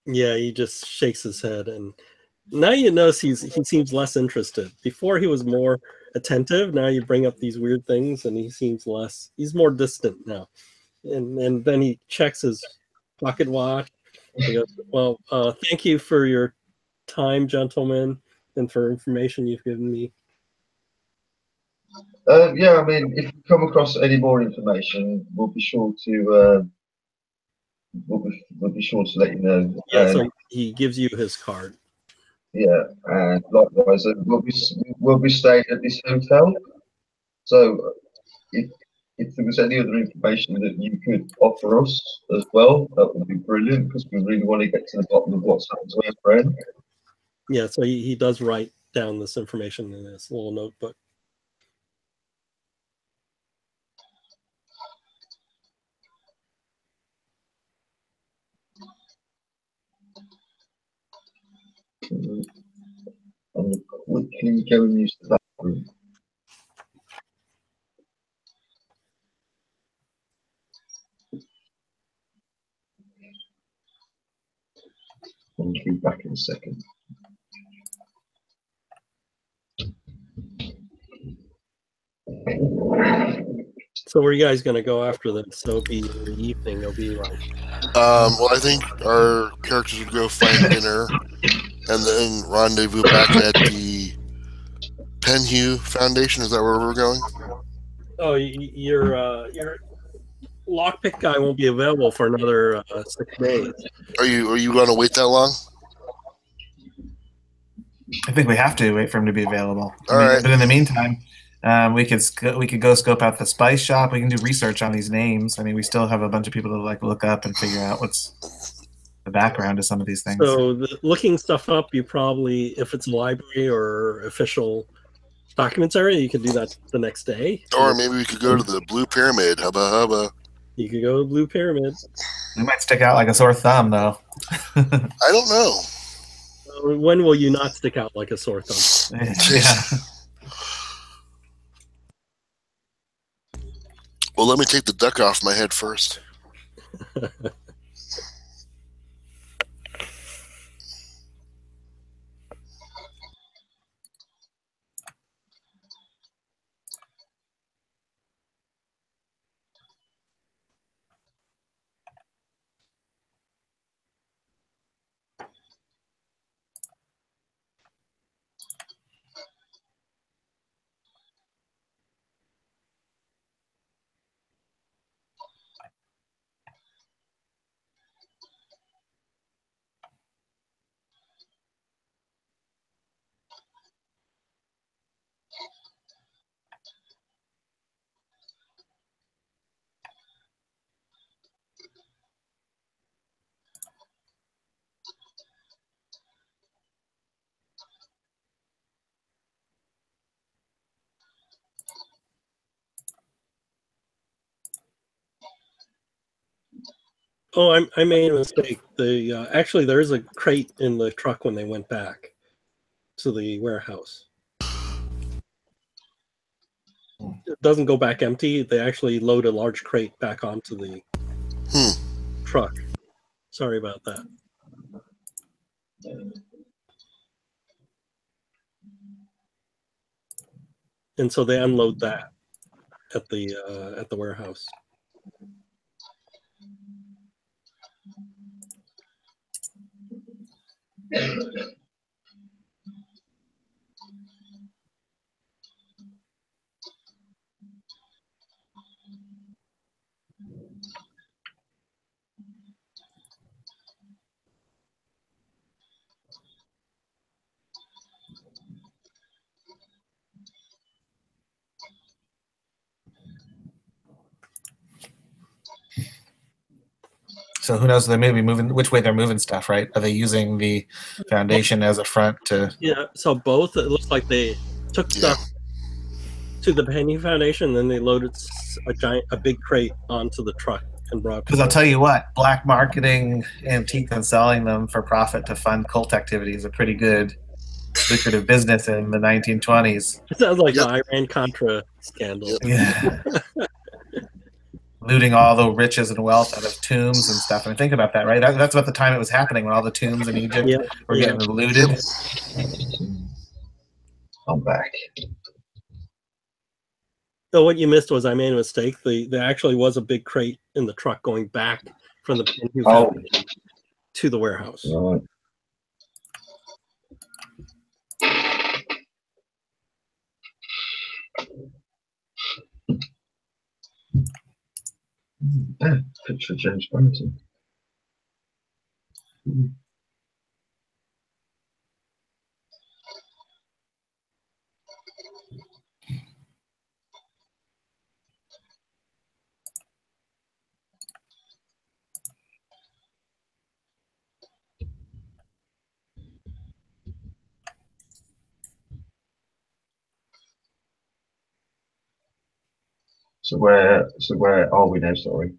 Yeah, he just shakes his head, and now you notice he seems less interested. Before he was more attentive. Now you bring up these weird things, and he seems less. He's more distant now, and then he checks his pocket watch. He goes, "Well, thank you for your time, gentlemen, and for information you've given me." Yeah, I mean, if we come across any more information, we'll be sure to let you know. Yeah, so he gives you his card. Yeah, and likewise, we'll be staying at this hotel. So, if there was any other information that you could offer us as well, that would be brilliant, because we really want to get to the bottom of what's happened to our friend. Yeah, so he does write down this information in his little notebook. I'm quickly go and use the bathroom. I'll be back in a second. So where are you guys going to go after this? So it'll be in the evening. It'll be like, Well, I think our characters would go find dinner and then rendezvous back at the Penhue Foundation. Is that where we're going? oh, your lockpick guy won't be available for another 6 days. Are you going to wait that long? I think we have to wait for him to be available. All right. But in the meantime, we could go scope out the spice shop. We can do research on these names. I mean, we still have a bunch of people to like look up and figure out what's the background to some of these things. So looking stuff up, you probably, if it's a library or official documents area, you could do that the next day. Or maybe we could go to the Blue Pyramid. Hubba hubba. You could go to Blue Pyramid. We might stick out like a sore thumb, though. I don't know. When will you not stick out like a sore thumb? Yeah. Well, let me take the duck off my head first. Oh, I made a mistake. Actually, there is a crate in the truck when they went back to the warehouse. It doesn't go back empty. They actually load a large crate back onto the truck. Sorry about that. And so they unload that at the warehouse. So who knows? They may be moving which way they're moving stuff, right? Are they using the foundation as a front to? Yeah. So both. It looks like they took stuff to the Penhue Foundation, and then they loaded a big crate onto the truck and brought. Because I'll tell you what, black marketing antiques and selling them for profit to fund cult activity is a pretty good lucrative business in the 1920s. It sounds like the Iran-Contra scandal. Yeah. Looting all the riches and wealth out of tombs and stuff. And think about that, right? That's about the time it was happening when all the tombs in Egypt were getting looted. I'm back. So what you missed was I made a mistake. There actually was a big crate in the truck going back from the Penhue Foundation to the warehouse. Right. Picture of James Barrington. So where are we now? Sorry.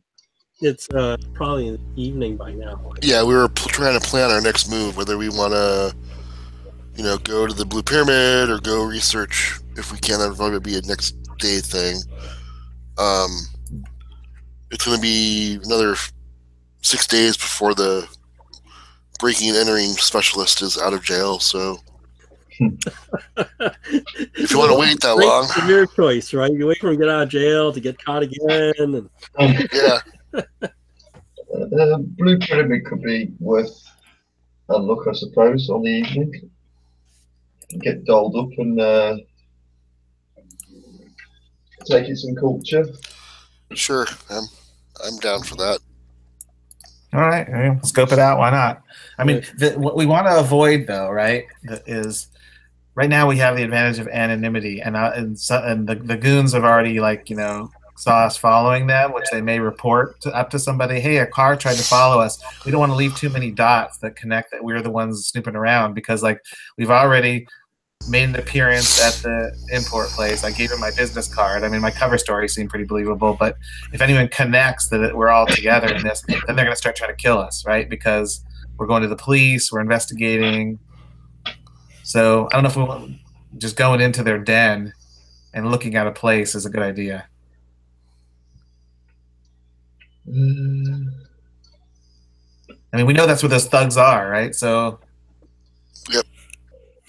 It's probably in the evening by now. Yeah, we were trying to plan our next move, whether we want to go to the Blue Pyramid or go research if we can. That'll probably be a next day thing. It's going to be another 6 days before the breaking and entering specialist is out of jail. So if you want to wait that long, it's your choice, right? You wait for him to get out of jail to get caught again. And... yeah. Blue Pyramid could be worth a look, I suppose, on the evening. Get dolled up and take in some culture. Sure, I'm down for that. All right, I mean, scope it out. Why not? I mean, what we want to avoid, though, right, is right now we have the advantage of anonymity, and the goons have already saw us following them, which they may report up to somebody. Hey, a car tried to follow us. We don't want to leave too many dots that connect that we're the ones snooping around, because we've already made an appearance at the import place. I gave him my business card. I mean, my cover story seemed pretty believable, but if anyone connects that we're all together in this, then they're going to start trying to kill us, right? Because we're going to the police, we're investigating. So I don't know if we want just going into their den and looking at a place is a good idea. I mean, we know that's where those thugs are, right? So. Yep.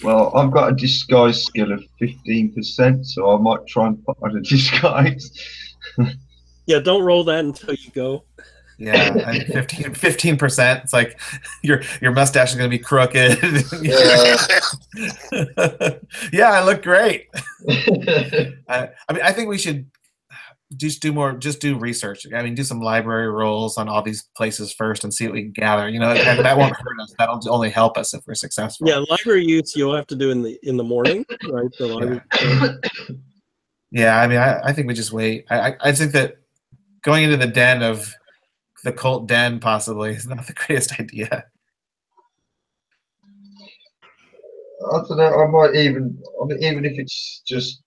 Well, I've got a disguise skill of 15%, so I might try and put on a disguise. Yeah, don't roll that until you go. Yeah, I mean, 15%. It's like your mustache is going to be crooked. Yeah, I look great. I mean, I think we should just do research. I mean, do some library rolls on all these places first and see what we can gather. And that won't hurt us. That'll only help us if we're successful. Yeah, library use you'll have to do in the morning, right? The library. Yeah, I mean, I think we just wait. I think that going into the den of the cult den possibly is not the greatest idea. I don't know. I might even if it's just,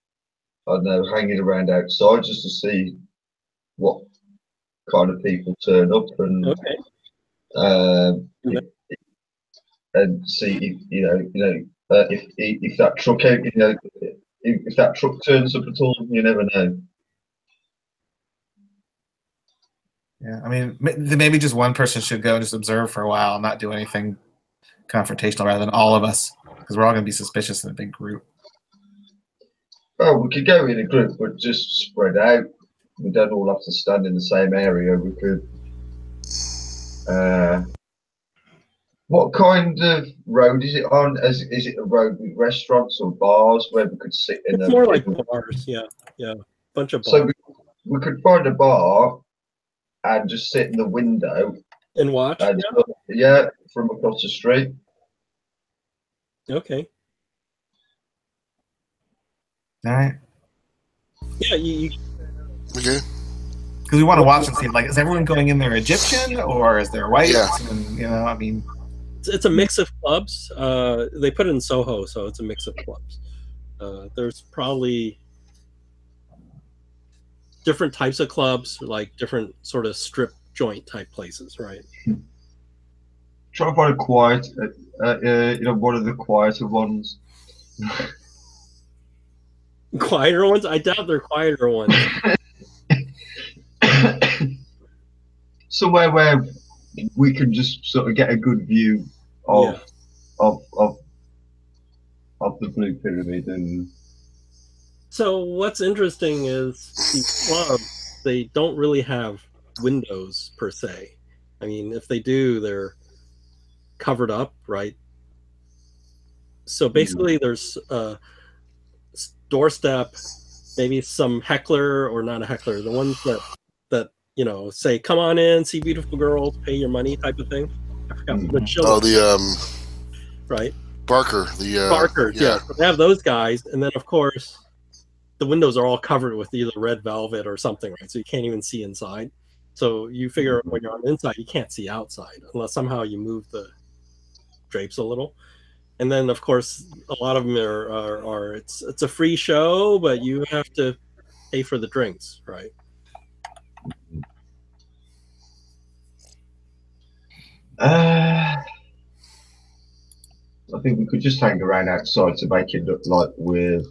I don't know, hanging around outside just to see what kind of people turn up and and see if that truck if that truck turns up at all. You never know. Yeah, I mean, maybe just one person should go and just observe for a while and not do anything confrontational, rather than all of us, because we're all going to be suspicious in a big group. Oh, we could go in a group, but just spread out. We don't all have to stand in the same area. We could. What kind of road is it on? Is it a road with restaurants or bars where we could sit in? It's more like bars, yeah, bunch of bars. So we could find a bar and just sit in the window and watch. And from across the street. Okay. All right. Yeah, you Okay. Because we want to watch and see, is everyone going in there Egyptian or is there white? Yeah. And, I mean, it's a mix of clubs. They put it in Soho, so it's a mix of clubs. There's probably different types of clubs, like different sort of strip joint type places, right? Try to find a quiet, one of the quieter ones. Quieter ones? I doubt they're quieter ones. Somewhere where we can just sort of get a good view of the Blue Pyramid. And so what's interesting is these clubs, they don't really have windows per se. I mean, if they do, they're covered up, right? So basically there's a doorstep, maybe some heckler or not a heckler, the ones that say, come on in, see beautiful girls, pay your money type of thing. I forgot the show. Right. Barker. Barker, yeah. So they have those guys, and then of course the windows are all covered with either red velvet or something, right? So you can't even see inside. So you figure when you're on the inside, you can't see outside unless somehow you move the drapes a little. And then of course a lot of them are it's a free show, but you have to pay for the drinks, right? I think we could just hang around outside to make it look like we've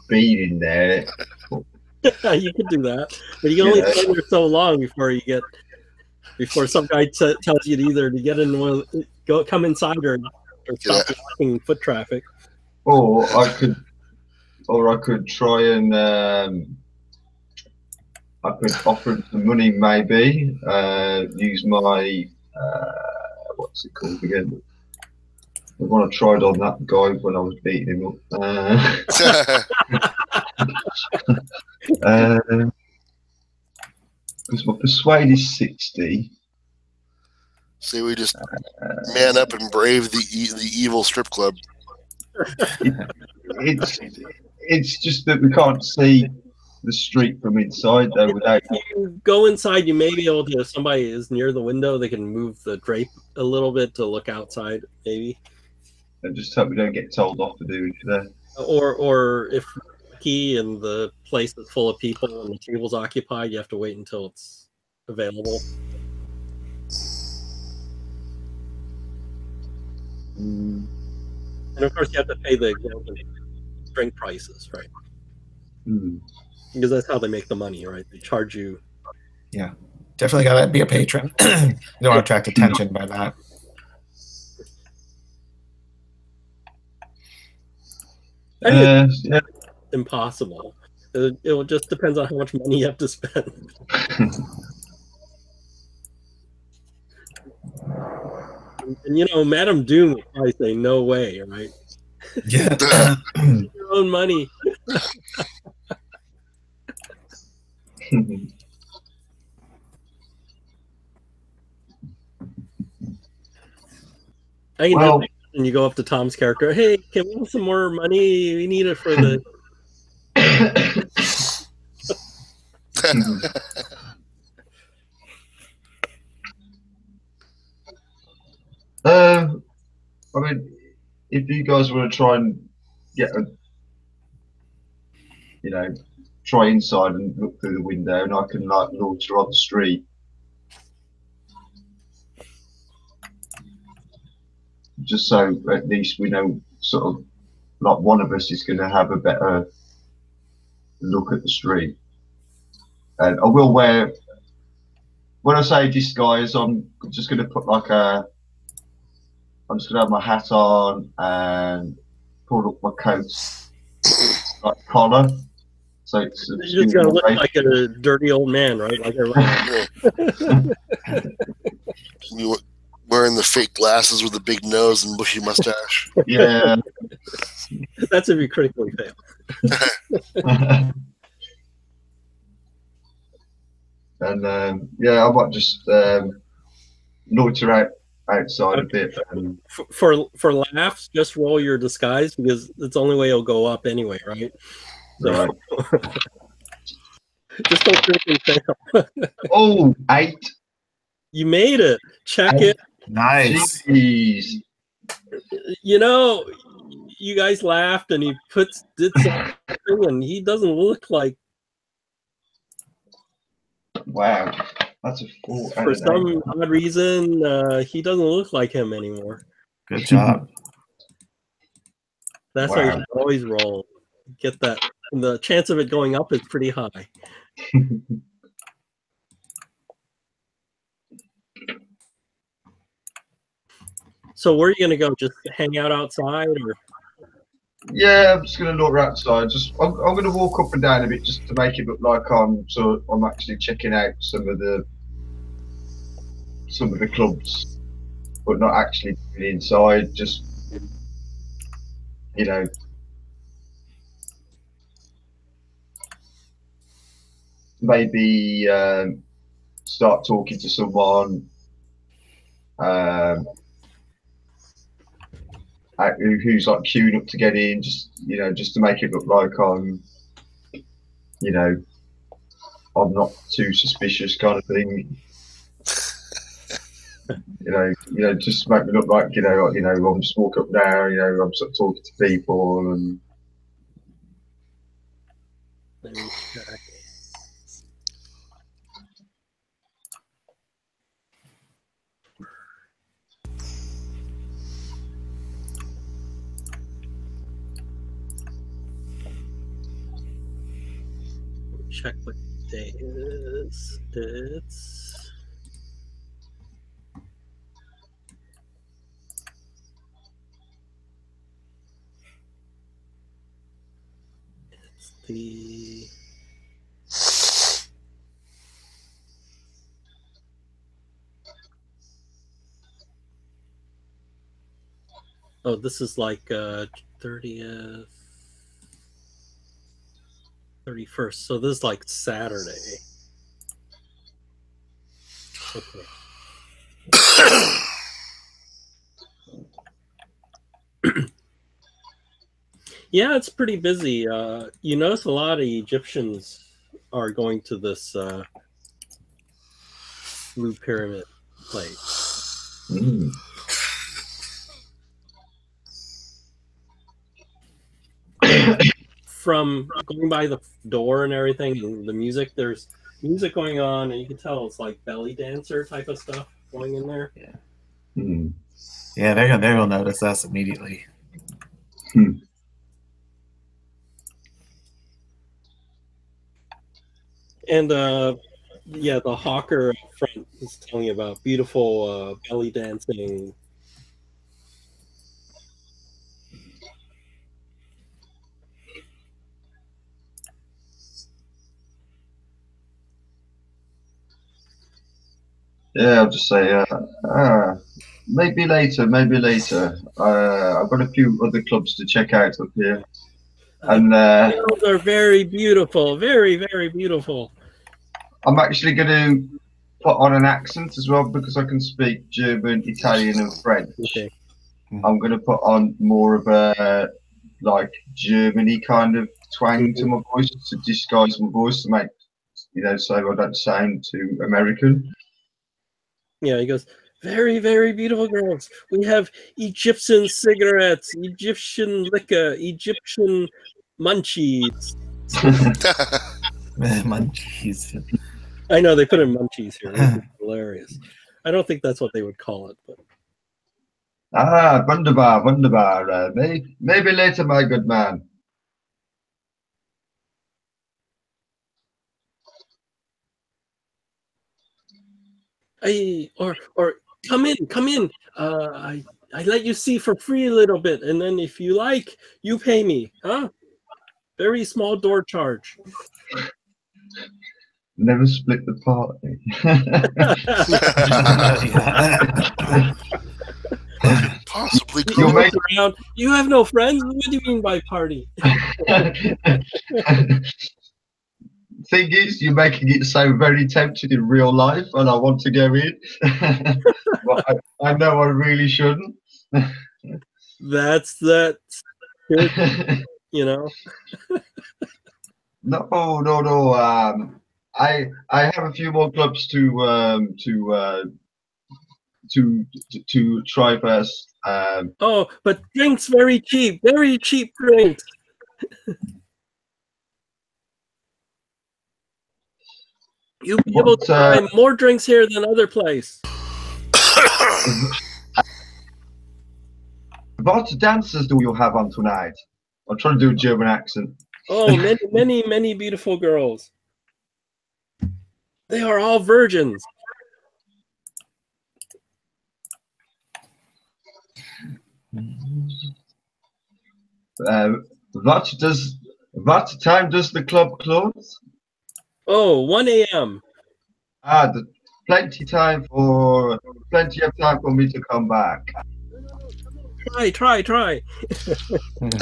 been in there. You could do that, but you can only stay there so long before some guy tells you to either to get in come inside or stop blocking foot traffic. Or I could try and I could offer him some money, maybe use my what's it called again? The one I tried on that guy when I was beating him up. Because my persuade is 60. So we just man up and brave the evil strip club. It's just that we can't see the street from inside though. Without if you go inside, you may be able to. If somebody is near the window, they can move the drape a little bit to look outside, maybe. And just hope we don't get told off to do it there. Or if key and the place is full of people and the table's occupied, you have to wait until it's available. And of course, you have to pay the exorbitant drink prices, right? Because that's how they make the money, right? They charge you. Yeah, definitely got to be a patron. You don't want to attract attention by that. I mean, yeah. Impossible. It just depends on how much money you have to spend. And Madame Doom would probably say no way, right? Yeah. Your own money. I can just and you go up to Tom's character. Hey, can we have some more money? We need it for the. I mean, if you guys want to try and get try inside and look through the window, and I can launch her on the street. Just so at least we know, sort of, like one of us is going to have a better look at the street. And I will wear, when I say disguise, I'm just going to put I'm just going to have my hat on and pull up my coat, like collar. So it's just going to look like a dirty old man, right? Like You wearing the fake glasses with a big nose and bushy mustache. Yeah. That's if you critically fail. And I might just loiter outside a bit. And for laughs, just roll your disguise because it's the only way it'll go up anyway, right? So, right. Just don't critically fail. 8. You made it. Check it. Nice. Jeez. You guys laughed and he did something and he doesn't look like. Wow, that's a 4. For some odd reason, he doesn't look like him anymore. Good job. That's why you should always roll. Get that. And the chance of it going up is pretty high. So where are you gonna go? Just hang out outside, or? Yeah, I'm just gonna look outside. I'm gonna walk up and down a bit just to make it look like I'm actually checking out some of the clubs, but not actually inside. Just maybe start talking to someone. Who's like queuing up to get in, just to make it look like I'm not too suspicious, kind of thing. Just make me look like I'm just walking up now. I'm sort of talking to people and. check what day it is. It's the this is like 30th, 31st. So this is like Saturday. Okay. Yeah, it's pretty busy. You notice a lot of Egyptians are going to this Blue Pyramid place. Mm. From going by the door and everything, and the music, there's music going on, and you can tell it's like belly dancer type of stuff going in there. Mm. Yeah, they're gonna notice us immediately. And yeah, the hawker up front is telling you about beautiful belly dancing. Yeah, I'll just say, maybe later, maybe later. I've got a few other clubs to check out up here. And Girls are very beautiful, very, very beautiful. I'm actually going to put on an accent as well because I can speak German, Italian, and French. Okay. I'm going to put on more of a like Germany kind of twang to my voice to disguise my voice to make, so I don't sound too American. Yeah, he goes, very, very beautiful girls. We have Egyptian cigarettes, Egyptian liquor, Egyptian munchies. Munchies. I know they put in munchies here. This is hilarious. I don't think that's what they would call it, but Wunderbar, wunderbar. Maybe later, my good man. or come in. I let you see for free a little bit, and then if you like, you pay me, huh? Very small door charge. Never split the party. Possibly. You'll make around. You have no friends? What do you mean by party? Thing is, you're making it sound very tempting in real life, and I want to go in. But I know I really shouldn't. That's that. No. I have a few more clubs to try first. Oh, but drinks very cheap drinks. You'll be able to buy more drinks here than other place. What dances do you have on tonight? I'm trying to do a German accent. Oh, many beautiful girls. They are all virgins. What time does the club close? Oh, 1 a.m. Plenty of time for me to come back. Try. I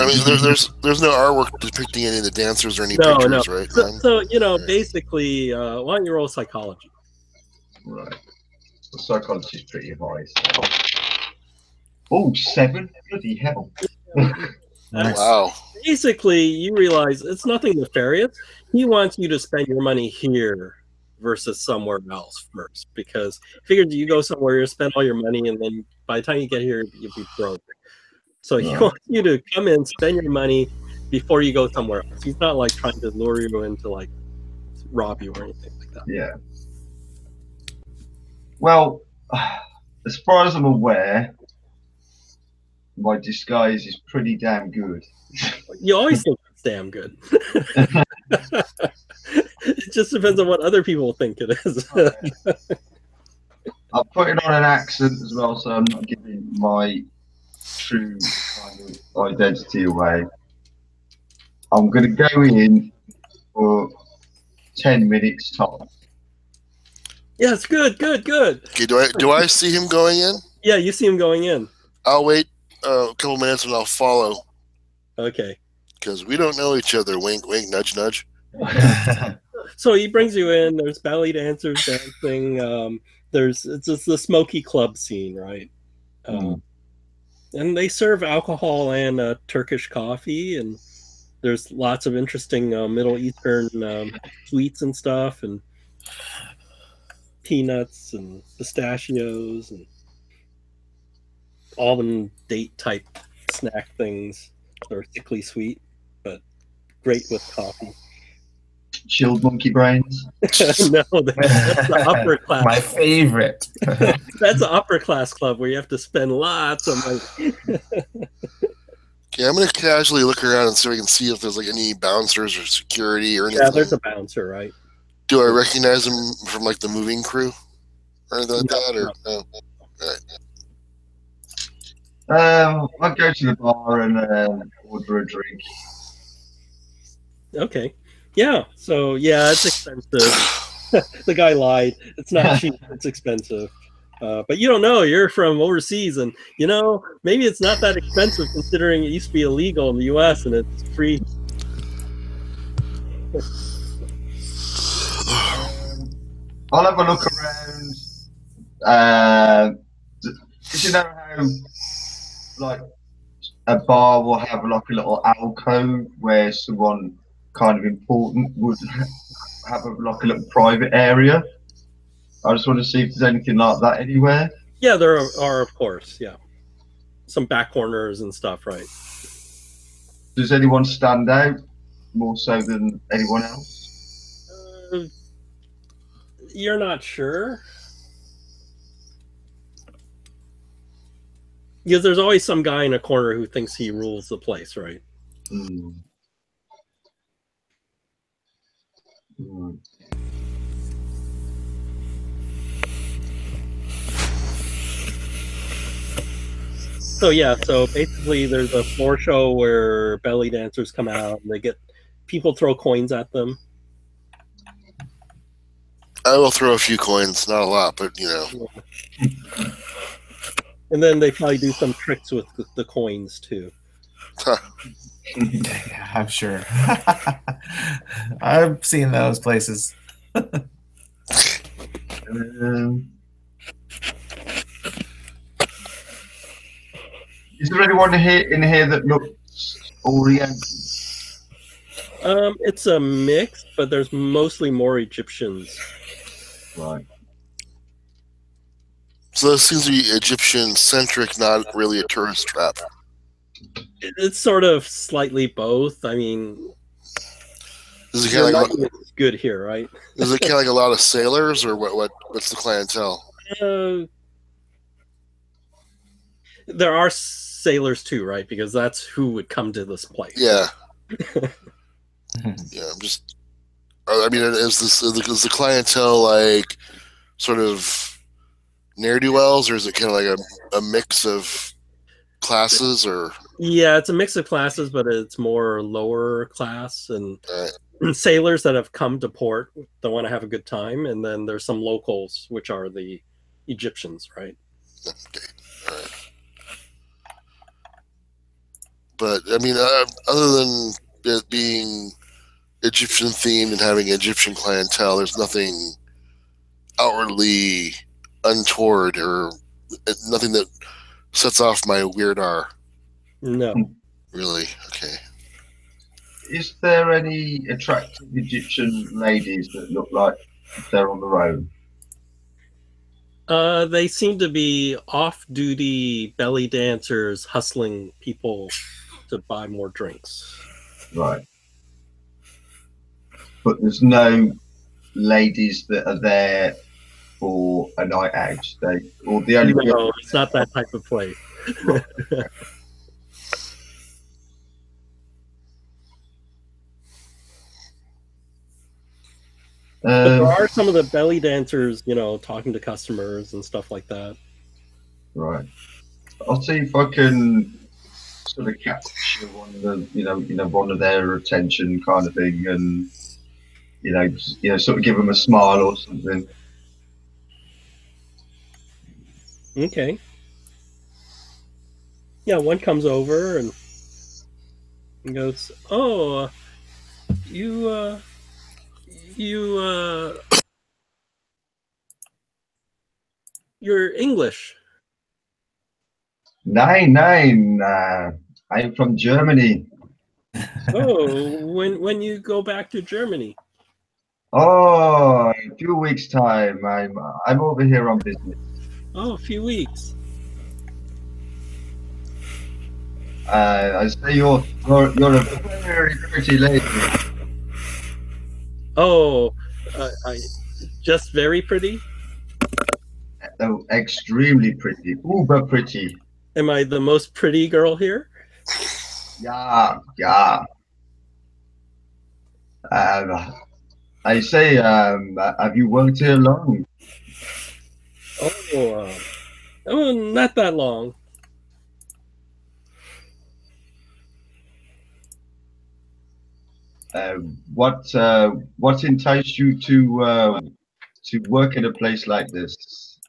mean, there's no artwork depicting any of the dancers or any No. pictures, right? So basically, why don't you roll psychology? Right. The psychology is pretty high. So. Oh, 7? Bloody hell. Wow. Basically, you realize it's nothing nefarious. He wants you to spend your money here versus somewhere else first, because he figured you go somewhere, you spend all your money, and then by the time you get here, you'll be broke. So he wants you to come in, spend your money before you go somewhere else. He's not like trying to lure you into like rob you or anything like that. Yeah. Well, as far as I'm aware, my disguise is pretty damn good. You always think it's damn good. just depends on what other people think it is. I'll put it on an accent as well, so I'm not giving my true kind of identity away. I'm going to go in for 10 minutes top. Yes, good. Okay, do I see him going in? Yeah, you see him going in. I'll wait a couple minutes and I'll follow Okay. because we don't know each other. Wink, wink, nudge, nudge. So he brings you in. There's belly dancers dancing. It's just the smoky club scene, right? And they serve alcohol and Turkish coffee, and there's lots of interesting Middle Eastern sweets and stuff, and peanuts and pistachios and almond date type snack things. They're thickly sweet, but great with coffee. Chilled monkey brains. No, that's the upper class. My favorite. That's an upper class club where you have to spend lots of money. Okay, I'm gonna casually look around and see if I can see if there's like any bouncers or security or anything. Yeah, there's a bouncer, right? Do I recognize him from like the moving crew or anything like that? Or no? I'll go to the bar and order a drink. Okay. Yeah. So yeah, it's expensive. The guy lied. It's not cheap. It's expensive. But you don't know. You're from overseas, and you know maybe it's not that expensive considering it used to be illegal in the U.S. and it's free. I'll have a look around. Did you know how, like, a bar will have like a little alcove where someone kind of important would have like a little private area? I just want to see if there's anything like that anywhere. Yeah, there are of course. Yeah, some back corners and stuff, right? Does anyone stand out more so than anyone else? You're not sure. Because there's always some guy in a corner who thinks he rules the place, right? So yeah, so basically there's a floor show where belly dancers come out and people throw coins at them. I will throw a few coins, not a lot, but you know. And then they probably do some tricks with the coins too. Yeah, I'm sure. I've seen those places. Is there anyone in here that looks Oriental? It's a mix, but there's mostly more Egyptians. Right. So this seems to be Egyptian-centric, not really a tourist trap. It's sort of slightly both. I mean, Is it kind of like it's good here, right? is it kind of like a lot of sailors, or what's the clientele? There are sailors too, right? Because that's who would come to this place. Yeah. Yeah, I'm just. I mean, is the clientele like sort of ne'er-do-wells, or is it kind of like a mix of classes, or? Yeah, it's a mix of classes, but it's more lower class and Right. sailors that have come to port that want to have a good time, and then there's some locals, which are the Egyptians, right? Okay, all right. But I mean, other than it being Egyptian themed and having Egyptian clientele, there's nothing outwardly untoward or nothing that sets off my weirdar. No. Really? Okay. Is there any attractive Egyptian ladies that look like they're on their own? They seem to be off-duty belly dancers hustling people to buy more drinks. Right. But there's no ladies that are there for a night out. Or the only No, it's not that type of place. But there are some of the belly dancers, talking to customers and stuff like that. Right. I'll see if I can sort of capture one of the, one of their attention kind of thing, and sort of give them a smile or something. Okay. Yeah, one comes over and goes, "Oh, you you're English." Nine. I'm from Germany. Oh, when you go back to Germany? Oh, in a few weeks' time. I'm over here on business. Oh, a few weeks. I say you're a very pretty lady. Oh, I just very pretty. Oh, extremely pretty, uber pretty. Am I the most pretty girl here? Yeah. I say, have you worked here long? Oh, not that long. What enticed you to work in a place like this?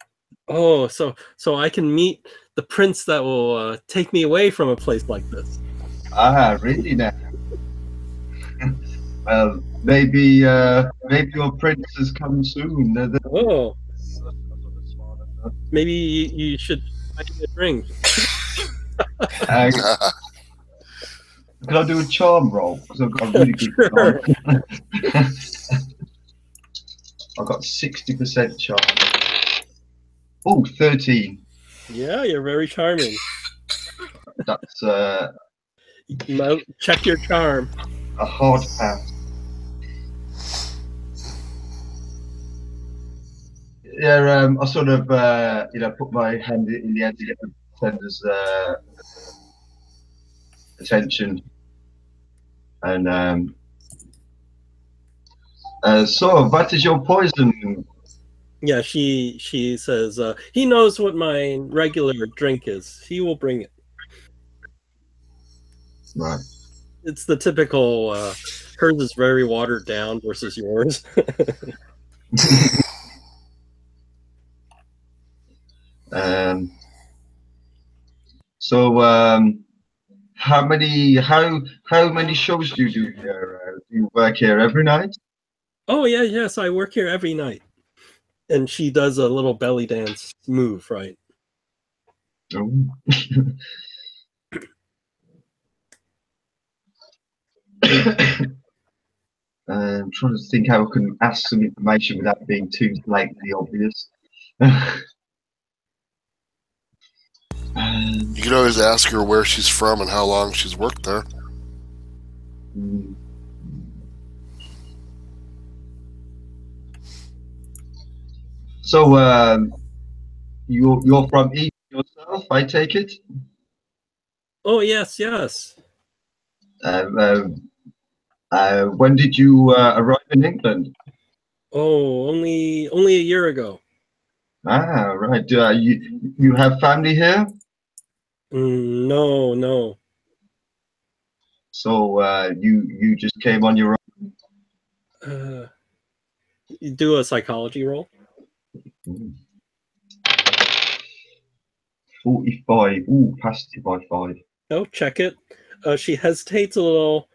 Oh, so I can meet the prince that will take me away from a place like this. Ah, really now? Well, maybe your prince has come soon. Oh, maybe you should buy me a drink. Can I do a charm roll? Because I've got a really good Sure. charm. I've got 60% charm. Oh, 13. Yeah, you're very charming. That's Check your charm. a hard pass. Yeah, I sort of put my hand in the air to get the bartender's attention, and so what is your poison? Yeah, she says he knows what my regular drink is. He will bring it. Right. It's the typical. Hers is very watered down versus yours. So how many shows do you do here? Do you work here every night? Oh yeah, yes, I work here every night. And she does a little belly dance move, right? Oh. I'm trying to think how I can ask some information without being too blatantly obvious. You could always ask her where she's from and how long she's worked there. So you're from East yourself, I take it? Oh yes. When did you arrive in England? Oh, only a year ago. Ah, right. You have family here? No. So you just came on your You do a psychology roll. own? 45. Ooh, passed it by 5. Oh, check it. She hesitates a little,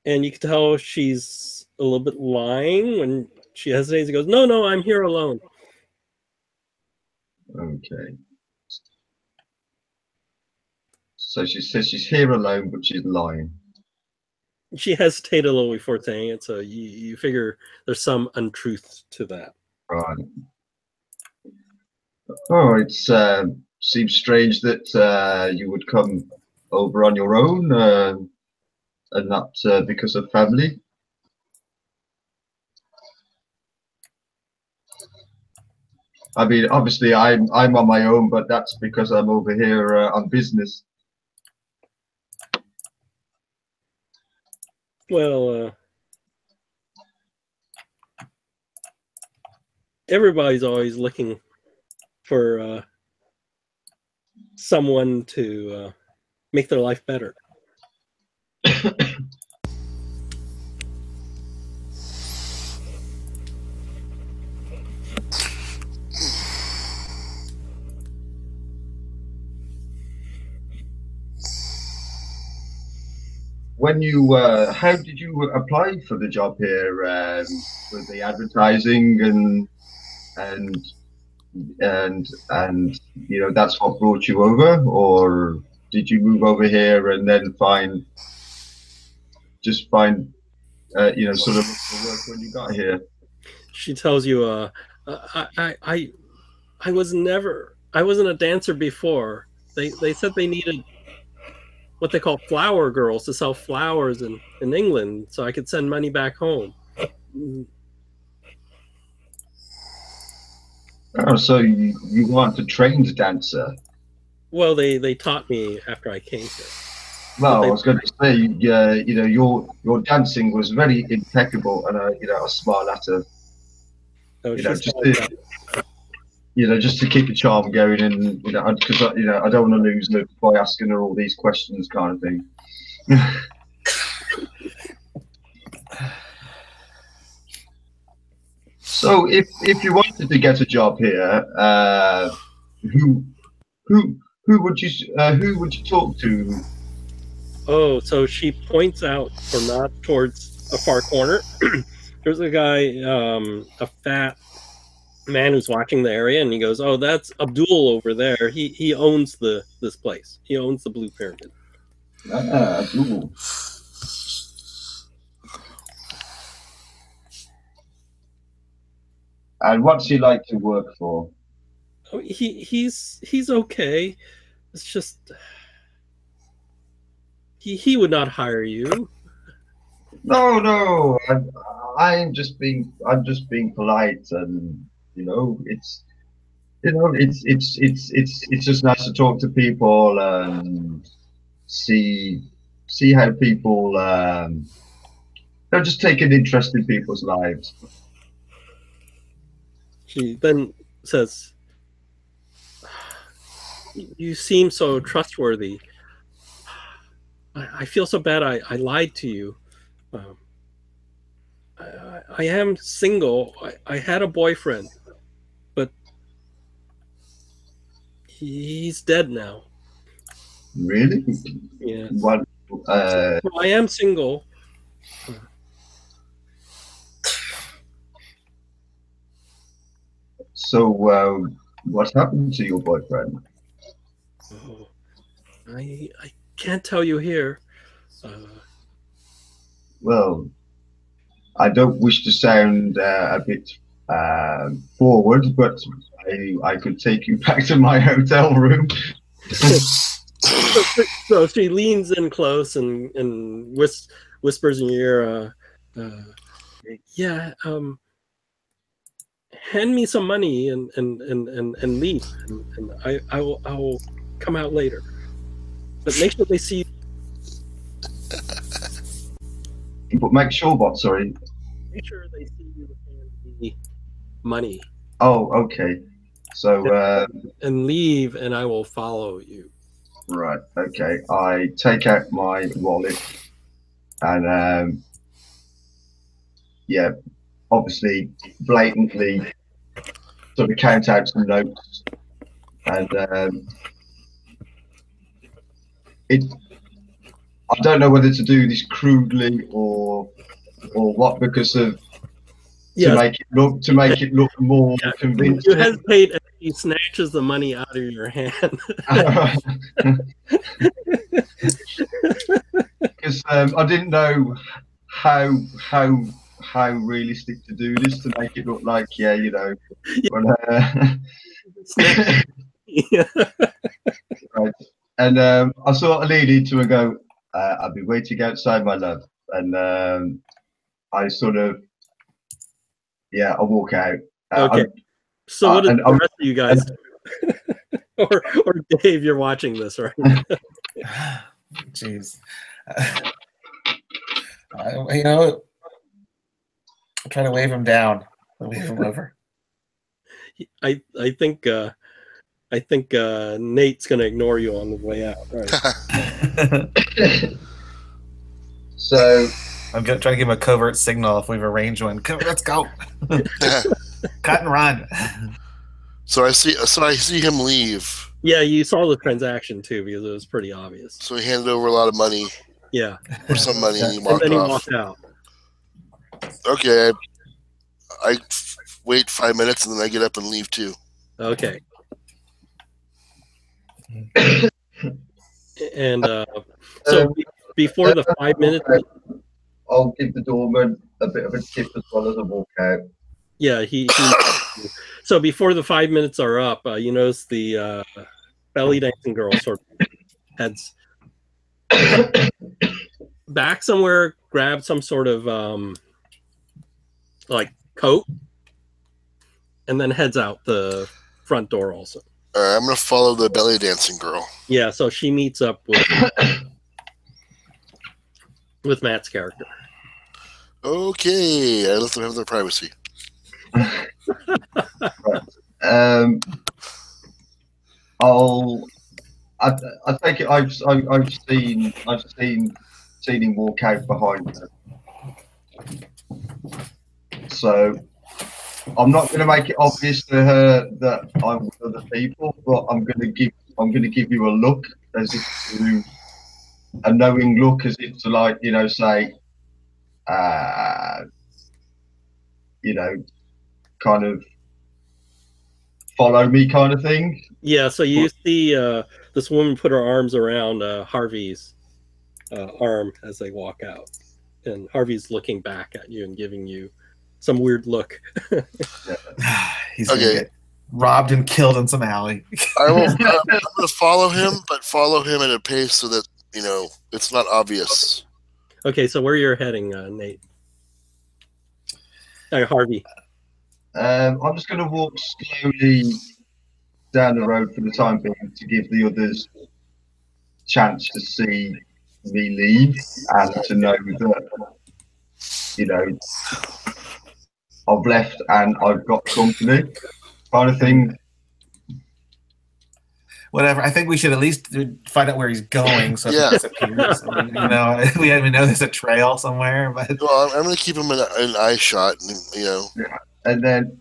and you can tell she's a little bit lying when she hesitates. She goes, "No, I'm here alone." Okay. So she says she's here alone, but she's lying. She hesitated a little before saying it, so you figure there's some untruth to that. Right. Oh, it seems strange that you would come over on your own and not because of family. I mean, obviously, I'm on my own, but that's because I'm over here on business. Well, everybody's always looking for someone to make their life better. When you, how did you apply for the job here? With the advertising and you know, that's what brought you over, or did you move over here and then just find you know, sort of look for work when you got here? She tells you, I wasn't a dancer before. They said they needed what they call flower girls to sell flowers in England, so I could send money back home. Oh, so you weren't a trained dancer? Well, they taught me after I came here. Well, I was going to say, you know, your dancing was very impeccable, and you know, I smile at her. You know, just to keep the charm going, and you know, because you know, I don't want to lose her by asking her all these questions, kind of thing. So, if you wanted to get a job here, who would you talk to? Oh, so she points out or not towards a far corner. There's a guy, a fat man who's watching the area, and he goes, "Oh, that's Abdul over there. He owns this place. He owns the Blue Pyramid." Abdul. And what's he like to work for? Oh, he's okay. It's just he would not hire you. No, I'm just being polite, and you know, it's just nice to talk to people and see how people they'll just take an interest in people's lives. She then says, "You seem so trustworthy. I feel so bad I lied to you. I am single. I had a boyfriend, but he's dead now." Really? Yeah. What? So I am single. So, what happened to your boyfriend? Oh, I can't tell you here. Well, I don't wish to sound a bit forward, but I could take you back to my hotel room. So she leans in close and whispers in your ear, "Yeah, hand me some money and leave, and I will come out later. But make sure they see you." But make sure what? Sorry. Make sure they see you hand the money. Oh, okay. So and leave, and I will follow you. Right. Okay. I take out my wallet, and yeah, obviously, blatantly, sort of count out some notes, and I don't know whether to do this crudely or what, because of to make it look more convincing. You hesitate, and he snatches the money out of your hand. Because I didn't know how realistic to do this to make it look like, yeah, you know. But, yeah. Right. And I sort of lean into and go, I'll be waiting outside, my love. And I sort of, yeah, I walk out. Okay. So what does the rest of you guys do? or Dave, you're watching this, right? Jeez. You know, I try to wave him down. Wave him over. I think Nate's gonna ignore you on the way out. Right? So I'm trying to give him a covert signal if we've arranged one. Come, let's go. Cut and run. So I see him leave. Yeah, you saw the transaction too because it was pretty obvious. So he handed over a lot of money, Yeah, or some money, and he and walked then he off. walked out. Okay, I wait 5 minutes and then I get up and leave too. Okay. And so before the 5 minutes, I'll give the doorman a bit of a tip as well as I walk out. yeah, he so before the 5 minutes are up, you notice the belly dancing girl sort of heads back somewhere, grab some sort of like coat, and then heads out the front door also. All right, I'm gonna follow the belly dancing girl. Yeah, so she meets up with Matt's character. Okay, I let them have their privacy. I take it I've seen him walk out behind her. So I'm not going to make it obvious to her that I'm with other people, but I'm going to give you a look, as if to a knowing look, as if to, like, you know, say, you know, kind of follow me kind of thing. Yeah, so you see this woman put her arms around Harvey's arm as they walk out, and Harvey's looking back at you and giving you some weird look. He's gonna get robbed and killed in some alley. I'm going to follow him, but follow him at a pace so that, you know, it's not obvious. Okay, so where you're heading, Nate? Harvey. I'm just going to walk slowly down the road for the time being to give the others chance to see me leave and to know that, you know, I've left and I've got company, kind of thing. Whatever. I think we should at least find out where he's going, so if he disappears. I mean, you know, we know there's a trail somewhere. But Well, I'm going to keep him in an eye shot, and, you know. Yeah. And then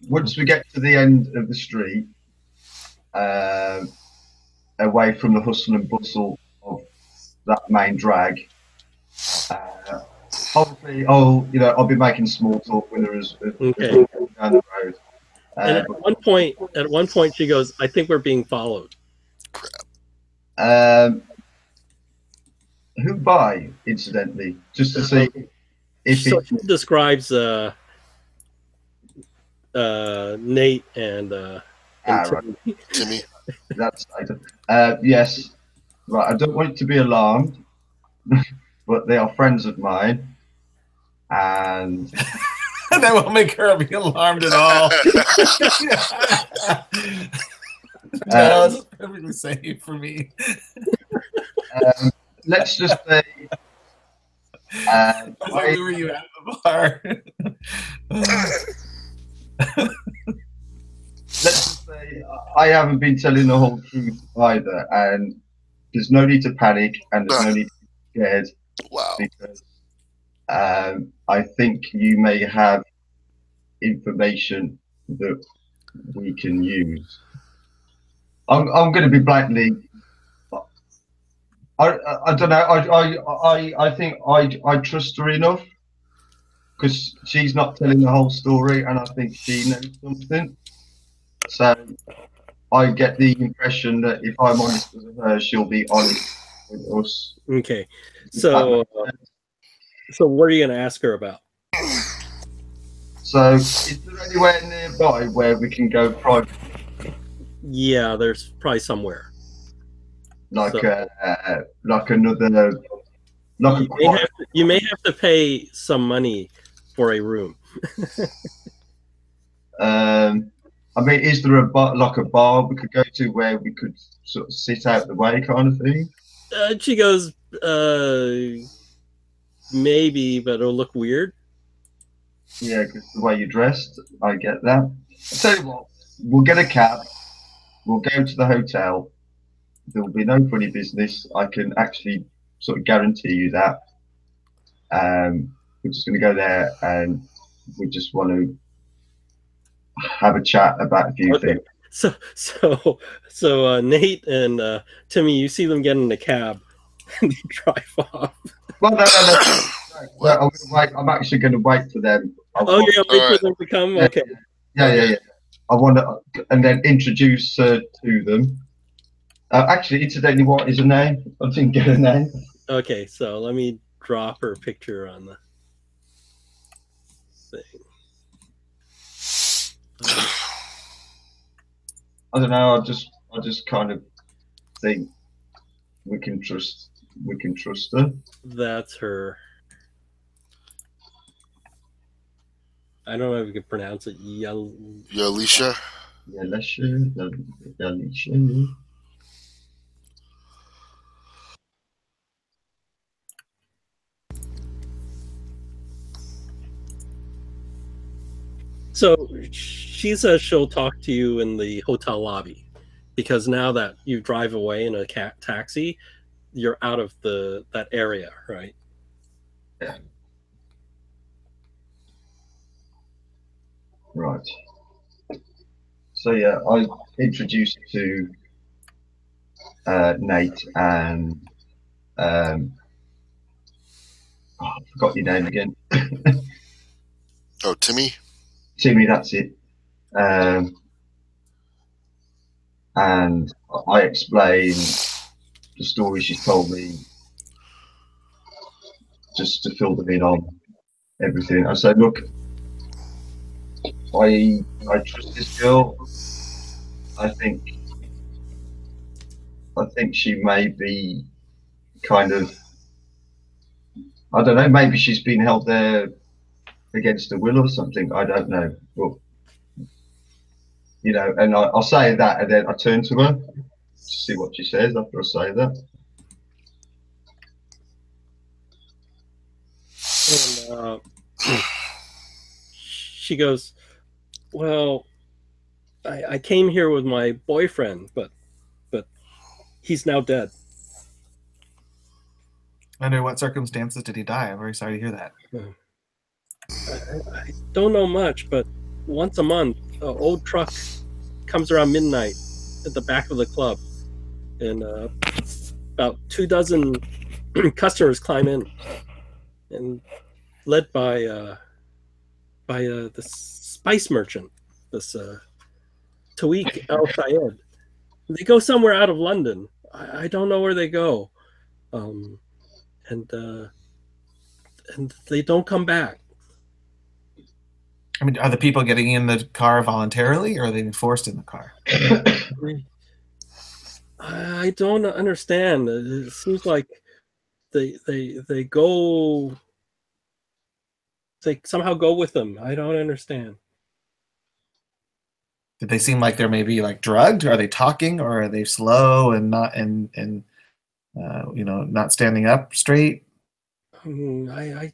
once we get to the end of the street, away from the hustle and bustle of that main drag, obviously I'll be making small talk with her as Okay. down the road. And at one point, she goes, "I think we're being followed." Who by, incidentally, just to see if So she describes Nate and right. Timmy. That's yes. Right, I don't want you to be alarmed, but they are friends of mine, and that won't make her be alarmed at all. No, it's perfectly safe for me. Let's just say Where were you at the bar? let's just say I haven't been telling the whole truth either, and there's no need to panic and there's no need to be scared, Wow. because I think you may have information that we can use. I'm going to be blatantly. I don't know. I think I trust her enough because she's not telling the whole story, and I think she knows something. So I get the impression that if I'm honest with her, she'll be honest with us. Okay, so what are you going to ask her about? So is there anywhere nearby where we can go private? Yeah, there's probably somewhere. Like So- like another, like You may have to pay some money for a room. I mean, is there a bar, like a bar we could go to where we could sort of sit out the way, kind of thing? She goes, maybe, but it'll look weird. Yeah, because the way you're dressed, I get that. I'll tell you what, we'll get a cab. We'll go to the hotel. There will be no funny business. I can actually sort of guarantee you that. We're just going to go there and we just want to have a chat about a few Okay. things. So Nate and Timmy, you see them get in the cab and they drive off. Well, no. I'm gonna wait. I'm actually going to wait for them. Oh, you're gonna wait Alright. for them to come? Yeah. Okay. Yeah. I want to, and then introduce her to them. Actually, incidentally, what is her name? I didn't get her name. Okay, so let me drop her picture on the thing. I don't know. I just kind of think we can trust her. That's her. I don't know if you can pronounce it. Yalisha. Alicia. So she says she'll talk to you in the hotel lobby because now that you drive away in a taxi, you're out of that area, right? Yeah. Right. So yeah, I introduced to Nate and I forgot your name again. Oh, Timmy. Timmy, that's it. And I explained the story she's told me just to fill them in on everything. I said, look, I trust this girl. I think she may be kind of, I don't know, maybe she's been held there against her will or something. I don't know. But, you know, and I'll say that and then I turn to her to see what she says after I say that. And she goes, well, I came here with my boyfriend, but he's now dead. Under what circumstances did he die? I'm very sorry to hear that. I don't know much, but once a month, an old truck comes around midnight at the back of the club, and about 24 customers climb in, and led by the spice merchant, this Tawik Al Sayed. They go somewhere out of London. I don't know where they go, and they don't come back. I mean, are the people getting in the car voluntarily, or are they being forced in the car? I don't understand. It seems like they go. They somehow go with them. I don't understand. Did they seem like they're maybe like drugged? Are they talking, or are they slow and not not standing up straight? I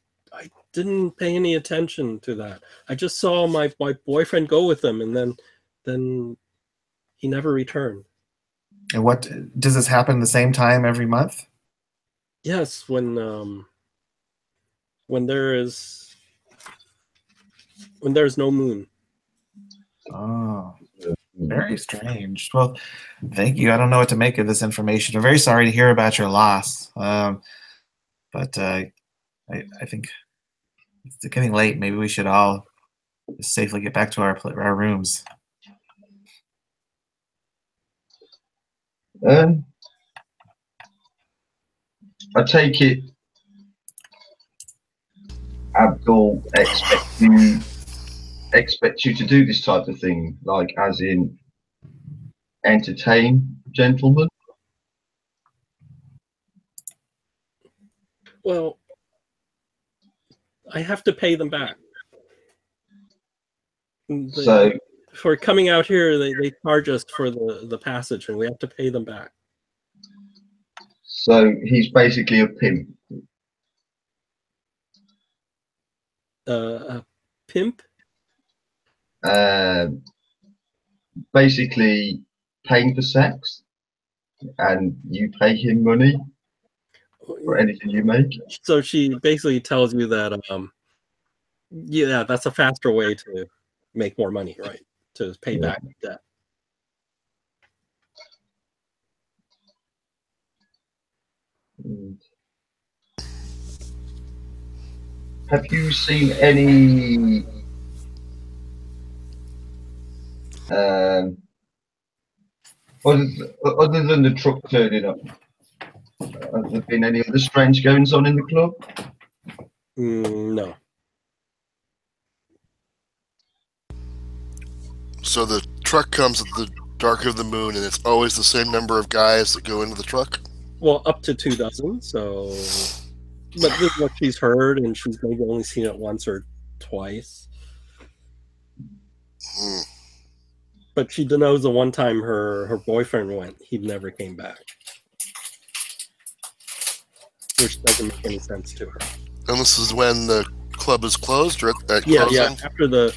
didn't pay any attention to that. I just saw my boyfriend go with them, and then he never returned. And what does this happen the same time every month? Yes, when there's no moon. Oh, very strange. Well, thank you. I don't know what to make of this information. I'm very sorry to hear about your loss. But I think it's getting late. Maybe we should all just safely get back to our rooms. I take it Abdul expects you to do this type of thing, like as in entertain gentlemen. Well, I have to pay them back. So for coming out here, they charge us for the passage, and we have to pay them back. So he's basically a pimp. A pimp? basically paying for sex, and you pay him money for anything you make. So she basically tells you that, yeah, that's a faster way to make more money, right? To pay Yeah. back debt. Have you seen any other than the truck turning up? Have there been any other strange goings on in the club? No. So the truck comes at the dark of the moon, and it's always the same number of guys that go into the truck. Well, up to 24. So, but this is what she's heard, and she's maybe only seen it once or twice. Hmm. But she knows the one time her boyfriend went, he never came back, which doesn't make any sense to her. And this is when the club is closed, or at Yeah, closing? yeah. After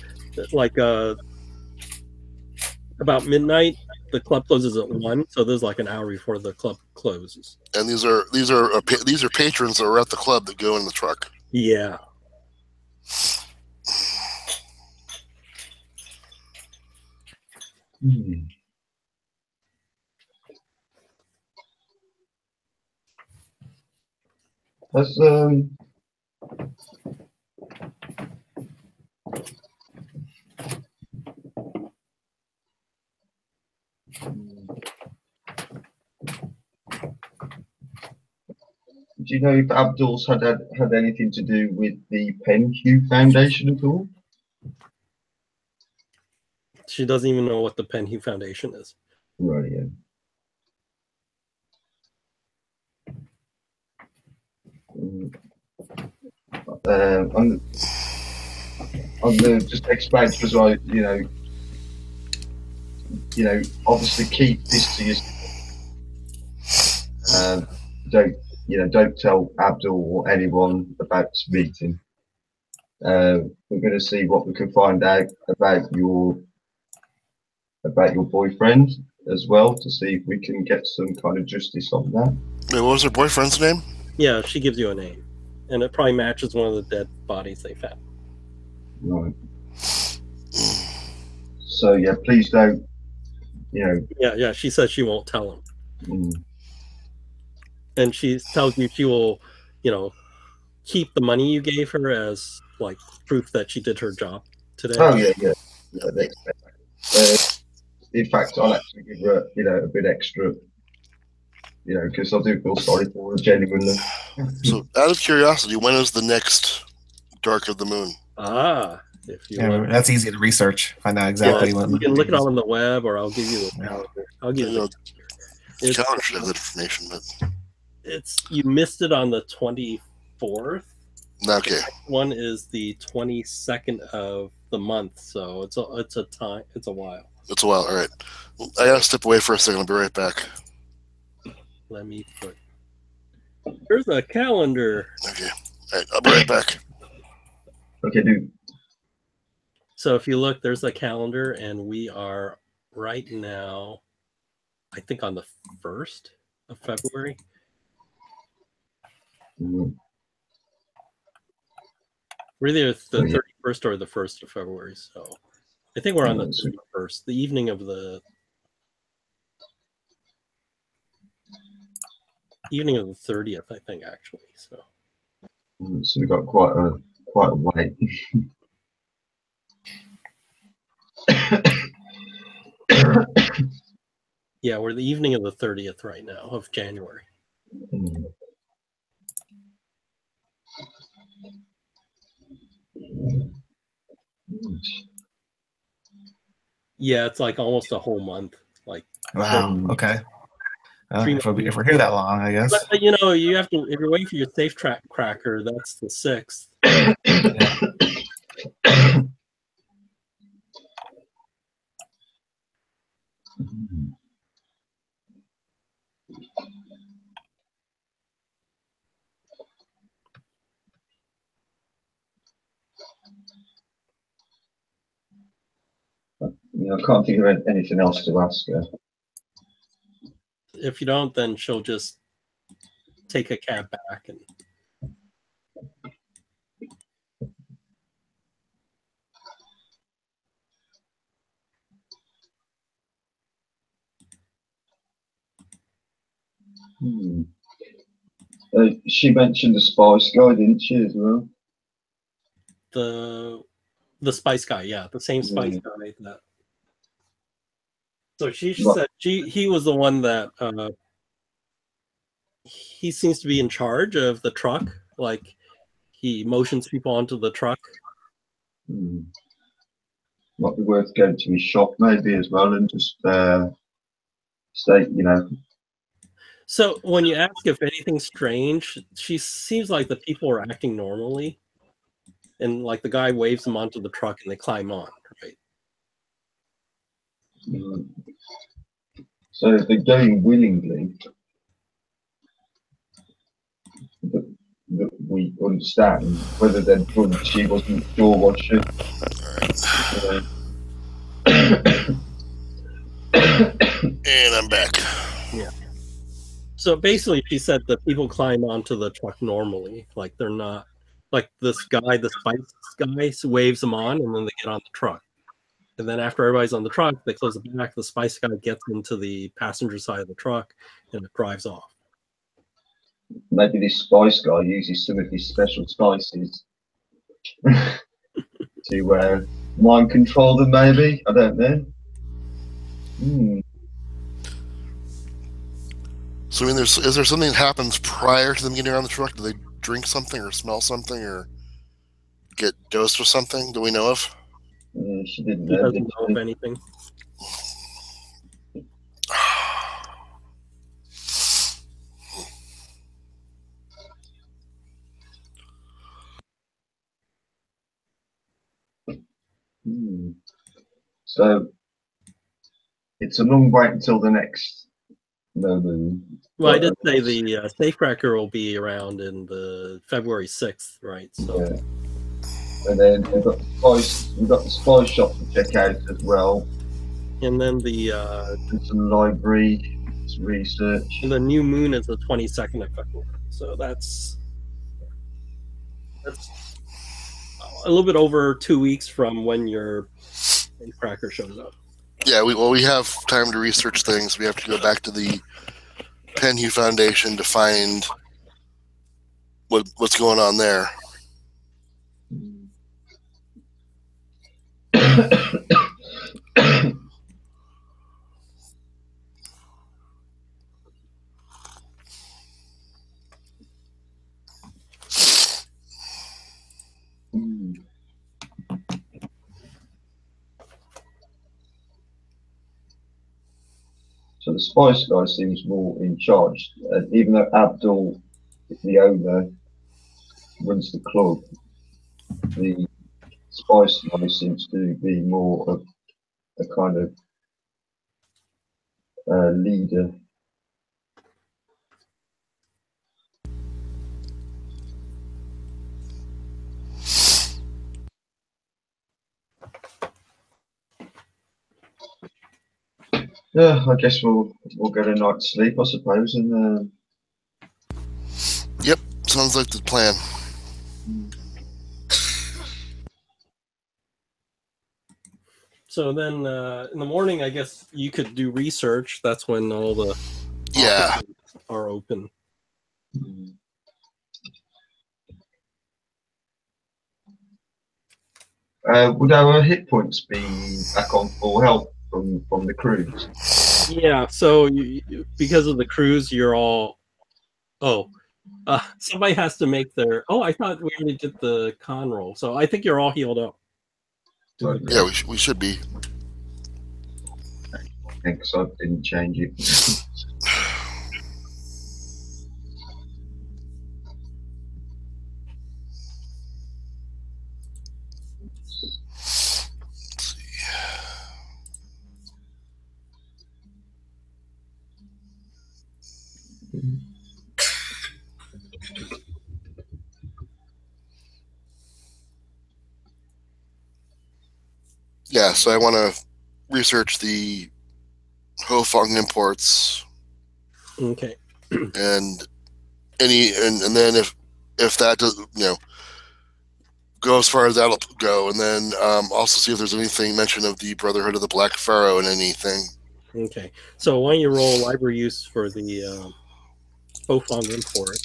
about midnight, the club closes at 1, so there's like an hour before the club closes. And these are patrons that are at the club that go in the truck. Yeah. Has do you know if Abdul's had anything to do with the PenHue Foundation at all? She doesn't even know what the PenHue Foundation is. Right, yeah. On the just expansion as well, you know, obviously keep this to yourself. Don't tell Abdul or anyone about this meeting. We're going to see what we can find out about your boyfriend as well, to see if we can get some kind of justice on that. Wait, what was her boyfriend's name? Yeah, she gives you a name, and it probably matches one of the dead bodies they found. Right. So yeah, please don't. Yeah. She says she won't tell him, and she tells you she will, keep the money you gave her as like proof that she did her job today. Oh yeah. In fact, I'll actually give her, a bit extra, because I do feel sorry for her genuinely. So, out of curiosity, when is the next Dark of the Moon? If you want. That's easy to research. Find out exactly when. You can look it up on the web, or I'll give you the calendar. I'll give you the calendar should have that information, but you missed it on the 24th. Okay. The next one is the 22nd of the month, so it's a while. It's a while. All right. I gotta step away for a second. I'll be right back. Let me put. There's a calendar. Okay. All right. I'll be right back. Okay, dude. So if you look, there's a calendar, and we are right now, I think, on the 1st of February. We're either the 31st or the 1st of February. So I think we're on the 31st, the evening of the 30th, I think, actually. So we've got quite a way. Yeah, we're the evening of the 30th right now of January. Yeah, it's like almost a whole month. Like, wow. Okay. If we're here that long, I guess. But you have to, if you're waiting for your safe track cracker, that's the 6th. I can't think of anything else to ask her. If you don't, then she'll just take a cab back and. She mentioned the Spice Guy, didn't she, as well? The Spice Guy, yeah, the same Spice Guy. That. So she said he was the one that he seems to be in charge of the truck. Like he motions people onto the truck. Might be worth going to his shop maybe as well and just stay, you know. So when you ask if anything's strange, she seems like the people are acting normally, and like the guy waves them onto the truck and they climb on, right? So if they're going willingly, that we understand. Whether they're drunk, she wasn't sure, was she? And I'm back. Yeah. So basically, she said that people climb onto the truck normally, like they're not like this guy, the Spice guy, waves them on, and then they get on the truck. And then after everybody's on the truck, they close the back. The Spice Guy gets into the passenger side of the truck, and it drives off. Maybe this Spice Guy uses some of his special spices to mind control them. Maybe, I don't know. So I mean, is there something that happens prior to them getting on the truck? Do they drink something or smell something or get dosed with something? Do we know of? She didn't He know. doesn't know of anything. So it's a long wait until the next no moon. Well, I did say the safecracker will be around in the February 6th, right? So. Yeah. And then we've got the spice shop to check out as well. And then the some library, some research. And the new moon is the 22nd of February. So that's a little bit over 2 weeks from when your cracker shows up. Yeah, we have time to research things. We have to go back to the Penhew Foundation to find what's going on there. So the Spice Guy seems more in charge, even though Abdul, the owner, runs the club. The Spice Guy seems to be more of a kind of leader. Yeah, I guess we'll get a night's sleep, I suppose, and Yep, sounds like the plan. So then in the morning, I guess you could do research. That's when all the offices are open. would our hit points be back on full health from the cruise? Yeah, so because of the cruise, you're all... somebody has to make their... Oh, I thought we already did the con roll. So I think you're all healed up. Yeah, we should be. Thanks, I didn't change it. Yeah, so I want to research the Hofong imports Okay. and and then if that does, go as far as that'll go, and then also see if there's anything mention of the Brotherhood of the Black Pharaoh in anything. Okay. So why don't you roll library use for the Hofong import?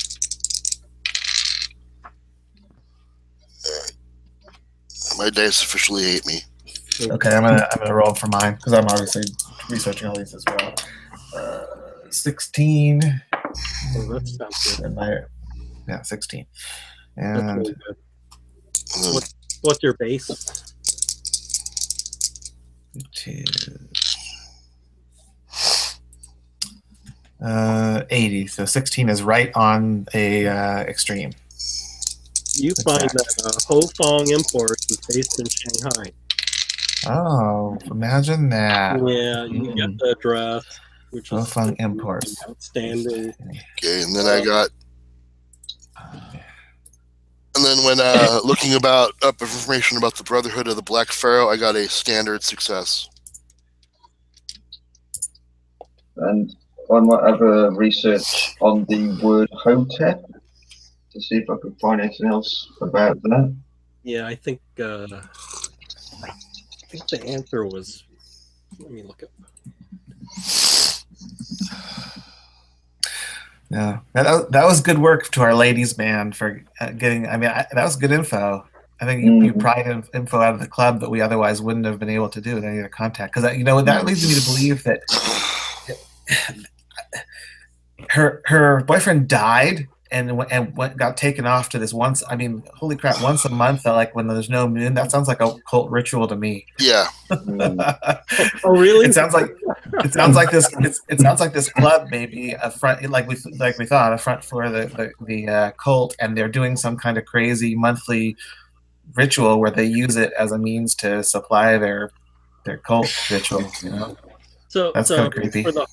My dice officially hate me. Okay, I'm gonna roll for mine because I'm obviously researching all these as well. 16. Oh, that sounds good. And 16. That's And really good. What's your base? it is 80. So 16 is right on a extreme. You find that Hofong Imports is based in Shanghai. Oh, imagine that. Yeah, you get the address, which is Hofong Imports. outstanding. Okay, and then I got, and then when looking up information about the Brotherhood of the Black Pharaoh, I got a standard success. And I might have a research on the word Hotep to see if I could find anything else about that. Yeah, I think the answer was. Let me look at. Yeah, that was good work to our ladies' man for getting. I mean, that was good info. I think you pried info out of the club that we otherwise wouldn't have been able to do with any other contact. Because that leads me to believe that her boyfriend died and got taken off to this once. I mean, holy crap! Once a month, like when there's no moon. That sounds like a cult ritual to me. Yeah. Oh, really? It sounds like this. It sounds like this club maybe a front, like we thought, a front for the cult, and they're doing some kind of crazy monthly ritual where they use it as a means to supply their cult ritual. So that's kind of creepy. For the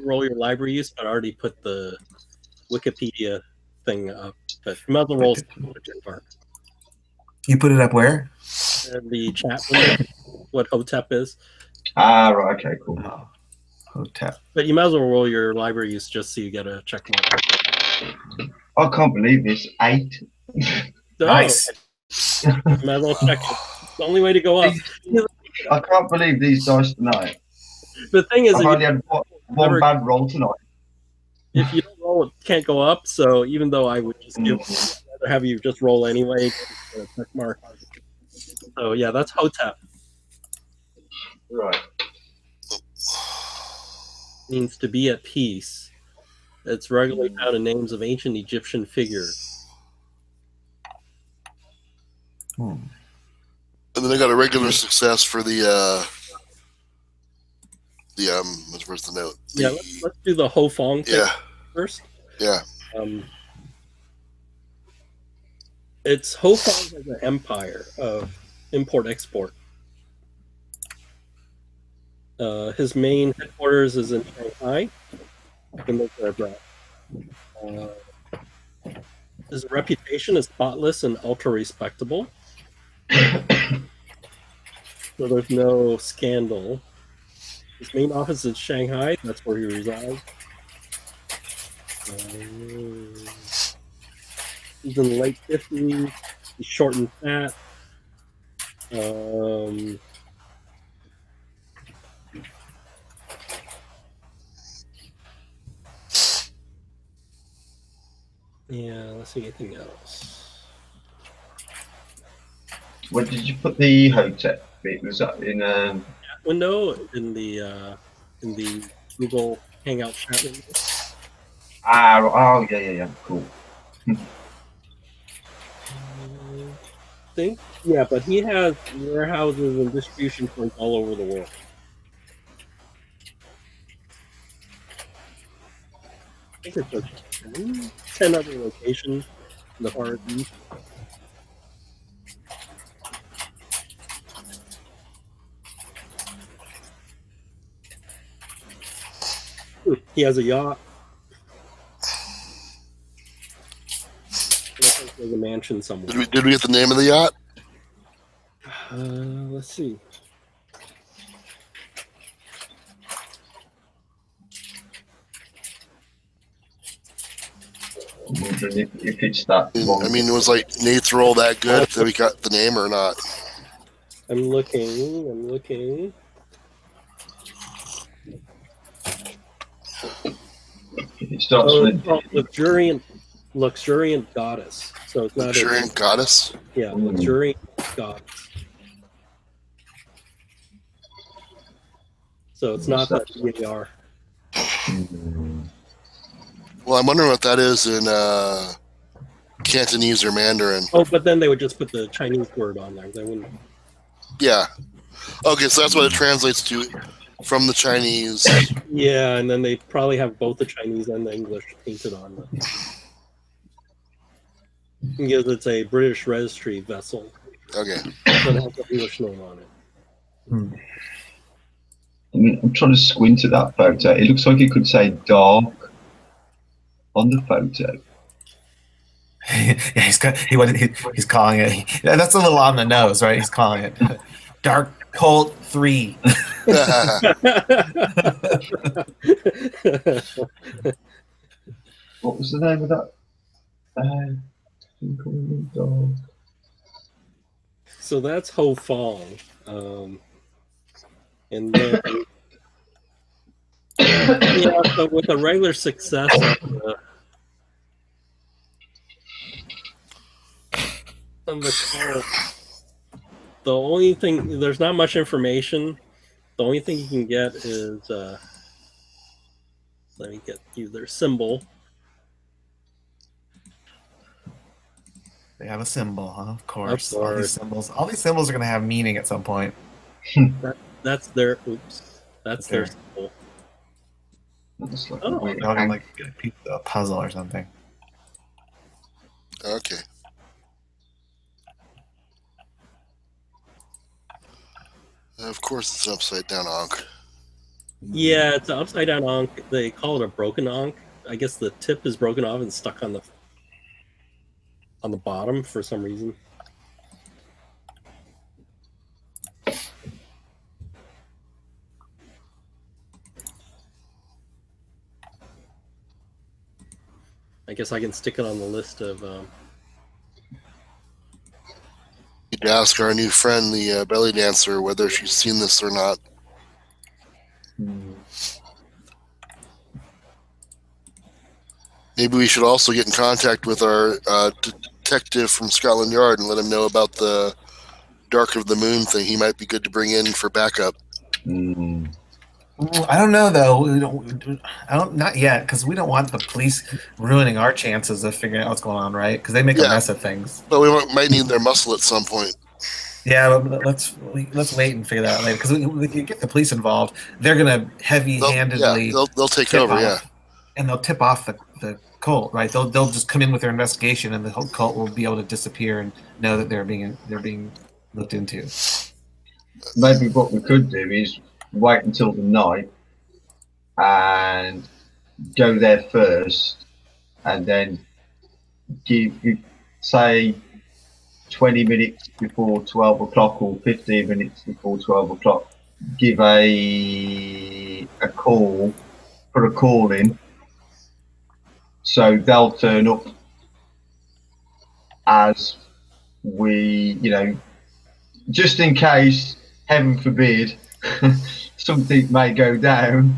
roll your library use, but I already put the Wikipedia thing up. But you might as well roll part. You put it up where? The chat window, what Hotep is. Ah, right. Okay, cool. Oh, Hotep. But you might as well roll your library use just so you get a check mark. I can't believe this. 8. Nice. You might as well check it. It's the only way to go up. I can't believe these dice tonight. The thing is, I've only had one bad roll tonight. If you don't roll, it can't go up. So even though I would just rather have you just roll anyway, get a check mark. So yeah, that's Hotep. Right. Means to be at peace. It's regularly found in names of ancient Egyptian figures. And then I got a regular success for the where's the note? Let's do the Hofong thing first. Yeah. It's Hofong as an empire of import-export. His main headquarters is in Shanghai. I can make that address. His reputation is spotless and ultra respectable. So there's no scandal. His main office is Shanghai. That's where he resides. He's in the late 50s. He's short and fat. Yeah, let's see anything else. Where did you put the Hotep bit? Was that in window in the Google Hangout chat window? Oh yeah, cool. Yeah, but he has warehouses and distribution points all over the world. I think it's 10 other locations in the Far East. He has a yacht. There's a mansion somewhere. Did we get the name of the yacht? Let's see. I'm wondering if it's that long. I mean, was like Nate's roll that good that we got the name or not? I'm looking. If it starts Oh, with it's called luxuriant goddess. So it's not Luxuriant Goddess? yeah, luxuriant goddess. So it's not that VAR. Well, I'm wondering what that is in Cantonese or Mandarin. Oh, but then they would just put the Chinese word on there. They wouldn't. Yeah. Okay, so that's what it translates to from the Chinese. Yeah, and then they probably have both the Chinese and the English painted on them. Because it's a British registry vessel. Okay. So it has the English name on it. I mean, I'm trying to squint at that photo. It looks like it could say dark on the photo. Yeah, he's calling it. Yeah, that's a little on the nose, right? He's calling it Dark Cult 3. What was the name of that? Dark. So that's Ho Fong. And then, yeah, so with a regular success on the call, the only thing, there's not much information. The only thing you can get is, let me get you their symbol. They have a symbol, huh? Of course. Of course. All these symbols are going to have meaning at some point. That's their, that's their Okay. symbol. That's like Oh, a weird They're hang- like a puzzle or something. Okay. Of course, it's an upside down Ankh. Yeah, it's an upside down Ankh. They call it a broken Ankh. I guess the tip is broken off and stuck on the bottom for some reason. I guess I can stick it on the list of. Need to ask our new friend, the belly dancer, whether she's seen this or not. Maybe we should also get in contact with our detective from Scotland Yard and let him know about the Dark of the Moon thing. He might be good to bring in for backup. I don't know though. Not yet, because we don't want the police ruining our chances of figuring out what's going on, right? Because they make a Yeah. mess of things. But we might need their muscle at some point. Yeah, but let's wait and figure that out later. Because we can get the police involved. They're gonna heavy-handedly They'll take tip over. off, Yeah. and they'll tip off the cult, right? They'll just come in with their investigation, and the whole cult will be able to disappear and know that they're being looked into. Maybe what we could do is wait until the night and go there first, and then say 20 minutes before 12 o'clock or 15 minutes before 12 o'clock, give a call, put a call in, so they'll turn up as we, just in case, heaven forbid, something may go down.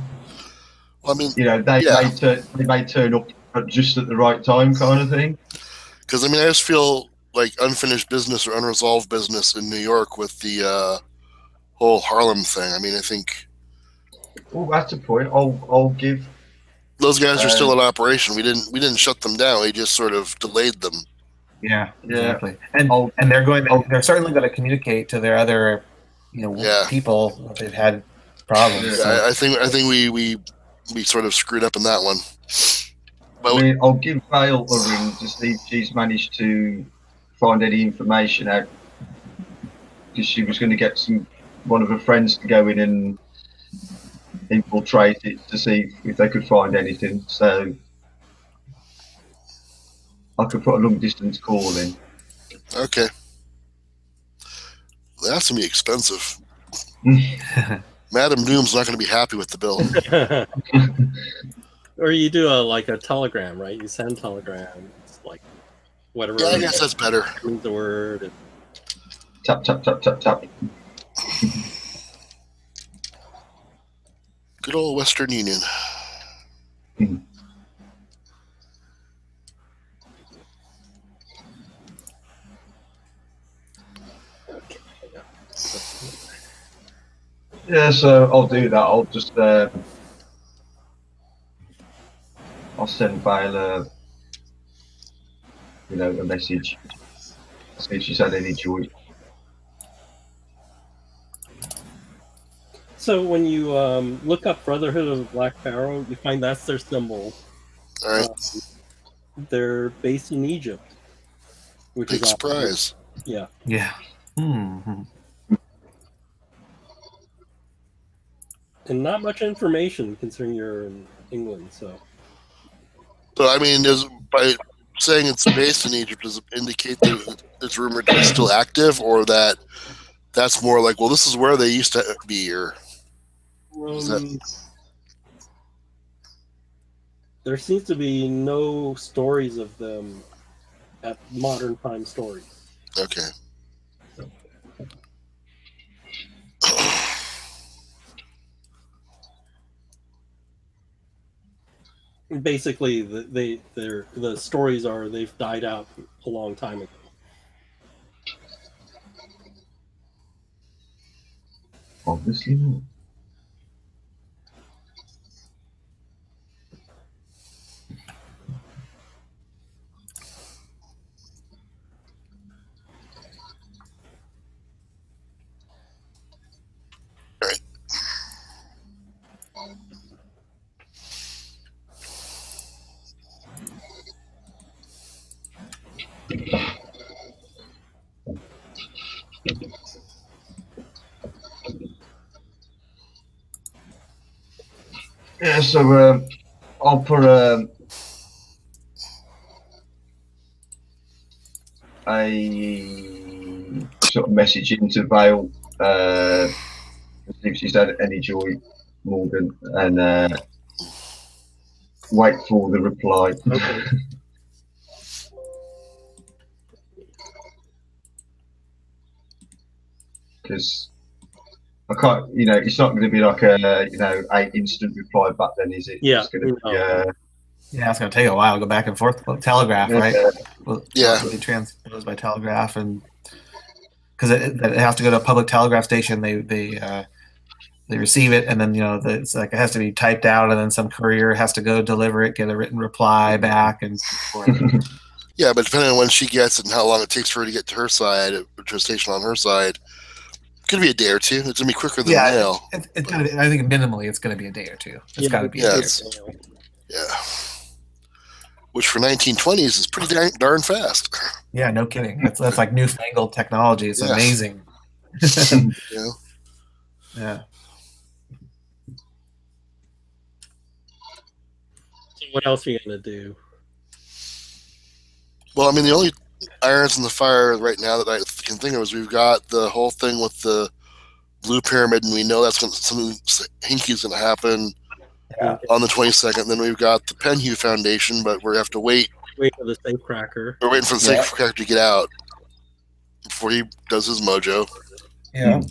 Well, I mean, They may turn up just at the right time, kind of thing. because I mean, I just feel like unfinished business or unresolved business in New York with the whole Harlem thing. I mean, I think Oh, that's a point. I'll give. those guys are still in operation. We didn't shut them down. We just sort of delayed them. Yeah, Yeah. exactly. And I'll- they're certainly going to communicate to their other, Yeah. people that they've had problems. Yeah, So. I think we sort of screwed up in that one. But I mean, I'll give Vale a ring to see if she's managed to find any information out, because she was going to get one of her friends to go in and infiltrate it to see if they could find anything. So I could put a long distance call in. okay, that's gonna be expensive. Madam Doom's not gonna be happy with the bill. Or you do like a telegram, right? You send telegrams, like whatever. Yeah, I guess that's better. Means the word. And Tap, tap, tap, tap, tap. Good old Western Union. okay. Yeah, so I'll do that. I'll just I'll send Viola, a message. See if she's had any joy. So when you look up Brotherhood of the Black Pharaoh, you find that's their symbol. All right. They're based in Egypt, which Big is awesome. surprise. Yeah. Yeah. Hmm. And not much information considering you're in England. So So, I mean, by saying it's based in Egypt, does it indicate that it's rumored to be still active, or that's more like, well, this is where they used to be, or is that... there seems to be no stories of them at modern time stories. Okay. Basically, the stories are they've died out a long time ago. Obviously not. Yeah, so I'll put a sort of message into Vale, see if she's had any joy, Morgan, and wait for the reply. Okay. Because I can't, it's not going to be like a instant reply back then, is it? Yeah. It's going to be, Yeah, it's going to take a while to go back and forth. Telegraph, right? Well, Yeah. Be transposed by telegraph, and because it has to go to a public telegraph station, they receive it, and then it's like it has to be typed out, and then some courier has to go deliver it, get a written reply back, and Yeah, but depending on when she gets it and how long it takes for her to get to her side, to a station on her side, it could be a day or two. It's gonna be quicker than mail. It's gonna be, I think minimally it's going to be a day or two. It's got to be. Yeah, a day or two. Yeah. Which for 1920s is pretty darn fast. Yeah, no kidding. That's like newfangled technology. It's Yes. amazing. Yeah. Yeah. So what else are you gonna do? Well, I mean, the only irons in the fire right now that I can think of is we've got the whole thing with the Blue Pyramid, and we know that's something hinky is going to happen on the 22nd. Then we've got the Penhew Foundation, but we have to wait. Wait for the safecracker. We're waiting for the safecracker to get out before he does his mojo. Yeah.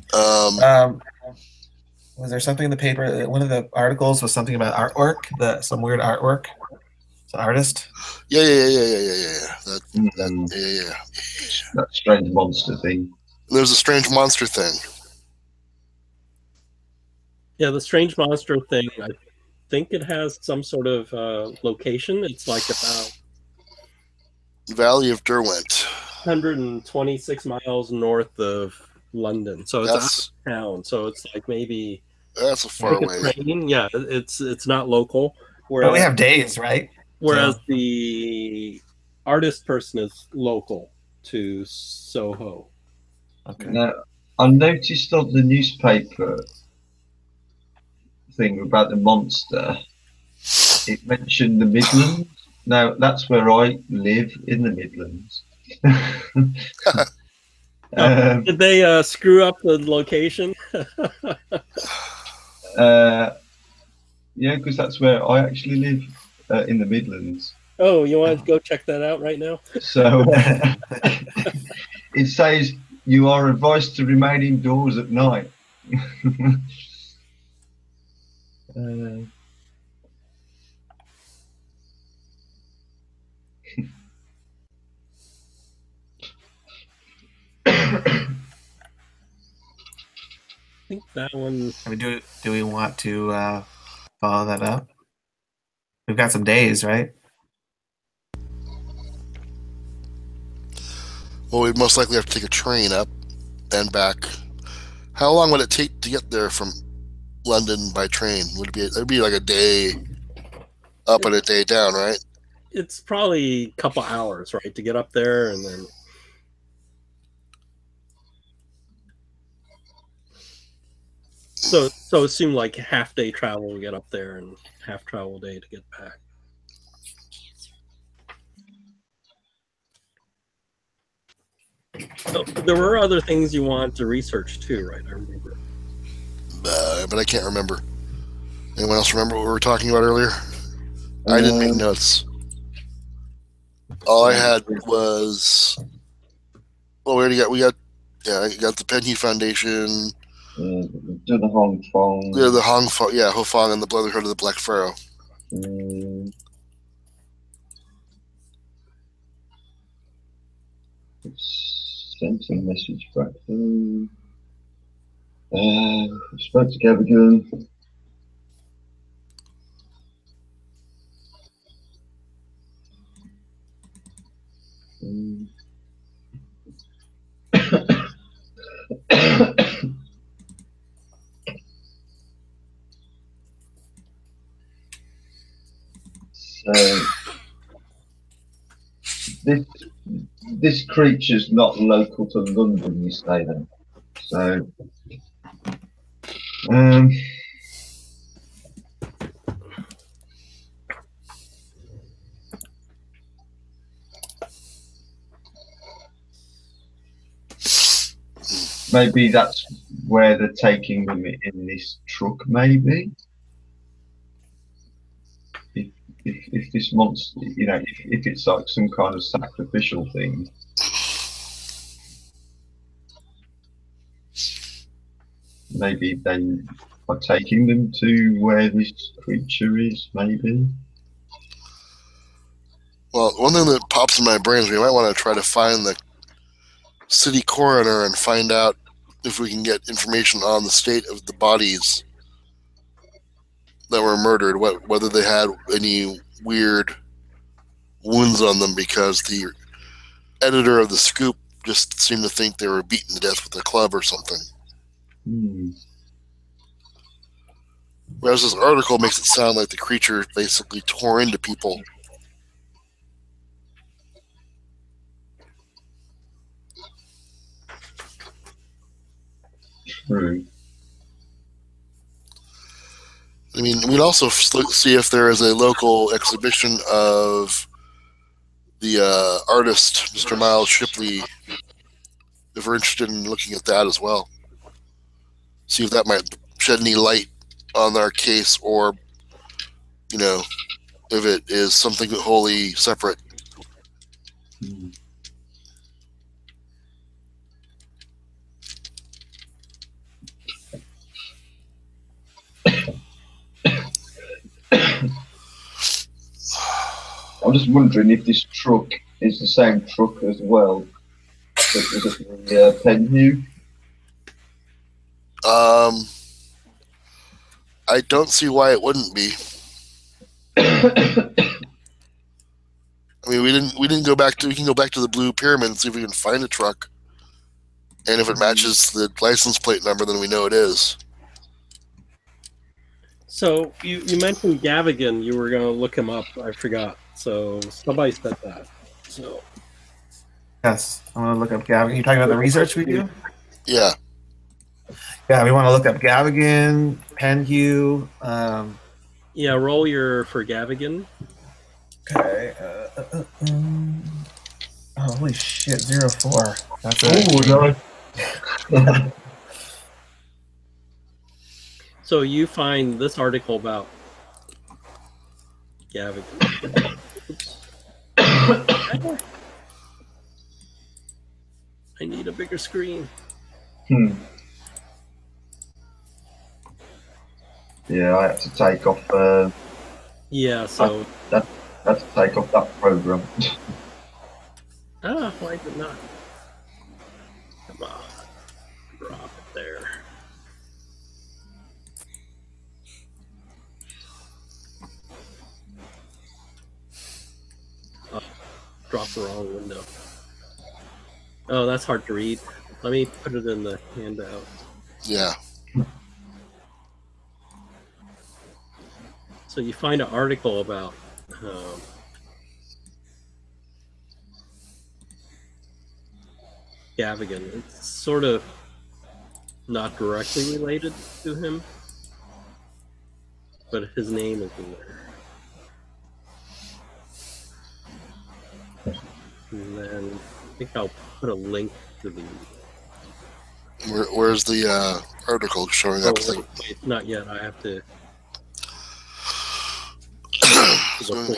Was there something in the paper? One of the articles was something about artwork, some weird artwork. It's an artist. Yeah. That strange monster thing. There's a strange monster thing. Yeah, the strange monster thing. I think it has some sort of location. It's like about Valley of Derwent, 126 miles north of London. So it's out of town. So it's like maybe that's a far away. Yeah, it's not local. But we have days, right? Whereas the artist person is local to Soho. Okay. Now, I noticed on the newspaper thing about the monster, it mentioned the Midlands. Now, that's where I live, in the Midlands. Did they screw up the location? Yeah, because that's where I actually live, in the Midlands. Oh, you want to go check that out right now? So it says you are advised to remain indoors at night. uh, I think that one. I mean, do we want to follow that up? We've got some days, right? Well, we'd most likely have to take a train up and back. How long would it take to get there from London by train? Would it be? It'd be like a day up and a day down, right? It's probably a couple hours, right, to get up there, and then. So assume like half day travel to get up there and half travel day to get back. So there were other things you wanted to research too, right? I remember. But I can't remember. Anyone else remember what we were talking about earlier? I didn't make notes. All I had was, well, we got the Penhu Foundation. do the Hong Fong. Yeah, the Ho Fong and the Brotherhood of the Black Pharaoh. Sent a message back. Spoke to Gavigan. So this creature's not local to London, you say then. So maybe that's where they're taking them in this truck, maybe. If this monster, you know, if it's like some kind of sacrificial thing. Maybe they are taking them to where this creature is, maybe. Well, one thing that pops in my brain is we might want to try to find the city coroner and find out if we can get information on the state of the bodies that were murdered, whether they had any weird wounds on them, because the editor of the Scoop just seemed to think they were beaten to death with a club or something. Whereas this article makes it sound like the creature basically tore into people. True. I mean, we'd also see if there is a local exhibition of the artist, Mr. Miles Shipley, if we're interested in looking at that as well. See if that might shed any light on our case, or, you know, if it is something wholly separate. I'm just wondering if this truck is the same truck as well that was at the Penhu. I don't see why it wouldn't be. I mean, we didn't go back to. We can go back to the Blue Pyramid and see if we can find a truck, and if it matches the license plate number, then we know it is. So you mentioned Gavigan. You were going to look him up. I forgot. So somebody said that. So Yes, I want to look up Gavigan. You talking about the research we do? Yeah. Yeah, we want to look up Gavigan, Penhu. yeah, roll your for Gavigan. Okay. Oh, holy shit, 04. That's So you find this article about Gavigan. I need a bigger screen. Yeah, I had to take off. Yeah, so. I had to take off that program. Why did not? Come on. Drop it there. Oh, drop the wrong window. Oh, that's hard to read. Let me put it in the handout. Yeah. So you find an article about Gavigan. It's sort of not directly related to him, but his name is in there. And then I think I'll put a link to the. Where's the article showing up? Wait, not yet. I have to.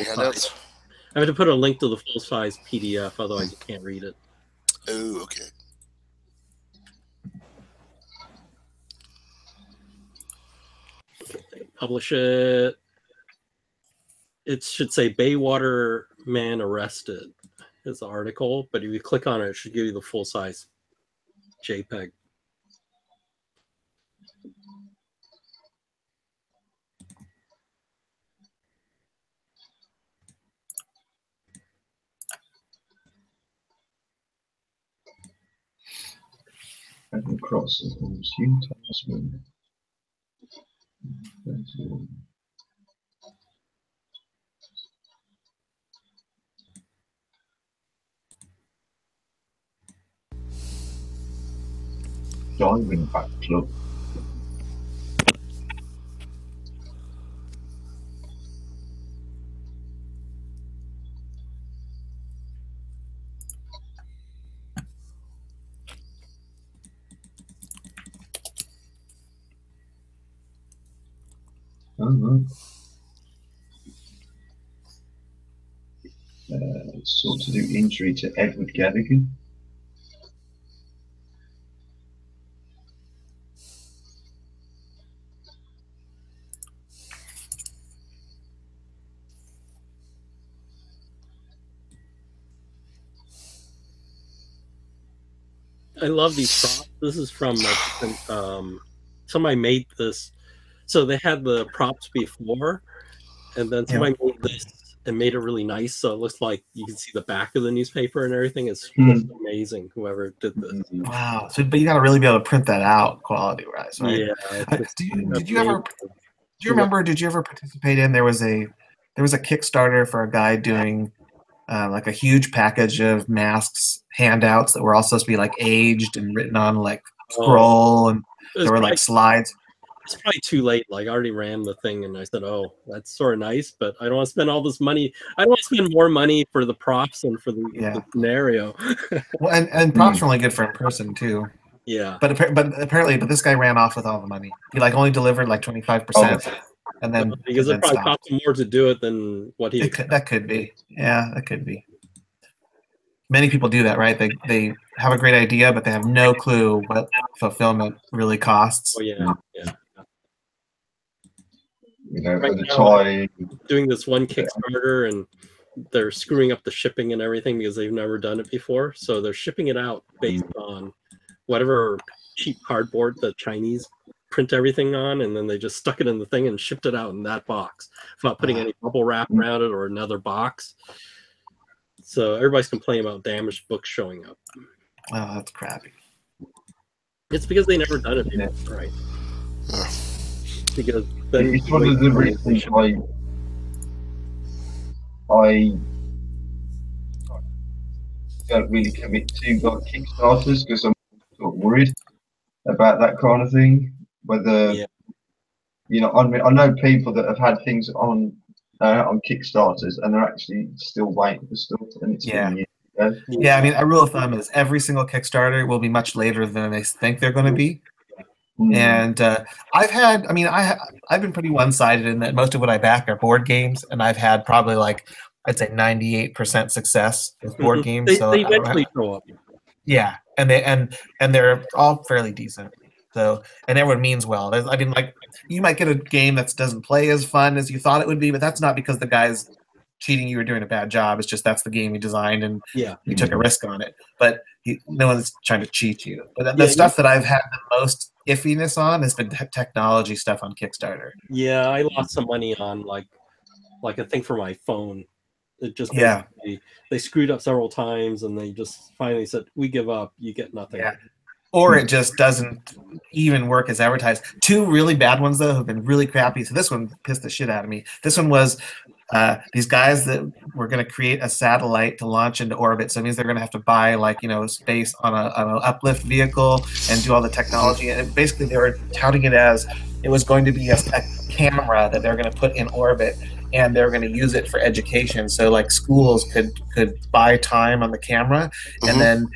Handouts? I have to put a link to the full-size PDF, otherwise you can't read it. Oh, okay. Publish it. It should say Baywater man arrested is the article, but if you click on it, it should give you the full-size JPEG. And cross it almost Utah's win. Diving back club. Sought to do injury to Edward Gavigan. I love these props. This is from somebody made this. So they had the props before, and then somebody made this and made it really nice. So it looks like you can see the back of the newspaper and everything. It's just amazing. Whoever did this. Wow. So, but you got to really be able to print that out, quality-wise, right? Yeah. Did you ever? Do you remember? Did you ever participate in? There was a Kickstarter for a guy doing like a huge package of masks, handouts that were all supposed to be like aged and written on like scroll, and there were like slides. It's probably too late. Like I already ran the thing, and I said, "Oh, that's sort of nice, but I don't want to spend all this money. I don't want to spend more money for the props and for the scenario." Well, and props are only good for in person too. Yeah. But apparently, this guy ran off with all the money. He like only delivered like 25%, and then because it probably cost him more to do it than what he. That could be. Yeah, that could be. Many people do that, right? They have a great idea, but they have no clue what fulfillment really costs. Oh yeah, yeah. You know, right at the now, time, doing this one Kickstarter, and they're screwing up the shipping and everything because they've never done it before. So they're shipping it out based on whatever cheap cardboard the Chinese print everything on, and then they just stuck it in the thing and shipped it out in that box without putting any bubble wrap around it or another box. So everybody's complaining about damaged books showing up. Oh, that's crappy. It's because they never done it before, right? Because then it's one of the reasons I don't really commit to like Kickstarters, because I'm sort of worried about that kind of thing. Whether you know, I mean, I know people that have had things on Kickstarters and they're actually still waiting for stuff, and it's been years ago. Yeah, I mean, a rule of thumb is every single Kickstarter will be much later than they think they're going to be. And I've had, I mean, I've been pretty one-sided in that most of what I back are board games, and I've had probably like I'd say 98% success with board games. They, So they I don't eventually have, show up. yeah, and they're all fairly decent. So and everyone means well. I mean, like you might get a game that doesn't play as fun as you thought it would be, but that's not because the guy's cheating you or doing a bad job. It's just that's the game he designed and Yeah. he took a risk on it. But no one's trying to cheat you. But the Yeah, stuff that I've had the most iffiness on has been technology stuff on Kickstarter. Yeah, I lost some money on like a thing for my phone. It just Yeah. they screwed up several times and they just finally said, "We give up. You get nothing." Yeah. Or it just doesn't even work as advertised. Two really bad ones though have been really crappy. So this one pissed the shit out of me. This one was these guys that were going to create a satellite to launch into orbit. So it means they're going to have to buy space on an uplift vehicle and do all the technology. And basically they were touting it as it was going to be a camera that they're going to put in orbit, and they're going to use it for education. So like schools could buy time on the camera, and then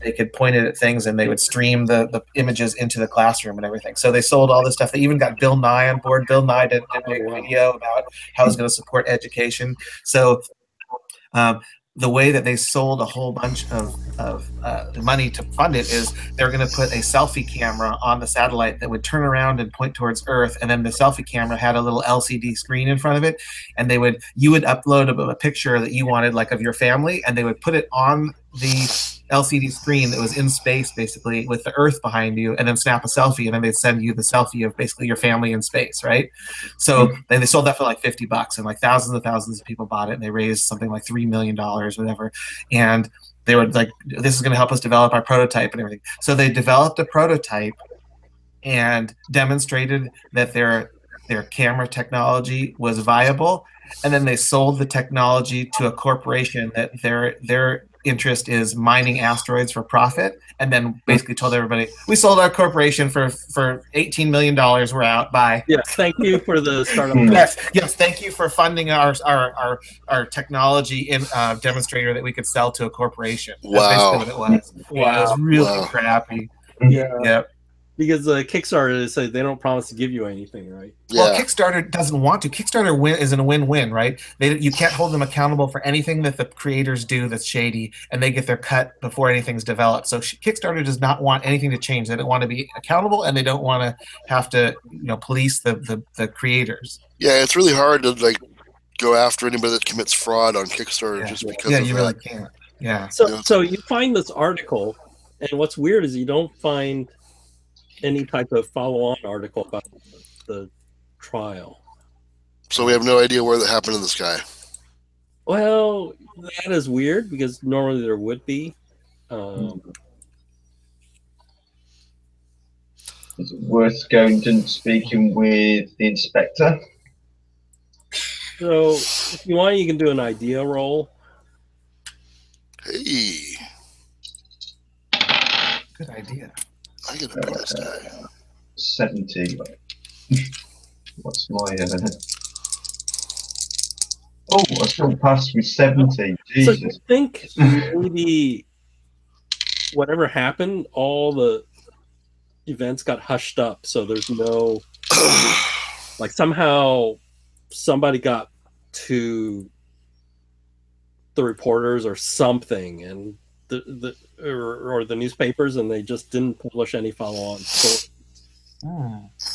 they could point it at things and they would stream the images into the classroom and everything. So they sold all this stuff. They even got Bill Nye on board. Bill Nye did a big video about how it's going to support education. So the way that they sold a whole bunch of money to fund it is they're going to put a selfie camera on the satellite that would turn around and point towards Earth, and then the selfie camera had a little LCD screen in front of it, and you would upload a picture that you wanted, like of your family, and they would put it on the LCD screen that was in space, basically with the Earth behind you, and then snap a selfie, and then they'd send you the selfie of basically your family in space, right? So then they sold that for like $50, and like thousands of people bought it, and they raised something like $3 million, whatever. And they were like, "This is going to help us develop our prototype and everything." So they developed a prototype and demonstrated that their camera technology was viable, and then they sold the technology to a corporation that their interest is mining asteroids for profit, and then basically told everybody, "We sold our corporation for $18 million. We're out. Bye." Yeah, thank you for the startup. Yes, thank you for funding our technology in demonstrator that we could sell to a corporation. That's Wow. basically what it was. Yeah, it was really crappy. Yeah. Because Kickstarter says they don't promise to give you anything, right? Well, Kickstarter doesn't want to. Kickstarter is in a win-win, right? You can't hold them accountable for anything that the creators do that's shady, and they get their cut before anything's developed. So Kickstarter does not want anything to change. They don't want to be accountable, and they don't want to have to, police the creators. Yeah, it's really hard to go after anybody that commits fraud on Kickstarter just because. Yeah, of you that. really can't. Yeah. So you find this article, and what's weird is you don't find any type of follow-on article about the trial. So we have no idea where that happened to this guy. Well, that is weird because normally there would be. Is it worth going and speaking with the inspector? So if you want, you can do an idea roll. Hey, Good idea. I get a bonus die. 70. What's my oh, I still passed with 70. Jesus. So you think maybe whatever happened, all the events got hushed up, so there's no somehow somebody got to the reporters or something, and or the newspapers, and they just didn't publish any follow-on stories.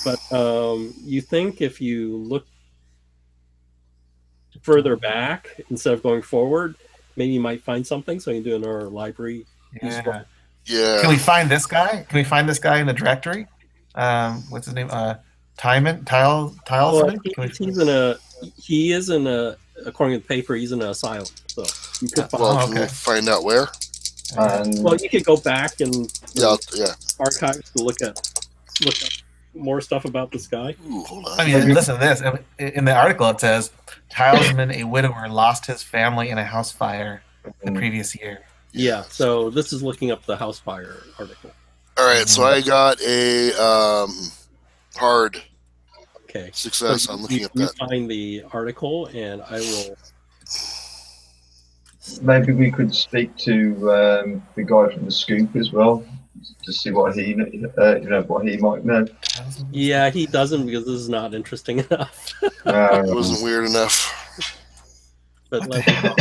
But you think if you look further back instead of going forward, maybe you might find something. So you can do it in our library. Yeah. Yeah. Can we find this guy? Can we find this guy in the directory? What's his name? Tilesman? He is in a, according to the paper, he's in an asylum. So you could Can we find out where? well, you could go back and Yeah. archives to look up more stuff about this guy. Ooh, hold on. I mean, listen to this. In the article, it says, Tilesman, a widower, lost his family in a house fire the previous year. Yeah, so this is looking up the house fire article. All right, so I got a hard Okay. success So on looking at you that. find the article, and I will. Maybe we could speak to the guy from the Scoop as well. to see what he, what he might know. Yeah, he doesn't because this is not interesting enough. It wasn't weird enough. But What the hell?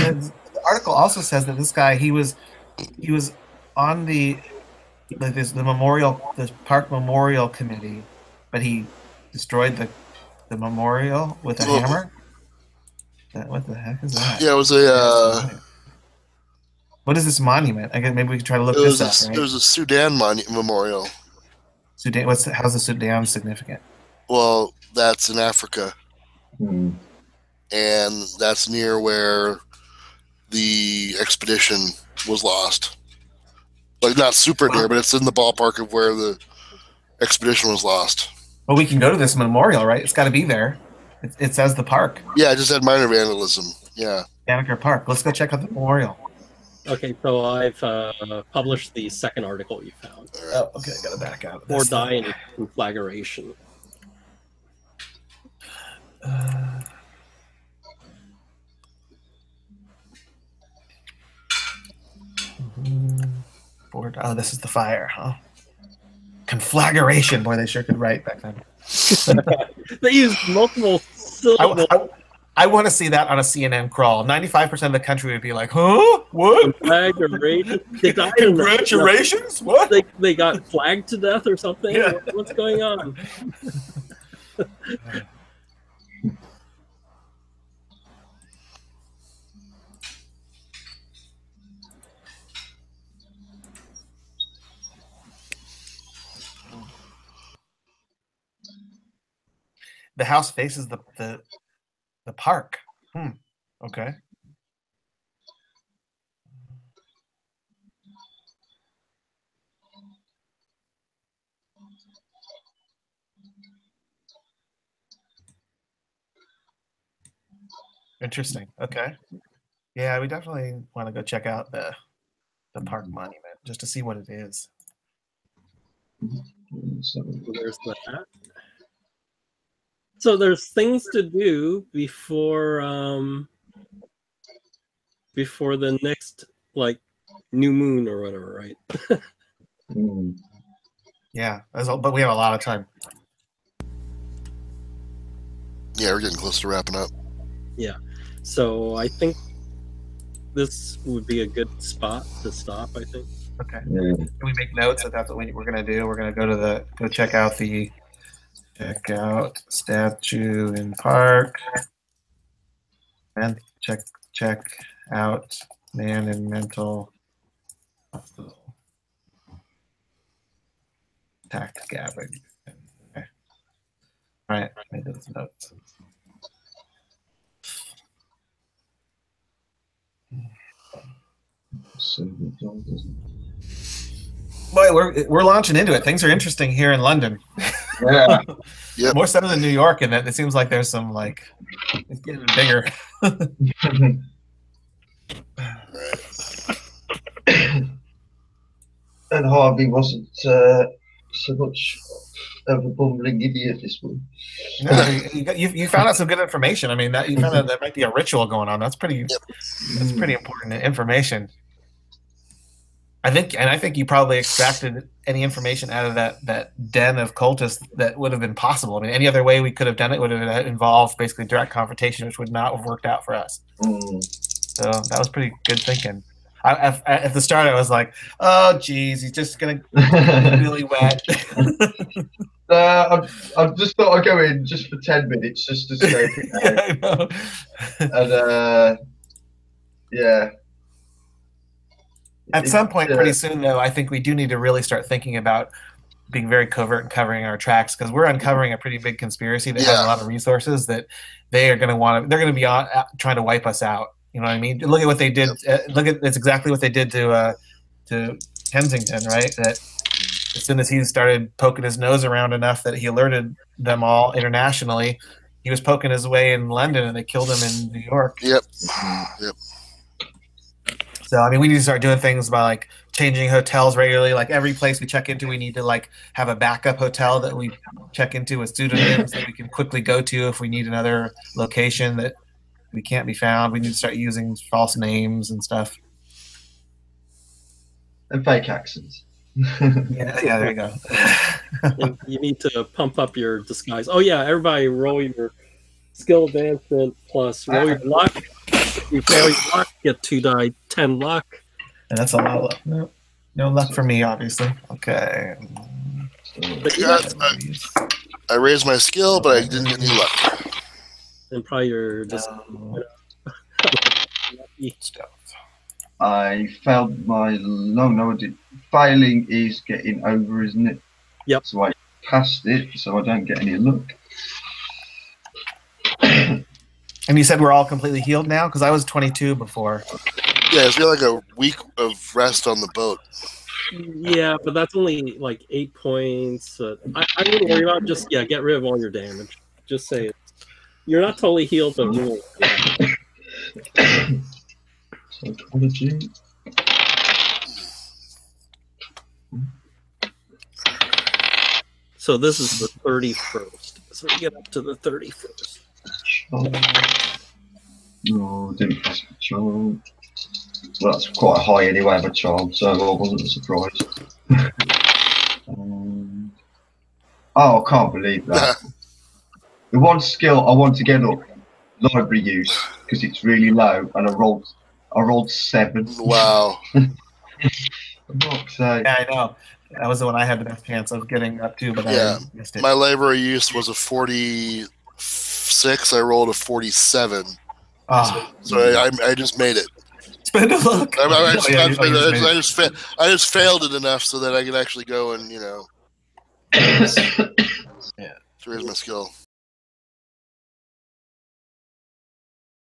And the article also says that this guy he was on the park memorial committee, but he destroyed the memorial with a hammer. What the heck is that? Yeah, it was a. What is this monument? I guess maybe we can try to look It was this up. Right? It was a Sudan memorial. Sudan. How's the Sudan significant? Well, that's in Africa, Hmm. and that's near where the expedition was lost. Like not super near, but it's in the ballpark of where the expedition was lost. Well, we can go to this memorial, right? It's got to be there. It says the park, Yeah, it just had minor vandalism. Yeah. Banneker Park. Let's go check out the memorial. okay, so I've published the second article you found. Oh, okay. I got to back out. Or die in conflagration. Oh, this is the fire, huh? Conflagration. Boy, they sure could write back then. They use multiple syllables. I want to see that on a CNN crawl. 95% of the country would be like, huh? What? Conflagration. They died in the- Congratulations? What? They got flagged to death or something? Yeah. What's going on? The house faces the park. Okay. Interesting. Okay. Yeah, we definitely want to go check out the park monument just to see what it is. So there's that. So there's things to do before the next like new moon or whatever, right? Hmm. Yeah, but we have a lot of time. Yeah, we're getting close to wrapping up. Yeah. So I think this would be a good spot to stop, I think. Okay. Yeah. Can we make notes that that's what we're going to do? We're going to go check out statue in park, and check out man in mental hospital. Attacked gabbing. Okay. All right, made those notes. So the dog doesn't- Boy, we're launching into it. Things are interesting here in London. Yeah. Yep. More so than New York, and it seems like there's some it's getting bigger. And Harvey wasn't so much of a bumbling idiot this one. No, you found out some good information. I mean, you found out there might be a ritual going on. That's pretty. That's pretty important information. I think you probably extracted any information out of that den of cultists that would have been possible. I mean, any other way we could have done it would have involved basically direct confrontation, which would not have worked out for us. Mm. So that was pretty good thinking. At the start, I was like, "Oh, geez, he's just gonna get really wet." I just thought I'd go in just for 10 minutes just to scope it out. Yeah, I know. And yeah. At some point, pretty soon, though, I think we do need to really start thinking about being very covert and covering our tracks, because we're uncovering a pretty big conspiracy that has a lot of resources that they are going to want to. They're going to be trying to wipe us out. You know what I mean? Look at what they did. It's exactly what they did to Kensington, right? That as soon as he started poking his nose around enough that he alerted them all internationally, he was poking his way in London, and they killed him in New York. Yep. So, I mean, we need to start doing things by like changing hotels regularly. Like every place we check into, we need to like have a backup hotel that we check into with pseudonyms that we can quickly go to if we need another location that we can't be found. We need to start using false names and stuff. And fake accents. Yeah, there you go. And you need to pump up your disguise. Oh yeah, everybody roll your skill advancement plus roll your luck. If you fail your luck, get 2 die 10 luck. And that's a lot of luck. No luck for me, obviously. Okay. But you Got- I raised my skill, but I didn't get any luck. and probably your just Stealth. I failed my no, I did. Failing is getting over, isn't it? Yep. So I passed it, so I don't get any luck. And you said we're all completely healed now? Because I was 22 before. Yeah, it's been like a week of rest on the boat. yeah, but that's only like 8 points. I wouldn't worry about it. Just get rid of all your damage. Just say it. You're not totally healed, but you won't. Psychology. So this is the 31st. So we get up to the 31st. No, didn't pass my charm. Well, that's quite high anyway, my charm, so I wasn't surprised. Oh, I can't believe that. The one skill I want to get up, library use, because it's really low, and I rolled 7. Wow. So, Yeah, I know. That was the one I had the best chance of getting up to, but Yeah. I missed it. My labor use was a 46. I rolled a 47. Oh, So I just made it. spend a look. I just just failed it enough so that I could actually go and, Yeah. So here's my skill.